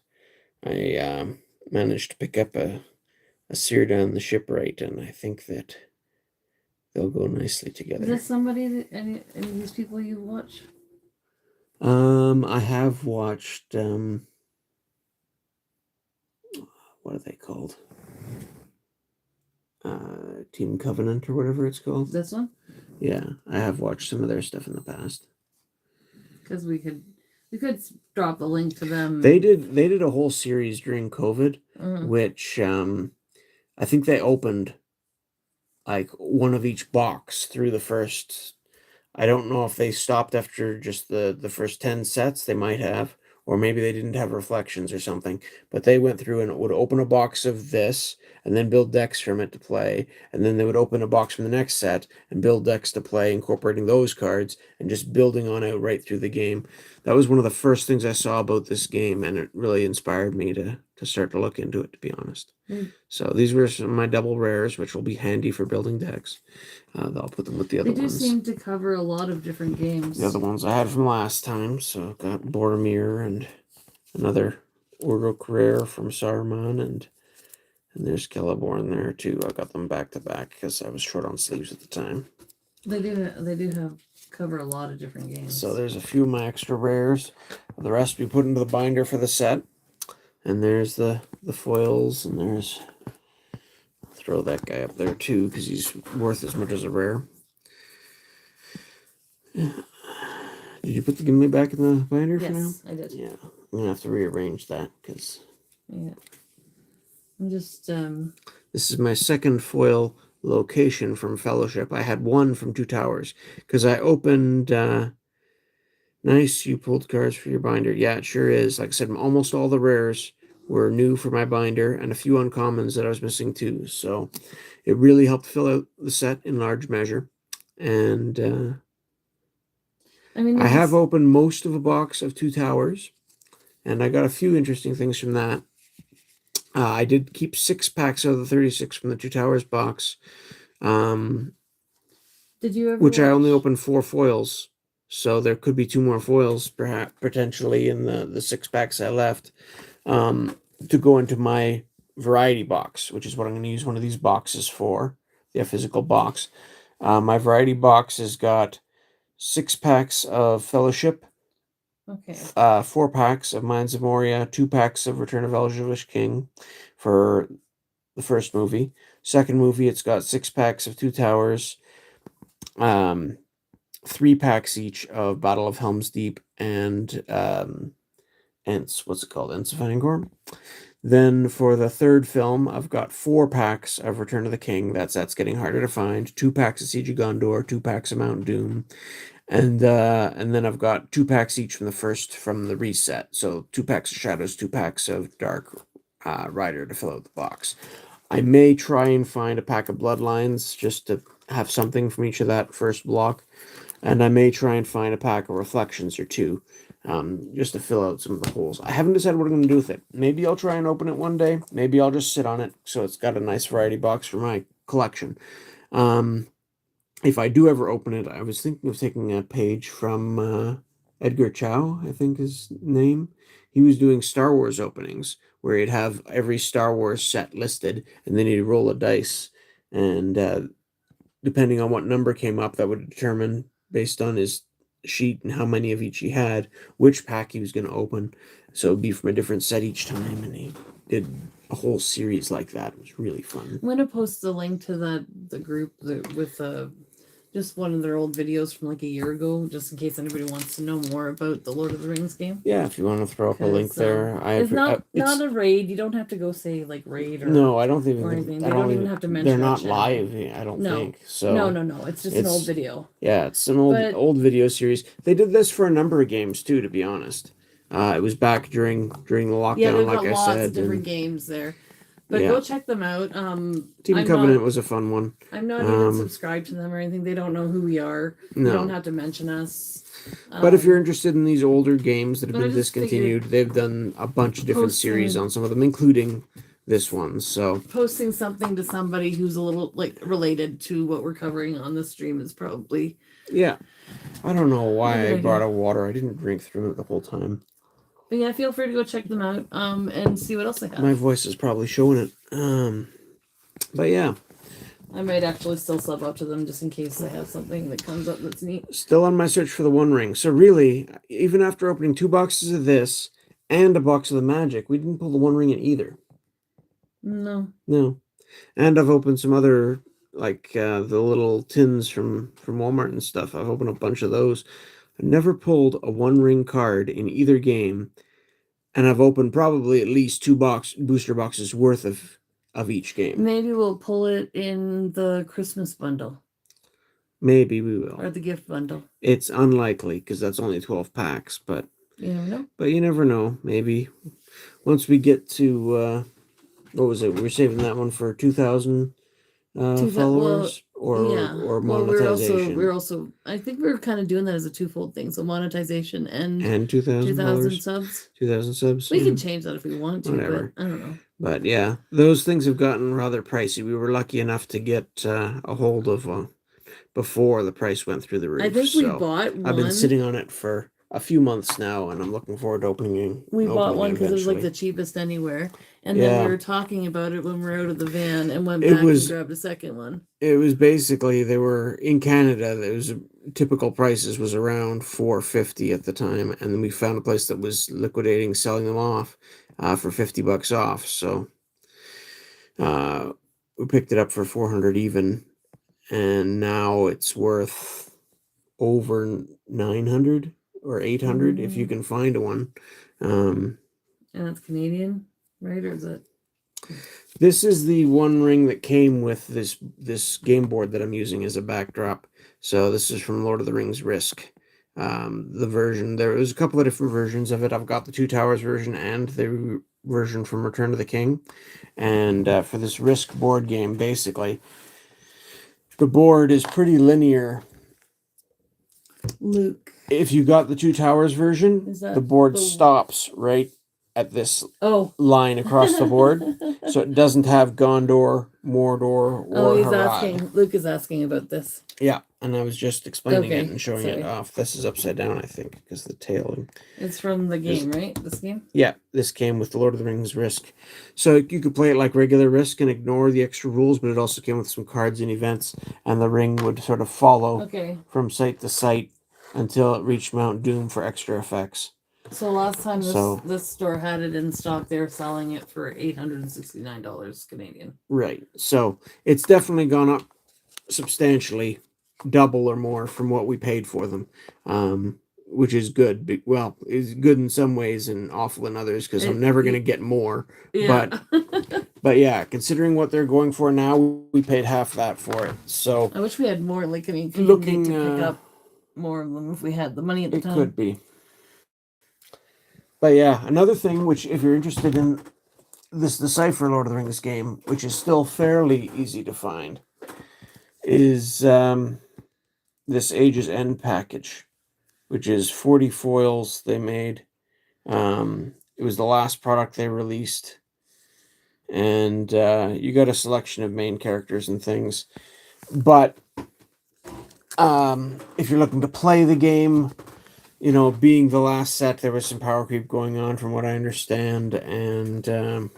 I managed to pick up a Círdan the Shipwright, and I think that they'll go nicely together. is this somebody that any of these people you watch? I have watched what are they called? Team Covenant or whatever it's called. This one? Yeah, I have watched some of their stuff in the past. Because we could drop the link to them. They did a whole series during COVID, Mhm. which I think they opened like one of each box through the first. I don't know if they stopped after just the first 10 sets. They might have, or maybe they didn't have reflections or something. But they went through and would open a box of this and then build decks from it to play. And then they would open a box from the next set and build decks to play, incorporating those cards and just building on out right through the game. That was one of the first things I saw about this game, and it really inspired me to start to look into it, to be honest. So these were some of my double rares, which will be handy for building decks. I'll put them with the other ones. They do ones. seem to cover a lot of different games. The other ones I had from last time. So I've got Boromir and another Uruk rare from Saruman, and there's Celeborn there too. I got them back to back because I was short on sleeves at the time. They do have cover a lot of different games. So there's a few of my extra rares. The rest we put into the binder for the set. And there's the foils, and there's, I'll throw that guy up there too, because he's worth as much as a rare. Did you put the Gimli back in the binder for now? Yes, I did. Yeah, I'm gonna have to rearrange that, because Yeah, I'm just this is my second foil location from Fellowship. I had one from Two Towers, because I opened. Nice, you pulled cards for your binder. Yeah, it sure is. Like I said, almost all the rares were new for my binder, and a few uncommons that I was missing too. So it really helped fill out the set in large measure. And I mean, I have opened most of a box of Two Towers, and I got a few interesting things from that. I did keep 6 packs out of the 36 from the Two Towers box. Did you ever? Which I only opened 4 foils. So there could be 2 more foils, perhaps potentially, in the 6 packs I left, to go into my variety box, which is what I'm going to use one of these boxes for, the physical box. My variety box has got 6 packs of Fellowship, Okay. 4 packs of Mines of Moria, 2 packs of Return of Elvish King for the first movie. Second movie, it's got 6 packs of Two Towers, 3 packs each of Battle of Helm's Deep and Ents. What's it called? Ents of Fangorn. Then for the third film, I've got 4 packs of Return of the King. That's getting harder to find. 2 packs of Siege of Gondor, 2 packs of Mount Doom, and then I've got 2 packs each from the reset. So 2 packs of Shadows, 2 packs of Dark Rider to fill out the box. I may try and find a pack of Bloodlines just to have something from each of that first block. And I may try and find a pack of reflections or two, just to fill out some of the holes. I haven't decided what I'm going to do with it. Maybe I'll try and open it one day. Maybe I'll just sit on it so it's got a nice variety box for my collection. If I do ever open it, I was thinking of taking a page from Edgar Chow, I think his name. He was doing Star Wars openings where he'd have every Star Wars set listed, and then he'd roll a dice, and depending on what number came up, that would determine, based on his sheet and how many of each he had, which pack he was going to open. So it'd be from a different set each time, and he did a whole series like that. It was really fun. I'm gonna post the link to the group with just one of their old videos from like a year ago, just in case anybody wants to know more about the Lord of the Rings game. Yeah, if you want to throw up a link there, It's not a raid. You don't have to go say like raid or no. I don't think or anything. I They don't even have to mention. They're that not channel. live. I don't think so. No. It's just an old video. Yeah, it's an old video series. They did this for a number of games too. To be honest, it was back during the lockdown. Yeah, they've like got I lots said, of different games there. But yeah. go check them out. Team Covenant was a fun one. I'm not even subscribed to them or anything. They don't know who we are. No. You don't have to mention us. But if you're interested in these older games that have but I been just discontinued, they've done a bunch of different series on some of them, including this one. So posting something to somebody who's a little like related to what we're covering on the stream is probably yeah. I don't know why Good I idea. brought a water. I didn't drink through it the whole time. But yeah, feel free to go check them out and see what else they have. My voice is probably showing it. But yeah. I might actually still sub up to them just in case they have something that comes up that's neat. Still on my search for the One Ring. So really, even after opening 2 boxes of this and a box of the Magic, we didn't pull the One Ring in either. No. And I've opened some other, like the little tins from Walmart and stuff. I've opened a bunch of those. I've never pulled a One Ring card in either game. And I've opened probably at least 2 booster boxes worth of each game. Maybe we'll pull it in the Christmas bundle. Maybe we will. Or the gift bundle. It's unlikely because that's only 12 packs, but you never know. But you never know. Maybe once we get to what was it? We're saving that one for 2,000 followers or monetization. We're also I think we're kind of doing that as a twofold thing. So monetization and 2,000 subs. 2,000 subs. We can change that if we want to, Whatever. but I don't know. But yeah, those things have gotten rather pricey. We were lucky enough to get a hold of before the price went through the roof. I think we bought one. I've been sitting on it for a few months now, and I'm looking forward to opening. We bought one because it was like the cheapest anywhere, and then we were talking about it when we were out of the van and went back and grabbed a second one. It was basically they were in Canada. There was typical prices was around $4.50 at the time, and then we found a place that was liquidating, selling them off for $50 off. So we picked it up for $400 even, and now it's worth over $900 or $800 if you can find one. And it's Canadian, right? Or is it? This is the One Ring that came with this game board that I'm using as a backdrop. So this is from Lord of the Rings Risk. The version, there was a couple of different versions of it. I've got the Two Towers version and the version from Return of the King. And for this Risk board game, basically, the board is pretty linear. Luke. If you got the Two Towers version, the board stops right at this line across the board. So it doesn't have Gondor, Mordor, or Harad. Luke is asking about this. Yeah, and I was just explaining it and showing it off. This is upside down, I think, because the tail. It's from the game, right? This game? Yeah, this came with the Lord of the Rings Risk. So you could play it like regular Risk and ignore the extra rules, but it also came with some cards and events, and the ring would sort of follow from site to site until it reached Mount Doom for extra effects. So last time this store had it in stock, they were selling it for $869 Canadian. Right. So it's definitely gone up substantially, double or more from what we paid for them, which is good. Well, it's good in some ways and awful in others because I'm never going to get more. Yeah. But yeah, considering what they're going for now, we paid half that for it. So I wish we had more. Like, I mean, looking to pick up more of them if we had the money at the time. It could be. But yeah, another thing, which if you're interested in this Decipher Lord of the Rings game, which is still fairly easy to find, is the this Ages End package, which is 40 foils they made. It was the last product they released. And you got a selection of main characters and things. But if you're looking to play the game, being the last set, there was some power creep going on from what I understand. And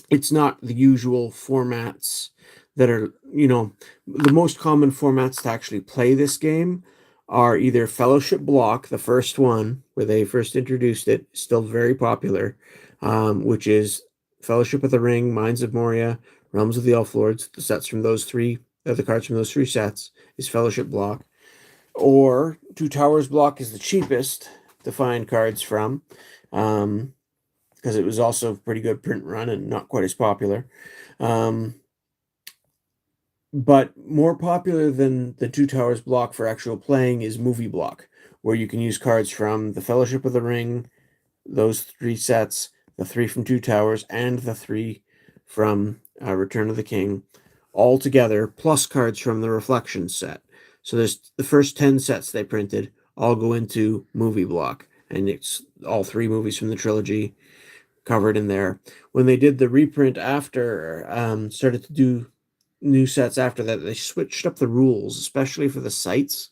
it's not the usual formats that are, the most common formats to actually play this game are either Fellowship Block, the first one, where they first introduced it, still very popular, which is Fellowship of the Ring, Mines of Moria, Realms of the Elf Lords. The sets from those three, the cards from those three sets is Fellowship Block. Or Two Towers Block is the cheapest to find cards from, because it was also a pretty good print run and not quite as popular. But more popular than the Two Towers block for actual playing is Movie Block, where you can use cards from the Fellowship of the Ring, those three sets, the three from Two Towers, and the three from Return of the King, all together, plus cards from the Reflections set. So there's the first 10 sets they printed all go into Movie Block, and it's all three movies from the trilogy covered in there. When they did the reprint after, started to do new sets after that, they switched up the rules, especially for the sites,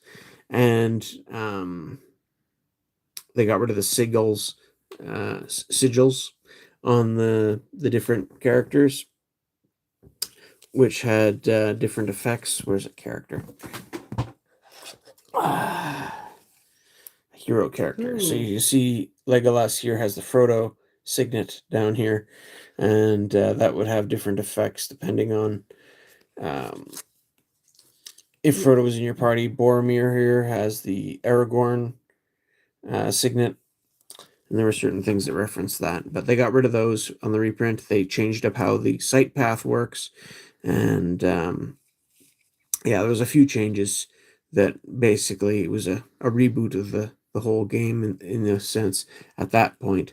and they got rid of the sigils on the different characters, which had different effects. Where's a character? Hero character. So you see Legolas here has the Frodo signet down here, and that would have different effects depending on if Frodo was in your party. Boromir here has the Aragorn signet, and there were certain things that reference that, but they got rid of those on the reprint. They changed up how the sight path works, and there was a few changes that basically it was a reboot of the whole game in a sense at that point,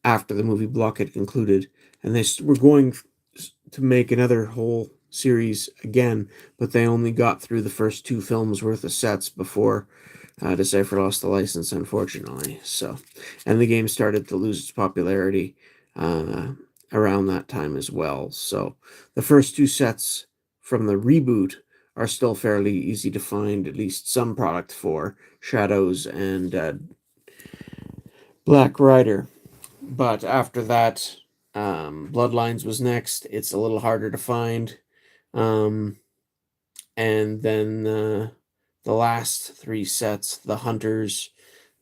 after the movie block had concluded, and they were going to make another whole series again, but they only got through the first two films worth of sets before Decipher lost the license, unfortunately. So, and the game started to lose its popularity around that time as well. So the first two sets from the reboot are still fairly easy to find, at least some product for, Shadows and Black Rider. But after that, Bloodlines was next. It's a little harder to find. And then the last three sets, The Hunters,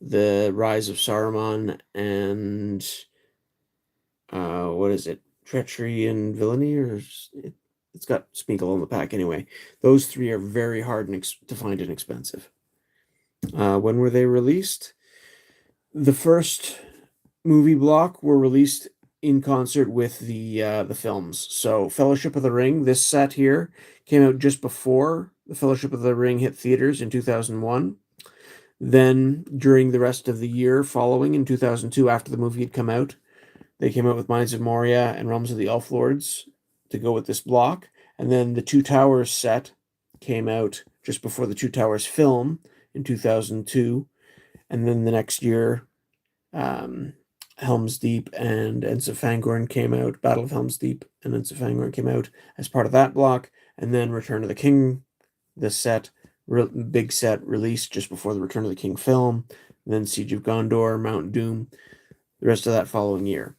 The Rise of Saruman, and what is it? Treachery and Villainy? Or it's got Smeagol on the pack anyway. Those three are very hard to find and expensive. When were they released? The first movie block were released in concert with the films. So Fellowship of the Ring, this set here, came out just before the Fellowship of the Ring hit theaters in 2001. Then during the rest of the year following, in 2002, after the movie had come out, they came out with Mines of Moria and Realms of the Elf Lords to go with this block. And then the Two Towers set came out just before the Two Towers film in 2002. And then the next year, Helm's Deep and Ents of Fangorn came out. Battle of Helm's Deep and Ents of Fangorn came out as part of that block. And then Return of the King, the set, big set, released just before the Return of the King film. And then Siege of Gondor, Mount Doom, the rest of that following year.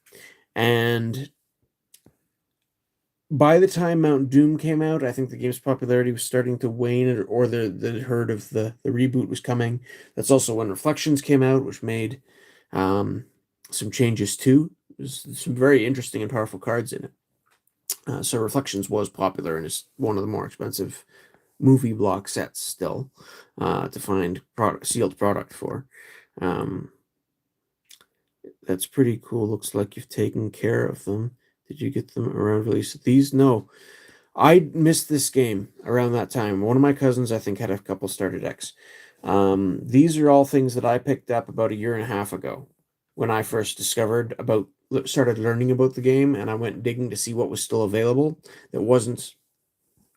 And by the time Mount Doom came out, I think the game's popularity was starting to wane, or the herd of the reboot was coming. That's also when Reflections came out, which made some changes too. There's some very interesting and powerful cards in it. So Reflections was popular and is one of the more expensive movie block sets still to find sealed product for. That's pretty cool. Looks like you've taken care of them. Did you get them around release? These? No. I missed this game around that time. One of my cousins, I think, had a couple starter decks. These are all things that I picked up about a year and a half ago when I first started learning about the game, and I went digging to see what was still available that wasn't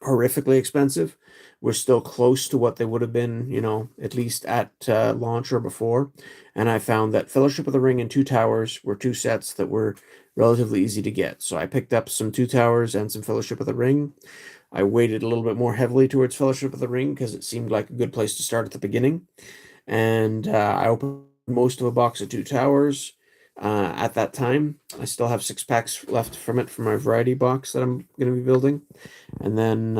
horrifically expensive. We're still close to what they would have been, at least at launch or before. And I found that Fellowship of the Ring and Two Towers were two sets that were relatively easy to get. So I picked up some Two Towers and some Fellowship of the Ring. I weighted a little bit more heavily towards Fellowship of the Ring because it seemed like a good place to start at the beginning. And I opened most of a box of Two Towers at that time. I still have 6 packs left from it for my variety box that I'm going to be building. And then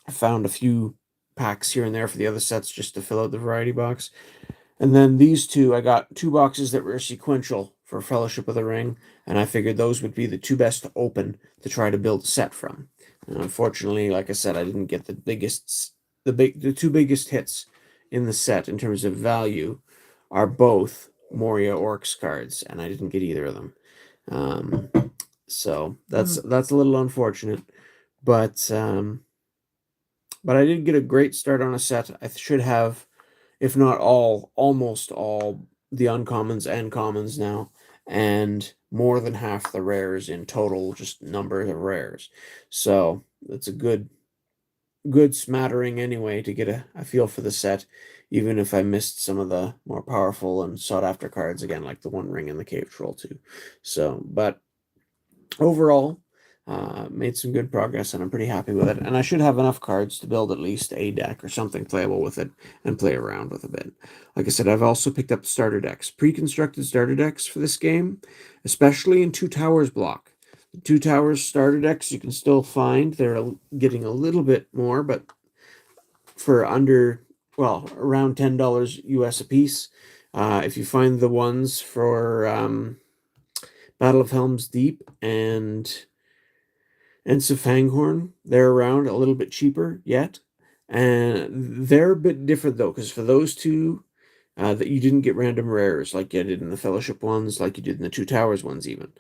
I found a few packs here and there for the other sets just to fill out the variety box. And then these two, I got 2 boxes that were sequential for Fellowship of the Ring, and I figured those would be the 2 best to open to try to build a set from. And unfortunately, like I said, I didn't get the 2 biggest hits in the set in terms of value are both Moria Orcs cards, and I didn't get either of them. So that's a little unfortunate, but I did get a great start on a set. I should have, if not all, almost all the uncommons and commons now, and more than half the rares in total, just numbers of rares. So it's a good smattering anyway to get a feel for the set, even if I missed some of the more powerful and sought after cards again, like the One Ring and the Cave Troll too. So, but overall, made some good progress, and I'm pretty happy with it. And I should have enough cards to build at least a deck or something playable with it and play around with a bit. Like I said, I've also picked up starter decks, pre-constructed starter decks for this game, especially in Two Towers block. The Two Towers starter decks you can still find. They're getting a little bit more, but for under, well, around $10 US a piece. If you find the ones for Battle of Helm's Deep and Fanghorn, they're around a little bit cheaper yet. And they're a bit different, though, because for those two, that you didn't get random rares like you did in the Fellowship ones, like you did in the Two Towers ones even.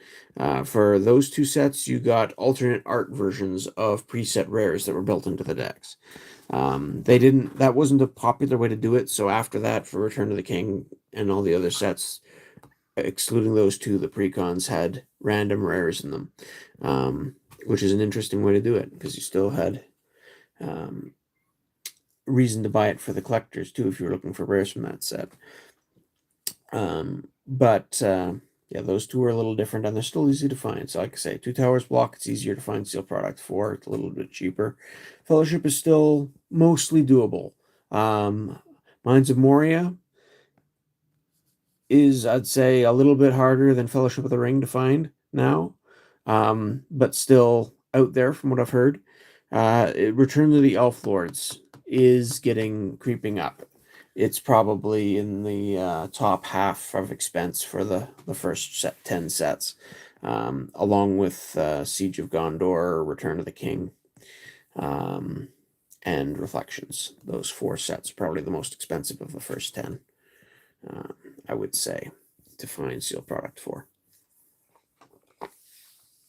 For those 2 sets, you got alternate art versions of preset rares that were built into the decks. That wasn't a popular way to do it, so after that, for Return of the King and all the other sets, excluding those 2, the precons had random rares in them, which is an interesting way to do it, because you still had reason to buy it for the collectors too if you were looking for rares from that set. Yeah, those 2 are a little different, and they're still easy to find. So like I say, Two Towers block, it's easier to find sealed product for. It's a little bit cheaper. Fellowship is still mostly doable. Mines of Moria is, I'd say, a little bit harder than Fellowship of the Ring to find now, but still out there from what I've heard. Return to the Elf Lords is creeping up. It's probably in the top half of expense for the first 10 sets, along with Siege of Gondor, Return of the King, and Reflections. Those 4 sets are probably the most expensive of the first 10, I would say, to find sealed product for.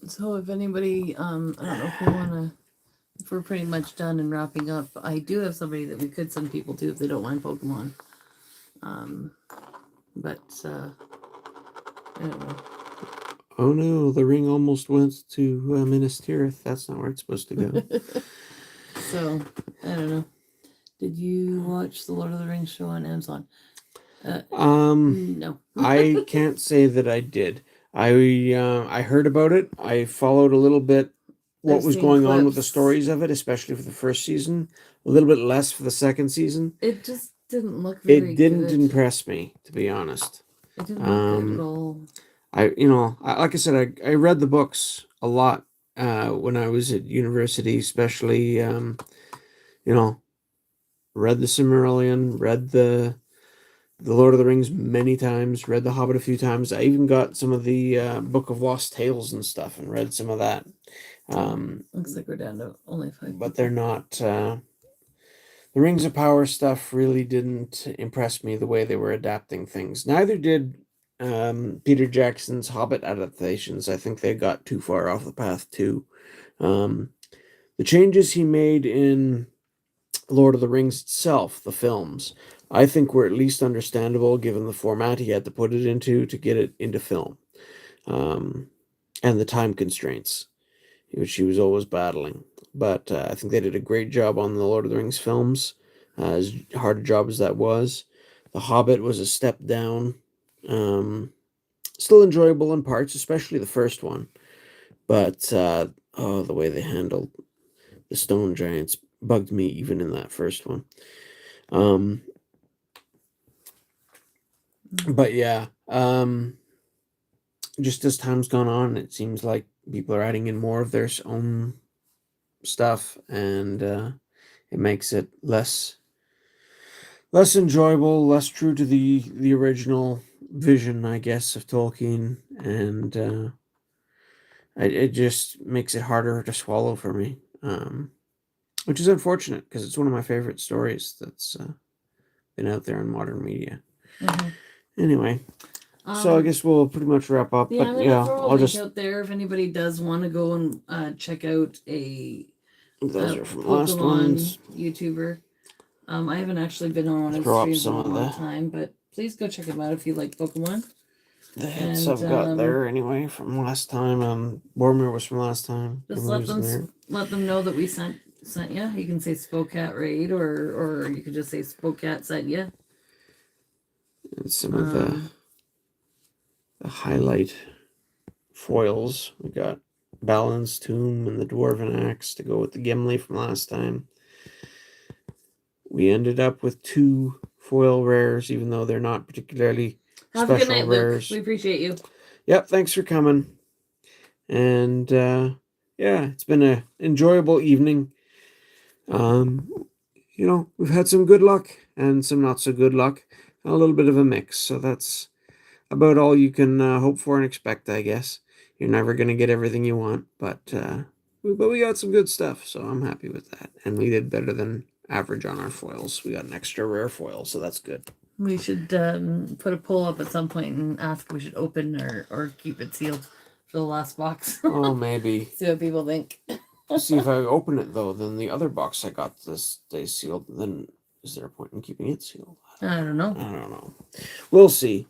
So if anybody, I don't know if we want to, if we're pretty much done and wrapping up, I do have somebody that we could send people to if they don't mind Pokemon. But I don't know. Oh no, the ring almost went to Minas Tirith. That's not where it's supposed to go. So, I don't know. Did you watch the Lord of the Rings show on Amazon? No. I can't say that I did. I heard about it. I followed a little bit what I've was seen going on with the clips. stories of it, especially for the first season. A little bit less for the second season. It just didn't look very It didn't good. impress me, to be honest. It didn't look good at all. Like I said, I read the books a lot when I was at university, especially, read the Silmarillion, read the Lord of the Rings many times, read The Hobbit a few times. I even got some of the Book of Lost Tales and stuff and read some of that. Looks like we're down to only 5. But they're not... the Rings of Power stuff really didn't impress me the way they were adapting things. Neither did Peter Jackson's Hobbit adaptations. I think they got too far off the path too. The changes he made in Lord of the Rings itself, the films, I think were at least understandable given the format he had to put it into to get it into film, and the time constraints. which she was always battling. But I think they did a great job on the Lord of the Rings films, as hard a job as that was. The Hobbit was a step down. Still enjoyable in parts, especially the first one. But the way they handled the stone giants bugged me even in that first one. But yeah, just as time's gone on, it seems like people are adding in more of their own stuff, and it makes it less enjoyable, less true to the original vision, I guess, of Tolkien, and it just makes it harder to swallow for me, which is unfortunate because it's one of my favorite stories that's been out there in modern media. Anyway, so I guess we'll pretty much wrap up. Yeah, But I'm gonna yeah, throw a I'll link just out there if anybody does want to go and check out a those are from last Pokemon ones. YouTuber. I haven't actually been on one of his Throw up streams in some a of long the time, but please go check him out if you like Pokemon. the hits And I've got there anyway from last time. Boromir was from last time. just let them know that we sent you. You can say Spocat Raid, or you could just say Spocat sent you. And some of the highlight foils. We got Balin's Tomb and the Dwarven Axe to go with the Gimli from last time. We ended up with 2 foil rares, even though they're not particularly Have special a good night, rares. Luke. We appreciate you. Yep, thanks for coming. And yeah, it's been an enjoyable evening. We've had some good luck and some not so good luck. A little bit of a mix. So that's about all you can hope for and expect, I guess. You're never going to get everything you want, but we got some good stuff, so I'm happy with that. And we did better than average on our foils. We got an extra rare foil, so that's good. We should put a poll up at some point and ask if we should open or keep it sealed for the last box. Oh, maybe. See what people think. See, if I open it, though, then the other box I got this day sealed, then is there a point in keeping it sealed? I don't know. I don't know. We'll see.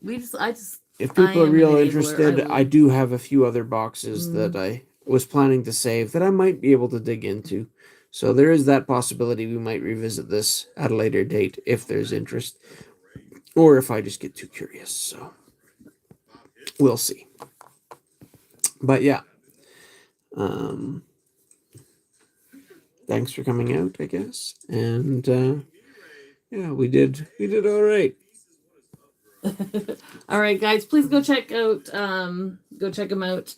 If people are real interested, I do have a few other boxes that I was planning to save that I might be able to dig into. So there is that possibility we might revisit this at a later date if there's interest. Or if I just get too curious. So we'll see. But yeah. Thanks for coming out, I guess. And yeah, we did all right. All right, guys, please go check them out.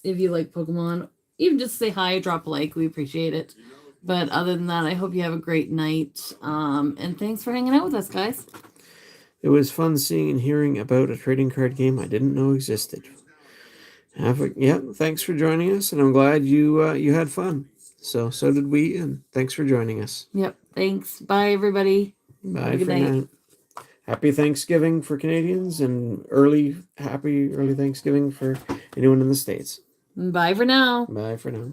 If you like Pokemon, even just say hi, drop a like, we appreciate it. But other than that, I hope you have a great night. And thanks for hanging out with us, guys. It was fun seeing and hearing about a trading card game I didn't know existed. Thanks for joining us, and I'm glad you had fun. So did we, and thanks for joining us. Yep, thanks. Bye, everybody. Bye for now. Happy Thanksgiving for Canadians, and happy early Thanksgiving for anyone in the States. Bye for now. Bye for now.